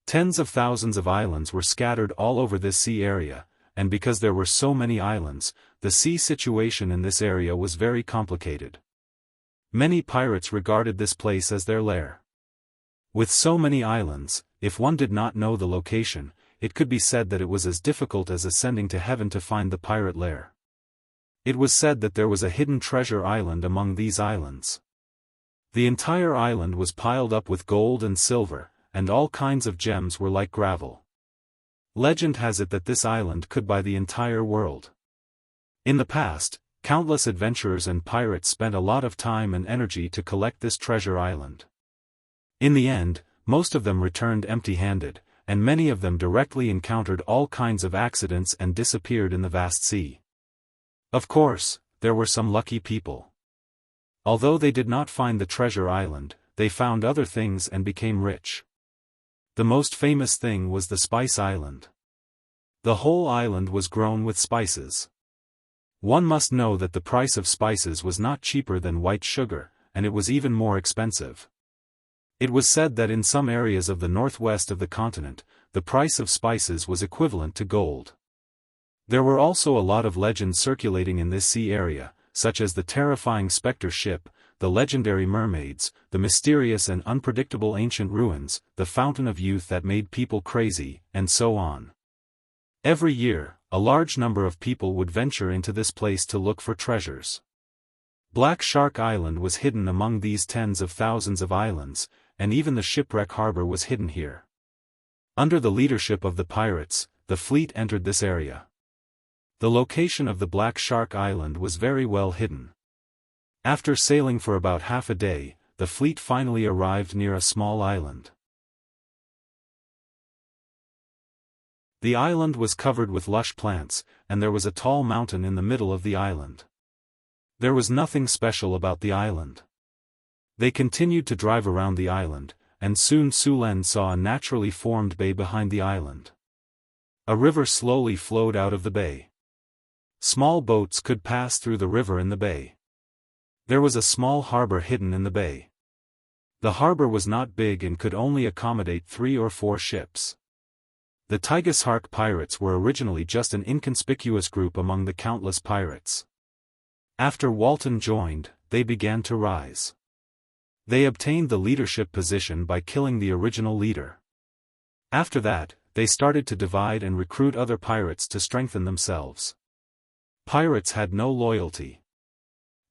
Tens of thousands of islands were scattered all over this sea area, and because there were so many islands, the sea situation in this area was very complicated. Many pirates regarded this place as their lair. With so many islands, if one did not know the location, it could be said that it was as difficult as ascending to heaven to find the pirate lair. It was said that there was a hidden treasure island among these islands. The entire island was piled up with gold and silver, and all kinds of gems were like gravel. Legend has it that this island could buy the entire world. In the past, countless adventurers and pirates spent a lot of time and energy to collect this treasure island. In the end, most of them returned empty-handed, and many of them directly encountered all kinds of accidents and disappeared in the vast sea. Of course, there were some lucky people. Although they did not find the treasure island, they found other things and became rich. The most famous thing was the Spice Island. The whole island was grown with spices. One must know that the price of spices was not cheaper than white sugar, and it was even more expensive. It was said that in some areas of the northwest of the continent, the price of spices was equivalent to gold. There were also a lot of legends circulating in this sea area, such as the terrifying specter ship, the legendary mermaids, the mysterious and unpredictable ancient ruins, the fountain of youth that made people crazy, and so on. Every year, a large number of people would venture into this place to look for treasures. Black Shark Island was hidden among these tens of thousands of islands, and even the shipwreck harbor was hidden here. Under the leadership of the pirates, the fleet entered this area. The location of the Black Shark Island was very well hidden. After sailing for about half a day, the fleet finally arrived near a small island. The island was covered with lush plants, and there was a tall mountain in the middle of the island. There was nothing special about the island. They continued to drive around the island, and soon Sulen saw a naturally formed bay behind the island. A river slowly flowed out of the bay. Small boats could pass through the river in the bay. There was a small harbor hidden in the bay. The harbor was not big and could only accommodate 3 or 4 ships. The Tigeshark pirates were originally just an inconspicuous group among the countless pirates. After Walton joined, they began to rise. They obtained the leadership position by killing the original leader. After that, they started to divide and recruit other pirates to strengthen themselves. Pirates had no loyalty.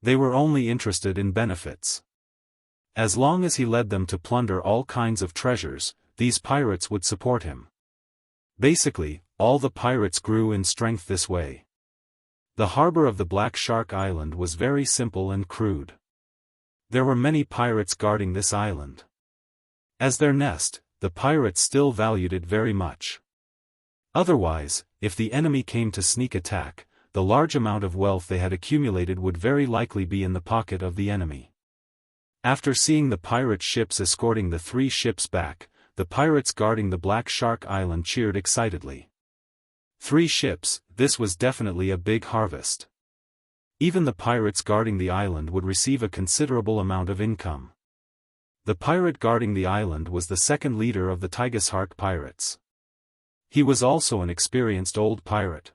They were only interested in benefits. As long as he led them to plunder all kinds of treasures, these pirates would support him. Basically, all the pirates grew in strength this way. The harbor of the Black Shark Island was very simple and crude. There were many pirates guarding this island. As their nest, the pirates still valued it very much. Otherwise, if the enemy came to sneak attack, the large amount of wealth they had accumulated would very likely be in the pocket of the enemy. After seeing the pirate ships escorting the 3 ships back, the pirates guarding the Black Shark Island cheered excitedly. 3 ships, this was definitely a big harvest. Even the pirates guarding the island would receive a considerable amount of income. The pirate guarding the island was the second leader of the Daoist pirates. He was also an experienced old pirate.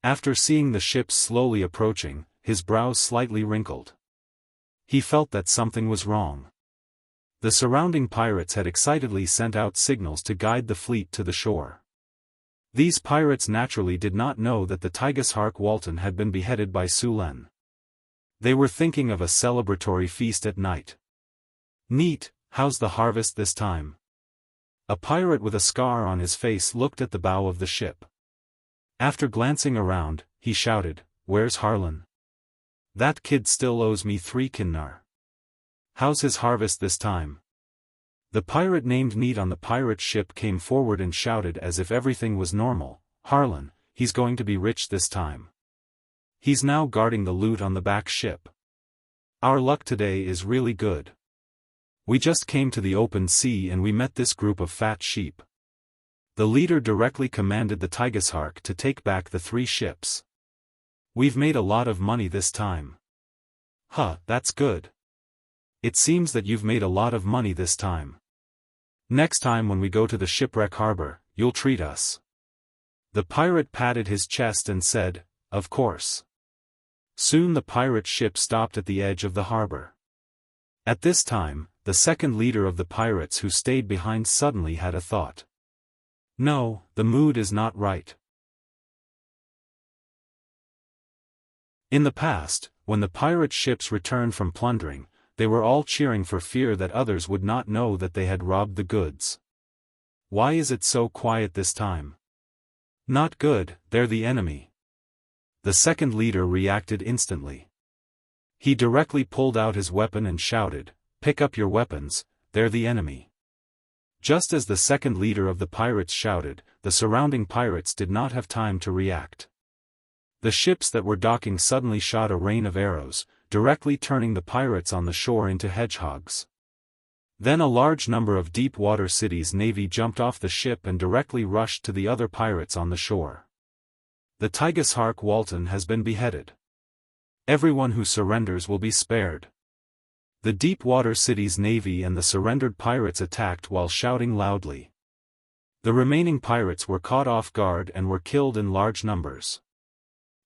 After seeing the ships slowly approaching, his brows slightly wrinkled. He felt that something was wrong. The surrounding pirates had excitedly sent out signals to guide the fleet to the shore. These pirates naturally did not know that the Daoist Walton had been beheaded by Sulen. They were thinking of a celebratory feast at night. Neat, how's the harvest this time? A pirate with a scar on his face looked at the bow of the ship. After glancing around, he shouted, "Where's Harlan? That kid still owes me 3 kinnar. How's his harvest this time?" The pirate named Neat on the pirate ship came forward and shouted as if everything was normal, "Harlan, he's going to be rich this time. He's now guarding the loot on the back ship. Our luck today is really good. We just came to the open sea and we met this group of fat sheep." The leader directly commanded the Daoist to take back the 3 ships. "We've made a lot of money this time." "Huh, that's good. It seems that you've made a lot of money this time. Next time when we go to the shipwreck harbor, you'll treat us." The pirate patted his chest and said, "Of course." Soon the pirate ship stopped at the edge of the harbor. At this time, the second leader of the pirates who stayed behind suddenly had a thought. "No, the mood is not right." In the past, when the pirate ships returned from plundering, they were all cheering for fear that others would not know that they had robbed the goods. Why is it so quiet this time? Not good, they're the enemy. The second leader reacted instantly. He directly pulled out his weapon and shouted, "Pick up your weapons, they're the enemy." Just as the second leader of the pirates shouted, the surrounding pirates did not have time to react. The ships that were docking suddenly shot a rain of arrows, directly turning the pirates on the shore into hedgehogs. Then a large number of deep-water cities' navy jumped off the ship and directly rushed to the other pirates on the shore. The Daoist Walton has been beheaded. Everyone who surrenders will be spared. The deep-water cities' navy and the surrendered pirates attacked while shouting loudly. The remaining pirates were caught off guard and were killed in large numbers.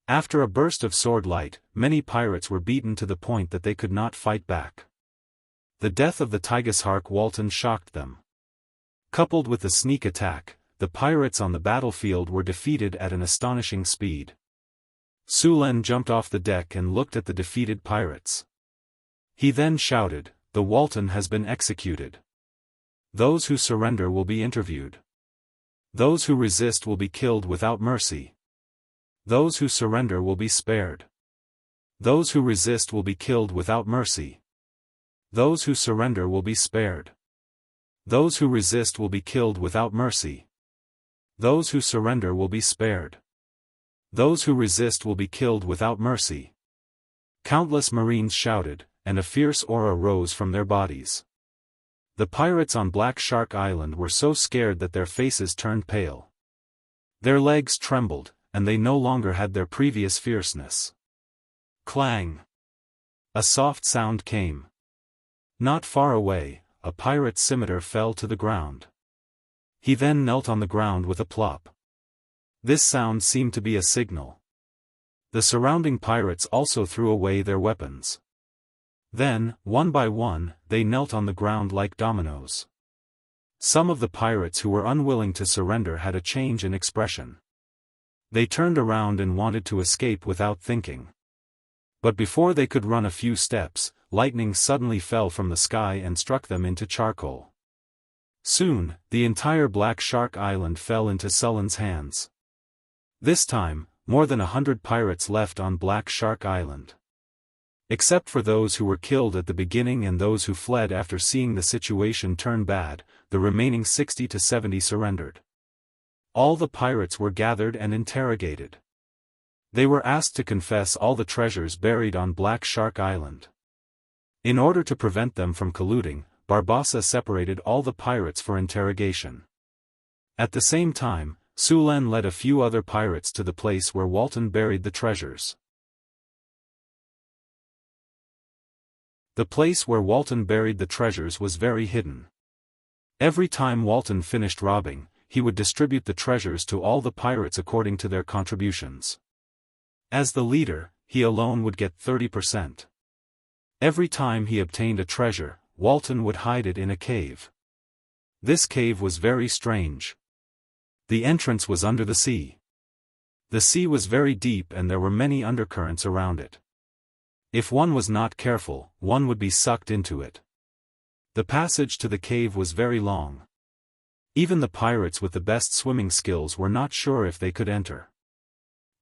After a burst of sword light, many pirates were beaten to the point that they could not fight back. The death of the Daoist Walton shocked them. Coupled with the sneak attack, the pirates on the battlefield were defeated at an astonishing speed. Sulen jumped off the deck and looked at the defeated pirates. He then shouted, "The Walton has been executed. Those who surrender will be interviewed. Those who resist will be killed without mercy. Those who surrender will be spared. Those who resist will be killed without mercy. Those who surrender will be spared. Those who resist will be killed without mercy. Those who surrender will be spared. Those who resist will be killed without mercy." Countless Marines shouted, and a fierce aura rose from their bodies. The pirates on Black Shark Island were so scared that their faces turned pale. Their legs trembled, and they no longer had their previous fierceness. Clang! A soft sound came. Not far away, a pirate's scimitar fell to the ground. He then knelt on the ground with a plop. This sound seemed to be a signal. The surrounding pirates also threw away their weapons. Then, one by one, they knelt on the ground like dominoes. Some of the pirates who were unwilling to surrender had a change in expression. They turned around and wanted to escape without thinking. But before they could run a few steps, lightning suddenly fell from the sky and struck them into charcoal. Soon, the entire Black Shark Island fell into Sullen's hands. This time, more than 100 pirates left on Black Shark Island. Except for those who were killed at the beginning and those who fled after seeing the situation turn bad, the remaining 60 to 70 surrendered. All the pirates were gathered and interrogated. They were asked to confess all the treasures buried on Black Shark Island. In order to prevent them from colluding, Barbossa separated all the pirates for interrogation. At the same time, Sulen led a few other pirates to the place where Walton buried the treasures. The place where Walton buried the treasures was very hidden. Every time Walton finished robbing, he would distribute the treasures to all the pirates according to their contributions. As the leader, he alone would get 30%. Every time he obtained a treasure, Walton would hide it in a cave. This cave was very strange. The entrance was under the sea. The sea was very deep and there were many undercurrents around it. If one was not careful, one would be sucked into it. The passage to the cave was very long. Even the pirates with the best swimming skills were not sure if they could enter.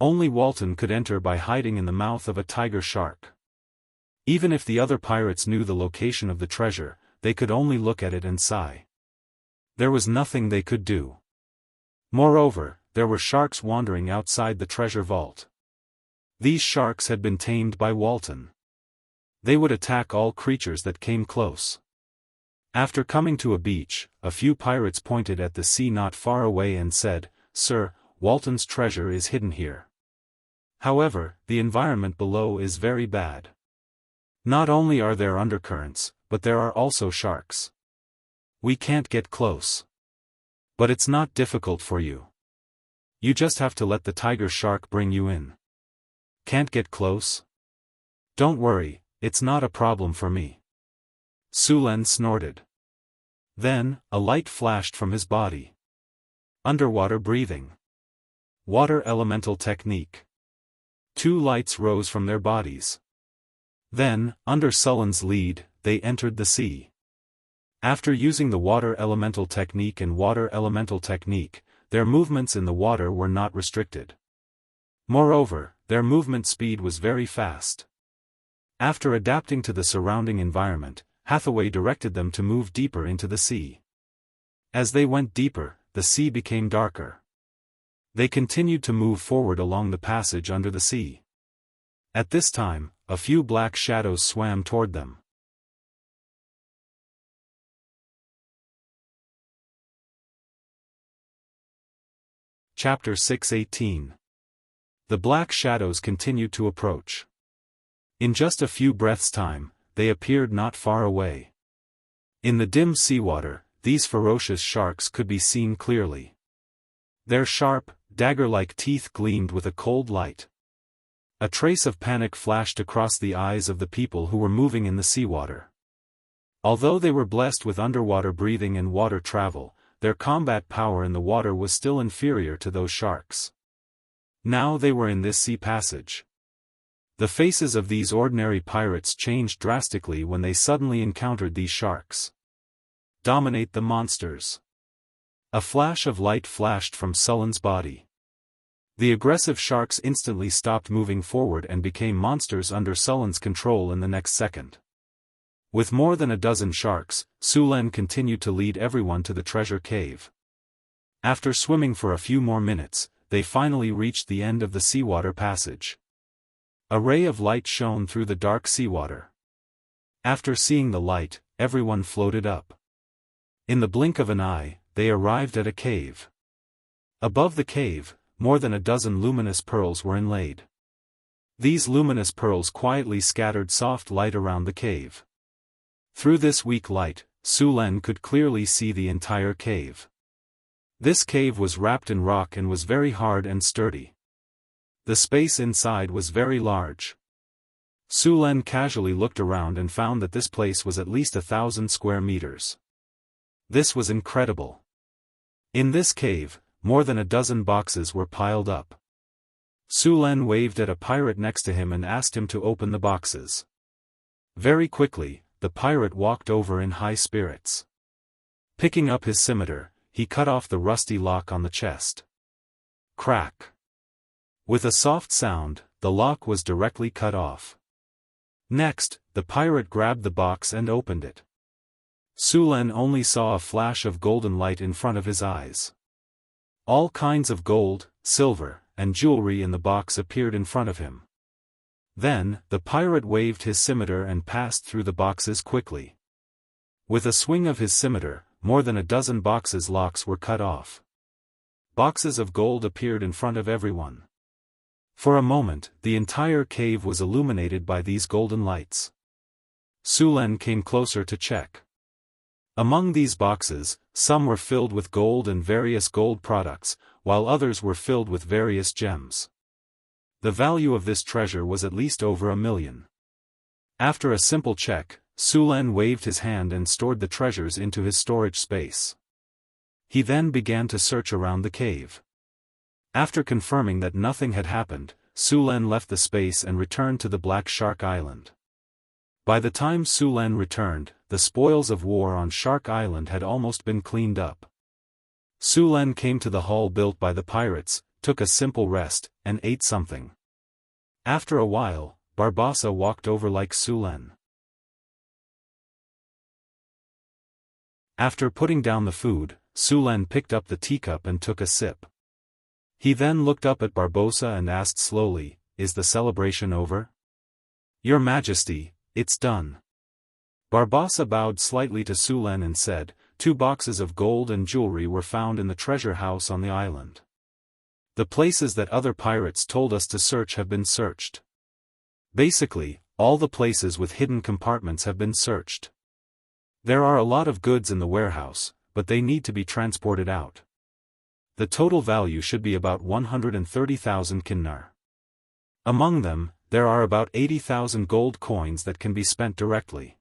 Only Walton could enter by hiding in the mouth of a tiger shark. Even if the other pirates knew the location of the treasure, they could only look at it and sigh. There was nothing they could do. Moreover, there were sharks wandering outside the treasure vault. These sharks had been tamed by Walton. They would attack all creatures that came close. After coming to a beach, a few pirates pointed at the sea not far away and said, "Sir, Walton's treasure is hidden here. However, the environment below is very bad. Not only are there undercurrents, but there are also sharks. We can't get close. But it's not difficult for you. You just have to let the tiger shark bring you in. Can't get close? Don't worry, it's not a problem for me." Sulen snorted. Then, a light flashed from his body. Underwater breathing. Water elemental technique. 2 lights rose from their bodies. Then, under Sullen's lead, they entered the sea. After using the water elemental technique and water elemental technique, their movements in the water were not restricted. Moreover, their movement speed was very fast. After adapting to the surrounding environment, Hathaway directed them to move deeper into the sea. As they went deeper, the sea became darker. They continued to move forward along the passage under the sea. At this time, a few black shadows swam toward them. Chapter 6:18. The black shadows continued to approach. In just a few breaths' time, they appeared not far away. In the dim seawater, these ferocious sharks could be seen clearly. Their sharp, dagger-like teeth gleamed with a cold light. A trace of panic flashed across the eyes of the people who were moving in the seawater. Although they were blessed with underwater breathing and water travel, their combat power in the water was still inferior to those sharks. Now they were in this sea passage. The faces of these ordinary pirates changed drastically when they suddenly encountered these sharks. Dominate the monsters. A flash of light flashed from Sullen's body. The aggressive sharks instantly stopped moving forward and became monsters under Sullen's control in the next second. With more than a dozen sharks, Sulen continued to lead everyone to the treasure cave. After swimming for a few more minutes, they finally reached the end of the seawater passage. A ray of light shone through the dark seawater. After seeing the light, everyone floated up. In the blink of an eye, they arrived at a cave. Above the cave, more than a dozen luminous pearls were inlaid. These luminous pearls quietly scattered soft light around the cave. Through this weak light, Sulen could clearly see the entire cave. This cave was wrapped in rock and was very hard and sturdy. The space inside was very large. Sulen casually looked around and found that this place was at least 1,000 square meters. This was incredible. In this cave, more than a dozen boxes were piled up. Sulen waved at a pirate next to him and asked him to open the boxes. Very quickly, the pirate walked over in high spirits. Picking up his scimitar, he cut off the rusty lock on the chest. Crack! With a soft sound, the lock was directly cut off. Next, the pirate grabbed the box and opened it. Su Lin only saw a flash of golden light in front of his eyes. All kinds of gold, silver, and jewelry in the box appeared in front of him. Then, the pirate waved his scimitar and passed through the boxes quickly. With a swing of his scimitar, more than a dozen boxes' locks were cut off. Boxes of gold appeared in front of everyone. For a moment, the entire cave was illuminated by these golden lights. Su Lin came closer to check. Among these boxes, some were filled with gold and various gold products, while others were filled with various gems. The value of this treasure was at least over 1 million. After a simple check, Su Lin waved his hand and stored the treasures into his storage space. He then began to search around the cave. After confirming that nothing had happened, Su Lin left the space and returned to the Black Shark Island. By the time Su Lin returned, the spoils of war on Shark Island had almost been cleaned up. Su Lin came to the hall built by the pirates, took a simple rest, and ate something. After a while, Barbossa walked over like Su Lin. After putting down the food, Su Lin picked up the teacup and took a sip. He then looked up at Barbossa and asked slowly, "Is the celebration over?" "Your Majesty, it's done." Barbossa bowed slightly to Su Lin and said, 2 boxes of gold and jewelry were found in the treasure house on the island. The places that other pirates told us to search have been searched. Basically, all the places with hidden compartments have been searched. There are a lot of goods in the warehouse, but they need to be transported out. The total value should be about 130,000 kinnar. Among them, there are about 80,000 gold coins that can be spent directly.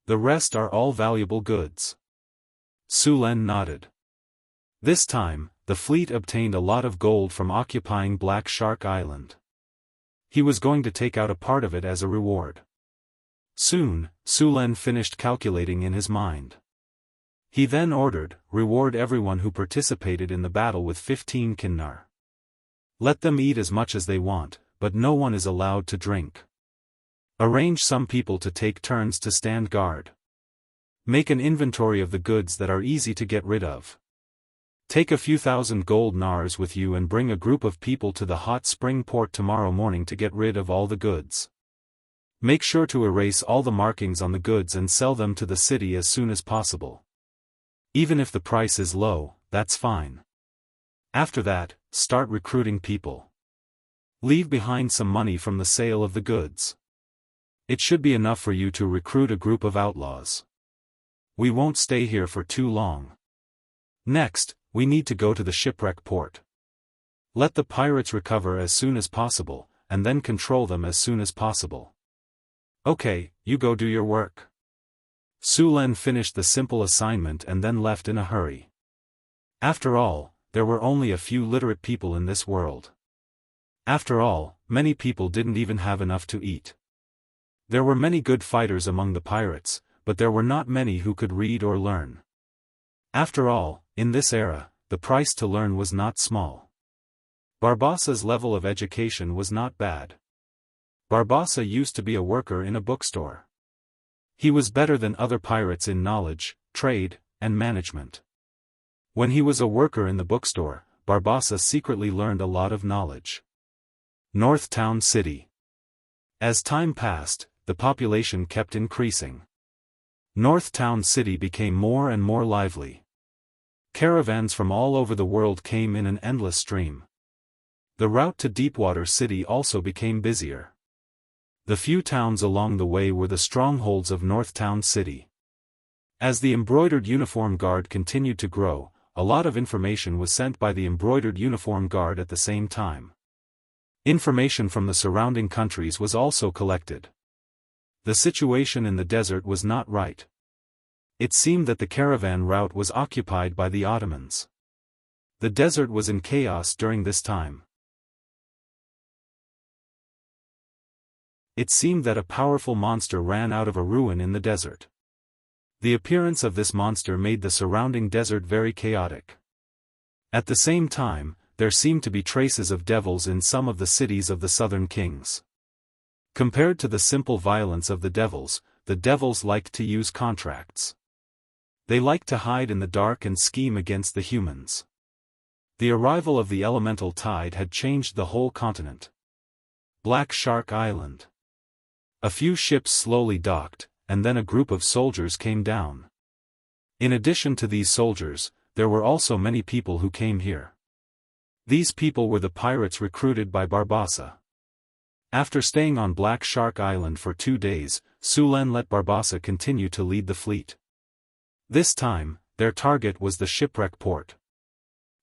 The rest are all valuable goods. Su Lin nodded. This time, the fleet obtained a lot of gold from occupying Black Shark Island. He was going to take out a part of it as a reward. Soon, Su Lin finished calculating in his mind. He then ordered, "Reward everyone who participated in the battle with 15 kinnar. Let them eat as much as they want, but no one is allowed to drink. Arrange some people to take turns to stand guard. Make an inventory of the goods that are easy to get rid of. Take a few thousand gold nars with you and bring a group of people to the hot spring port tomorrow morning to get rid of all the goods. Make sure to erase all the markings on the goods and sell them to the city as soon as possible. Even if the price is low, that's fine. After that, start recruiting people. Leave behind some money from the sale of the goods. It should be enough for you to recruit a group of outlaws. We won't stay here for too long. Next, we need to go to the shipwreck port. Let the pirates recover as soon as possible, and then control them as soon as possible. Okay, you go do your work." Su Lin finished the simple assignment and then left in a hurry. After all, there were only a few literate people in this world. After all, many people didn't even have enough to eat. There were many good fighters among the pirates, but there were not many who could read or learn. After all, in this era, the price to learn was not small. Barbossa's level of education was not bad. Barbossa used to be a worker in a bookstore. He was better than other pirates in knowledge, trade, and management. When he was a worker in the bookstore, Barbossa secretly learned a lot of knowledge. North Town City. As time passed, the population kept increasing. North Town City became more and more lively. Caravans from all over the world came in an endless stream. The route to Deepwater City also became busier. The few towns along the way were the strongholds of North Town City. As the Embroidered Uniform Guard continued to grow, a lot of information was sent by the Embroidered Uniform Guard at the same time. Information from the surrounding countries was also collected. The situation in the desert was not right. It seemed that the caravan route was occupied by the Ottomans. The desert was in chaos during this time. It seemed that a powerful monster ran out of a ruin in the desert. The appearance of this monster made the surrounding desert very chaotic. At the same time, there seemed to be traces of devils in some of the cities of the southern kings. Compared to the simple violence of the devils liked to use contracts. They liked to hide in the dark and scheme against the humans. The arrival of the elemental tide had changed the whole continent. Black Shark Island. A few ships slowly docked, and then a group of soldiers came down. In addition to these soldiers, there were also many people who came here. These people were the pirates recruited by Barbossa. After staying on Black Shark Island for 2 days, Sulen let Barbossa continue to lead the fleet. This time, their target was the shipwreck port.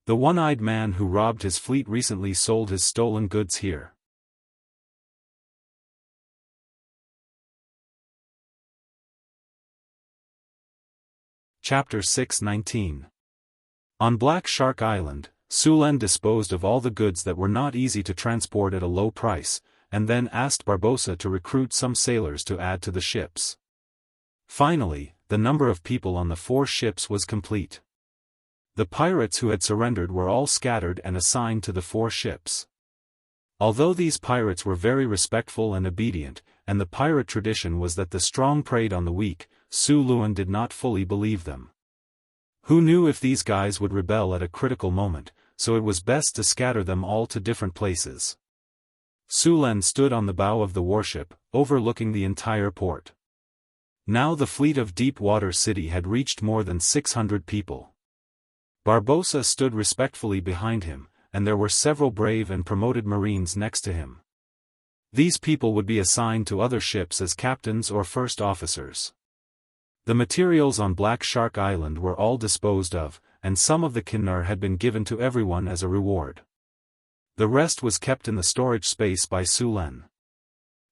The one-eyed man who robbed his fleet recently sold his stolen goods here. Chapter 6:19. On Black Shark Island, Sulen disposed of all the goods that were not easy to transport at a low price, and then asked Barbossa to recruit some sailors to add to the ships. Finally, the number of people on the 4 ships was complete. The pirates who had surrendered were all scattered and assigned to the 4 ships. Although these pirates were very respectful and obedient, and the pirate tradition was that the strong preyed on the weak, Su Luen did not fully believe them. Who knew if these guys would rebel at a critical moment, so it was best to scatter them all to different places. Sulen stood on the bow of the warship, overlooking the entire port. Now the fleet of Deepwater City had reached more than 600 people. Barbossa stood respectfully behind him, and there were several brave and promoted Marines next to him. These people would be assigned to other ships as captains or first officers. The materials on Black Shark Island were all disposed of, and some of the Kinnar had been given to everyone as a reward. The rest was kept in the storage space by Sulen.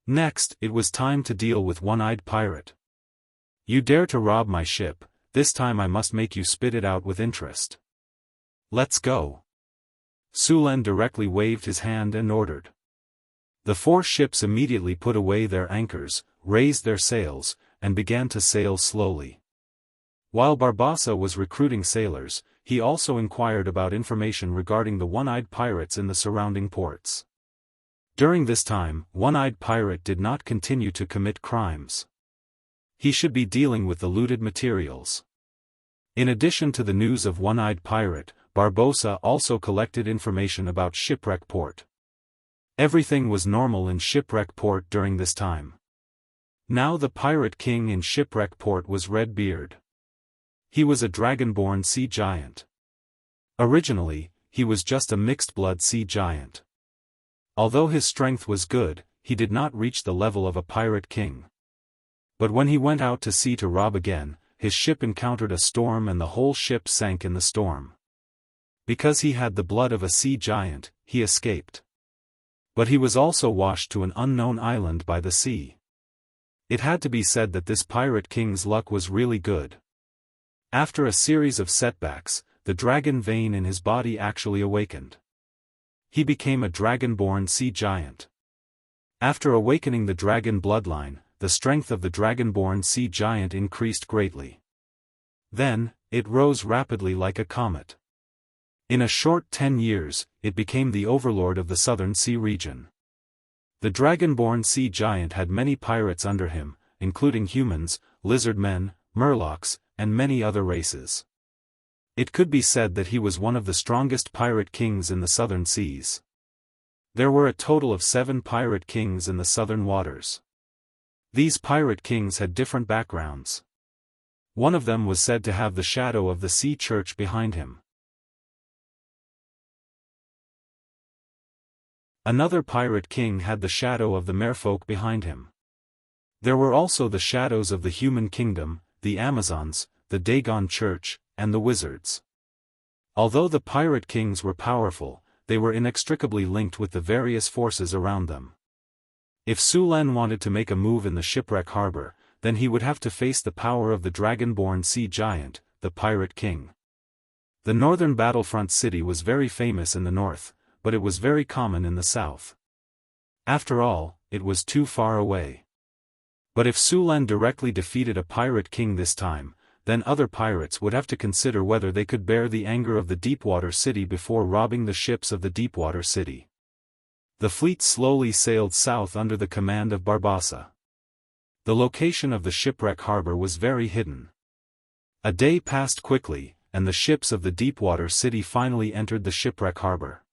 Next, it was time to deal with One-Eyed Pirate. You dare to rob my ship, this time I must make you spit it out with interest. Let's go. Sulen directly waved his hand and ordered. The 4 ships immediately put away their anchors, raised their sails, and began to sail slowly. While Barbossa was recruiting sailors, he also inquired about information regarding the One-Eyed Pirates in the surrounding ports. During this time, One-Eyed Pirate did not continue to commit crimes. He should be dealing with the looted materials. In addition to the news of One-Eyed Pirate, Barbossa also collected information about Shipwreck Port. Everything was normal in Shipwreck Port during this time. Now the pirate king in Shipwreck Port was Redbeard. He was a dragonborn sea giant. Originally, he was just a mixed-blood sea giant. Although his strength was good, he did not reach the level of a pirate king. But when he went out to sea to rob again, his ship encountered a storm and the whole ship sank in the storm. Because he had the blood of a sea giant, he escaped. But he was also washed to an unknown island by the sea. It had to be said that this pirate king's luck was really good. After a series of setbacks, the dragon vein in his body actually awakened. He became a dragonborn sea giant. After awakening the dragon bloodline, the strength of the dragonborn sea giant increased greatly. Then, it rose rapidly like a comet. In a short 10 years, it became the overlord of the southern sea region. The dragonborn sea giant had many pirates under him, including humans, lizardmen, murlocs, and many other races. It could be said that he was one of the strongest pirate kings in the southern seas. There were a total of 7 pirate kings in the southern waters. These pirate kings had different backgrounds. One of them was said to have the shadow of the sea church behind him. Another pirate king had the shadow of the merfolk behind him. There were also the shadows of the human kingdom, the Amazons, the Dagon church, and the wizards. Although the pirate kings were powerful, they were inextricably linked with the various forces around them. If Sulen wanted to make a move in the shipwreck harbor, then he would have to face the power of the dragonborn sea giant, the pirate king. The northern battlefront city was very famous in the north, but it was very common in the south. After all, it was too far away. But if Su Len directly defeated a pirate king this time, then other pirates would have to consider whether they could bear the anger of the Deepwater City before robbing the ships of the Deepwater City. The fleet slowly sailed south under the command of Barbassa. The location of the shipwreck harbor was very hidden. A day passed quickly, and the ships of the Deepwater City finally entered the shipwreck harbor.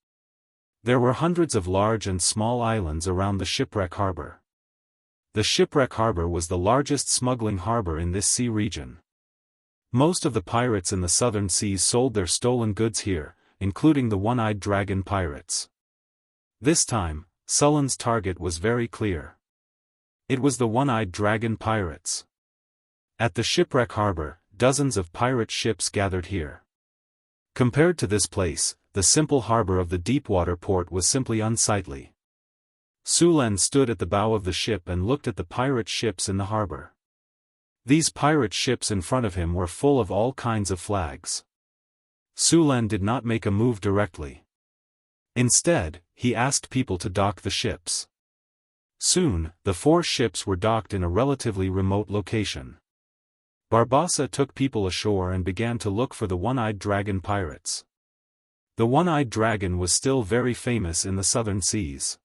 There were hundreds of large and small islands around the shipwreck harbor. The shipwreck harbor was the largest smuggling harbor in this sea region. Most of the pirates in the southern seas sold their stolen goods here, including the one-eyed dragon pirates. This time, Sullen's target was very clear. It was the one-eyed dragon pirates. At the shipwreck harbor, dozens of pirate ships gathered here. Compared to this place, the simple harbor of the Deepwater port was simply unsightly. Su Len stood at the bow of the ship and looked at the pirate ships in the harbor. These pirate ships in front of him were full of all kinds of flags. Su Len did not make a move directly. Instead, he asked people to dock the ships. Soon, the 4 ships were docked in a relatively remote location. Barbassa took people ashore and began to look for the one-eyed dragon pirates. The one-eyed dragon was still very famous in the southern seas.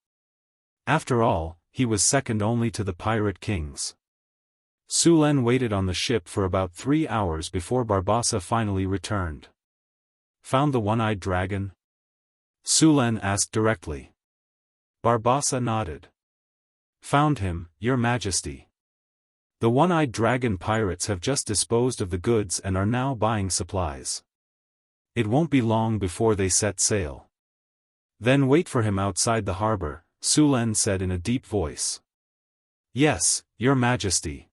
After all, he was second only to the pirate kings. Su Len waited on the ship for about 3 hours before Barbassa finally returned. "Found the one-eyed dragon?" Su Len asked directly. Barbassa nodded. "Found him, Your Majesty. The one-eyed dragon pirates have just disposed of the goods and are now buying supplies. It won't be long before they set sail." "Then wait for him outside the harbor," Su Len said in a deep voice. "Yes, Your Majesty."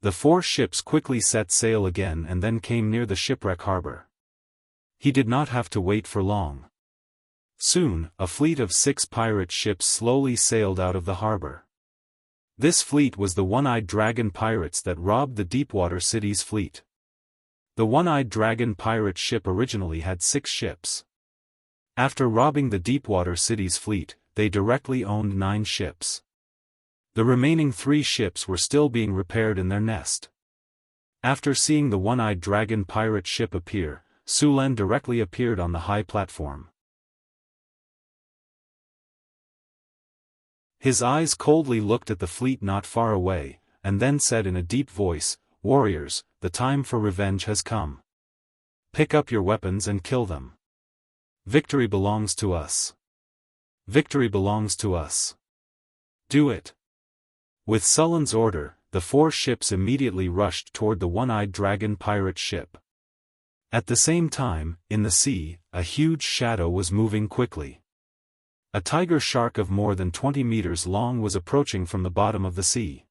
The 4 ships quickly set sail again and then came near the shipwreck harbor. He did not have to wait for long. Soon, a fleet of 6 pirate ships slowly sailed out of the harbor. This fleet was the one-eyed dragon pirates that robbed the Deepwater City's fleet. The one-eyed dragon pirate ship originally had 6 ships. After robbing the Deepwater City's fleet, they directly owned 9 ships. The remaining 3 ships were still being repaired in their nest. After seeing the one-eyed dragon pirate ship appear, Su Len directly appeared on the high platform. His eyes coldly looked at the fleet not far away, and then said in a deep voice, "Warriors, the time for revenge has come. Pick up your weapons and kill them. Victory belongs to us. Victory belongs to us. Do it." With Sullen's order, the 4 ships immediately rushed toward the one-eyed dragon pirate ship. At the same time, in the sea, a huge shadow was moving quickly. A tiger shark of more than 20 meters long was approaching from the bottom of the sea.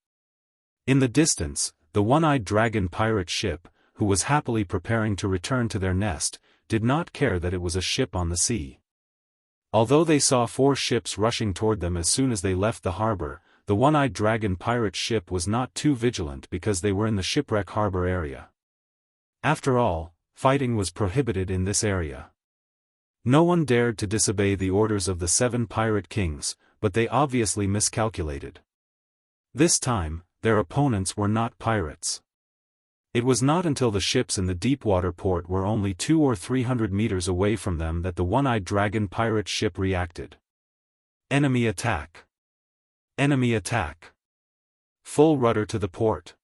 In the distance, the one-eyed dragon pirate ship, who was happily preparing to return to their nest, did not care that it was a ship on the sea. Although they saw 4 ships rushing toward them as soon as they left the harbor, the one-eyed dragon pirate ship was not too vigilant because they were in the shipwreck harbor area. After all, fighting was prohibited in this area. No one dared to disobey the orders of the 7 pirate kings, but they obviously miscalculated. This time, their opponents were not pirates. It was not until the ships in the Deepwater port were only 200 or 300 meters away from them that the one-eyed dragon pirate ship reacted. Enemy attack! Enemy attack! Full rudder to the port!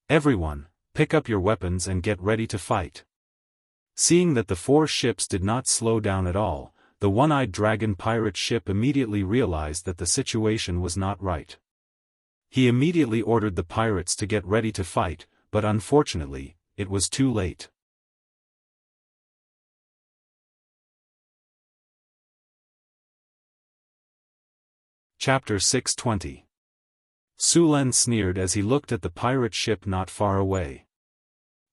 Everyone, pick up your weapons and get ready to fight. Seeing that the 4 ships did not slow down at all, the one-eyed dragon pirate ship immediately realized that the situation was not right. He immediately ordered the pirates to get ready to fight, but unfortunately, it was too late. Chapter 620. Su Len sneered as he looked at the pirate ship not far away.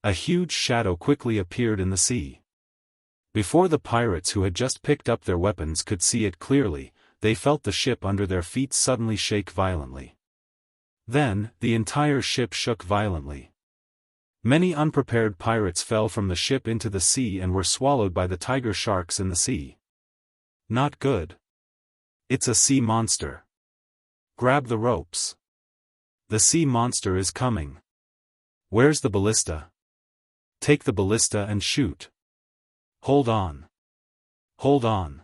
A huge shadow quickly appeared in the sea. Before the pirates who had just picked up their weapons could see it clearly, they felt the ship under their feet suddenly shake violently. Then, the entire ship shook violently. Many unprepared pirates fell from the ship into the sea and were swallowed by the tiger sharks in the sea. Not good. It's a sea monster. Grab the ropes. The sea monster is coming. Where's the ballista? Take the ballista and shoot. Hold on. Hold on.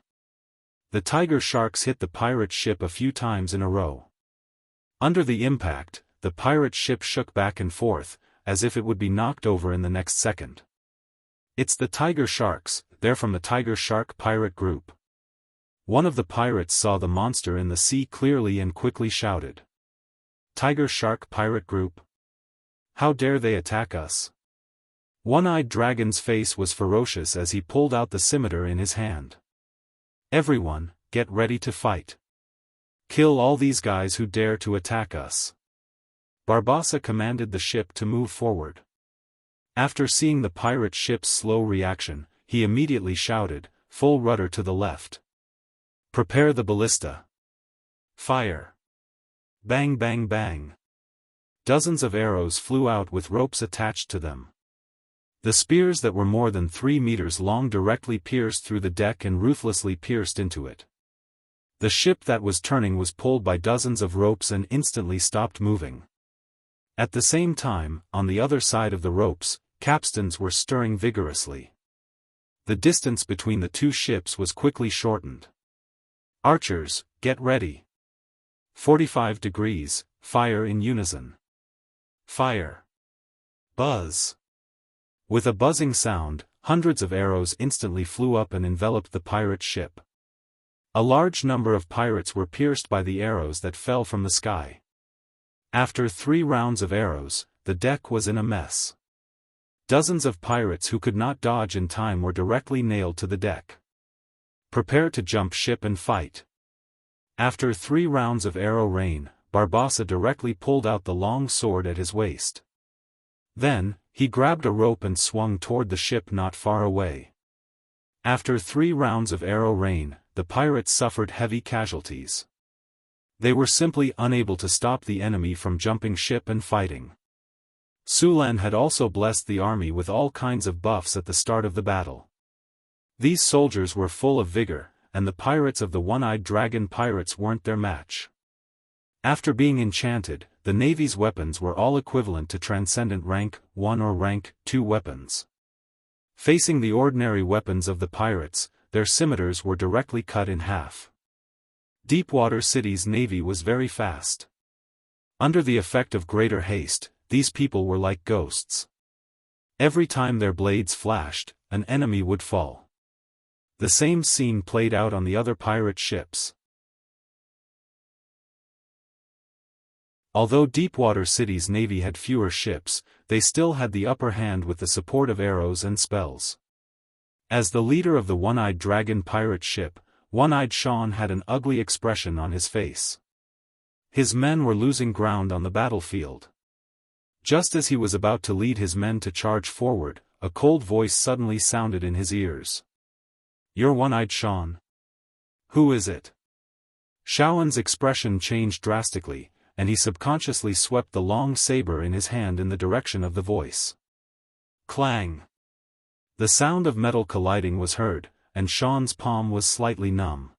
The tiger sharks hit the pirate ship a few times in a row. Under the impact, the pirate ship shook back and forth, as if it would be knocked over in the next second. It's the tiger sharks, they're from the tiger shark pirate group. One of the pirates saw the monster in the sea clearly and quickly shouted. Tiger shark pirate group? How dare they attack us? One-eyed dragon's face was ferocious as he pulled out the scimitar in his hand. Everyone, get ready to fight. Kill all these guys who dare to attack us. Barbossa commanded the ship to move forward. After seeing the pirate ship's slow reaction, he immediately shouted, full rudder to the left. Prepare the ballista. Fire. Bang bang bang. Dozens of arrows flew out with ropes attached to them. The spears that were more than 3 meters long directly pierced through the deck and ruthlessly pierced into it. The ship that was turning was pulled by dozens of ropes and instantly stopped moving. At the same time, on the other side of the ropes, capstans were stirring vigorously. The distance between the two ships was quickly shortened. Archers, get ready. 45 degrees, fire in unison. Fire. Buzz. With a buzzing sound, hundreds of arrows instantly flew up and enveloped the pirate ship. A large number of pirates were pierced by the arrows that fell from the sky. After 3 rounds of arrows, the deck was in a mess. Dozens of pirates who could not dodge in time were directly nailed to the deck. Prepare to jump ship and fight. After 3 rounds of arrow rain, Barbossa directly pulled out the long sword at his waist. Then, he grabbed a rope and swung toward the ship not far away. After 3 rounds of arrow rain, the pirates suffered heavy casualties. They were simply unable to stop the enemy from jumping ship and fighting. Sulan had also blessed the army with all kinds of buffs at the start of the battle. These soldiers were full of vigor, and the pirates of the One-Eyed Dragon pirates weren't their match. After being enchanted, the Navy's weapons were all equivalent to transcendent rank 1 or rank 2 weapons. Facing the ordinary weapons of the pirates, their scimitars were directly cut in half. Deepwater City's navy was very fast. Under the effect of greater haste, these people were like ghosts. Every time their blades flashed, an enemy would fall. The same scene played out on the other pirate ships. Although Deepwater City's navy had fewer ships, they still had the upper hand with the support of arrows and spells. As the leader of the One-Eyed Dragon pirate ship, One-Eyed Sean had an ugly expression on his face. His men were losing ground on the battlefield. Just as he was about to lead his men to charge forward, a cold voice suddenly sounded in his ears. "You're One-Eyed Sean? Who is it?" Shaoan's expression changed drastically, and he subconsciously swept the long saber in his hand in the direction of the voice. Clang! The sound of metal colliding was heard, and Sean's palm was slightly numb.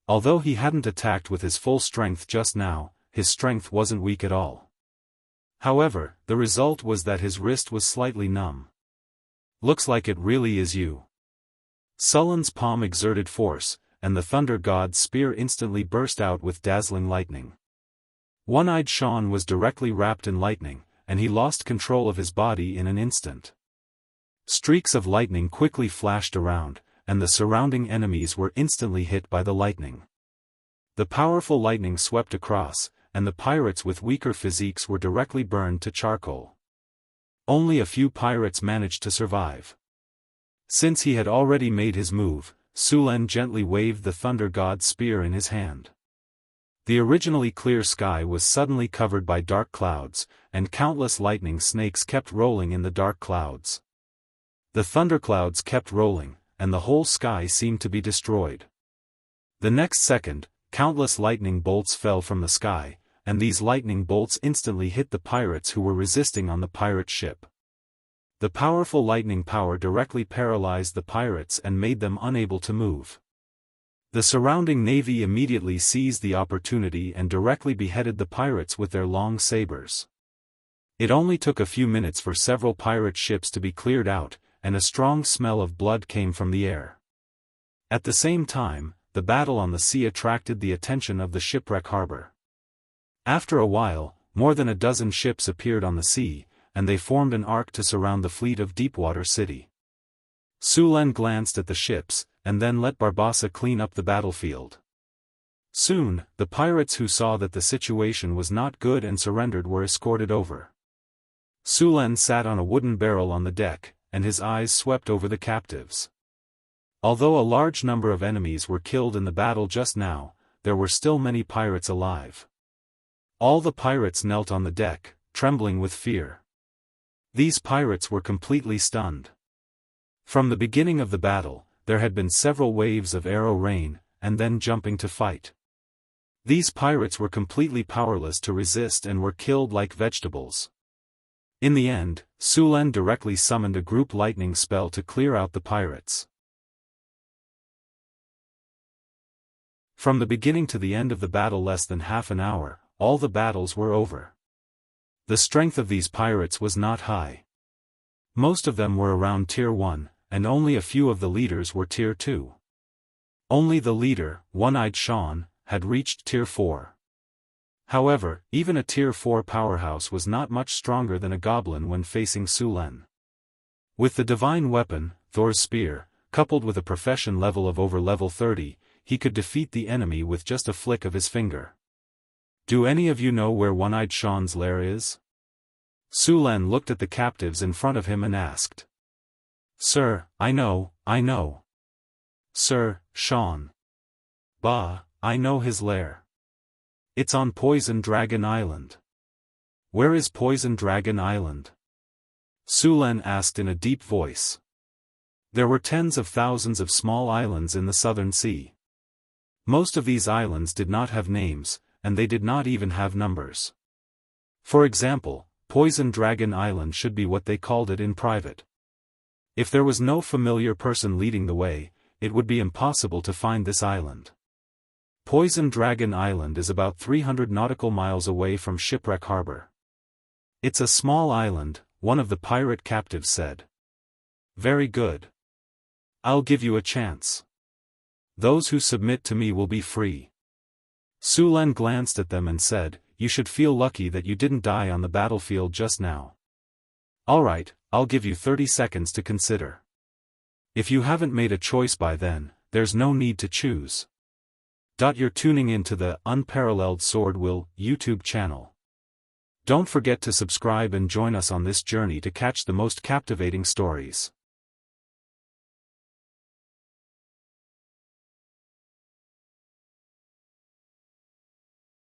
Although he hadn't attacked with his full strength just now, his strength wasn't weak at all. However, the result was that his wrist was slightly numb. "Looks like it really is you." Sullen's palm exerted force, and the Thunder God's spear instantly burst out with dazzling lightning. One-Eyed Sean was directly wrapped in lightning, and he lost control of his body in an instant. Streaks of lightning quickly flashed around, and the surrounding enemies were instantly hit by the lightning. The powerful lightning swept across, and the pirates with weaker physiques were directly burned to charcoal. Only a few pirates managed to survive. Since he had already made his move, Sulan gently waved the Thunder God's spear in his hand. The originally clear sky was suddenly covered by dark clouds, and countless lightning snakes kept rolling in the dark clouds. The thunderclouds kept rolling, and the whole sky seemed to be destroyed. The next second, countless lightning bolts fell from the sky, and these lightning bolts instantly hit the pirates who were resisting on the pirate ship. The powerful lightning power directly paralyzed the pirates and made them unable to move. The surrounding navy immediately seized the opportunity and directly beheaded the pirates with their long sabers. It only took a few minutes for several pirate ships to be cleared out, and a strong smell of blood came from the air. At the same time, the battle on the sea attracted the attention of the shipwreck harbor. After a while, more than a dozen ships appeared on the sea, and they formed an arc to surround the fleet of Deepwater City. Sulen glanced at the ships, and then let Barbassa clean up the battlefield. Soon, the pirates who saw that the situation was not good and surrendered were escorted over. Sulen sat on a wooden barrel on the deck, and his eyes swept over the captives. Although a large number of enemies were killed in the battle just now, there were still many pirates alive. All the pirates knelt on the deck, trembling with fear. These pirates were completely stunned. From the beginning of the battle, there had been several waves of arrow rain, and then jumping to fight. These pirates were completely powerless to resist and were killed like vegetables. In the end, Sulen directly summoned a group lightning spell to clear out the pirates. From the beginning to the end of the battle, less than half an hour, all the battles were over. The strength of these pirates was not high. Most of them were around Tier 1, and only a few of the leaders were Tier 2. Only the leader, One-Eyed Sean, had reached Tier 4. However, even a Tier 4 powerhouse was not much stronger than a goblin when facing Sulen. With the divine weapon, Thor's spear, coupled with a profession level of over level 30, he could defeat the enemy with just a flick of his finger. Do any of you know where One-Eyed Sean's lair is? Sulen looked at the captives in front of him and asked. Sir, I know. Sir, Sean. Bah, I know his lair. It's on Poison Dragon Island. Where is Poison Dragon Island? Sulen asked in a deep voice. There were tens of thousands of small islands in the southern sea. Most of these islands did not have names, and they did not even have numbers. For example, Poison Dragon Island should be what they called it in private. If there was no familiar person leading the way, it would be impossible to find this island. Poison Dragon Island is about 300 nautical miles away from Shipwreck Harbor. It's a small island, one of the pirate captives said. Very good. I'll give you a chance. Those who submit to me will be free. Sulen glanced at them and said, You should feel lucky that you didn't die on the battlefield just now. Alright, I'll give you 30 seconds to consider. If you haven't made a choice by then, there's no need to choose. You're tuning in to the Unparalleled SwordWill YouTube channel. Don't forget to subscribe and join us on this journey to catch the most captivating stories.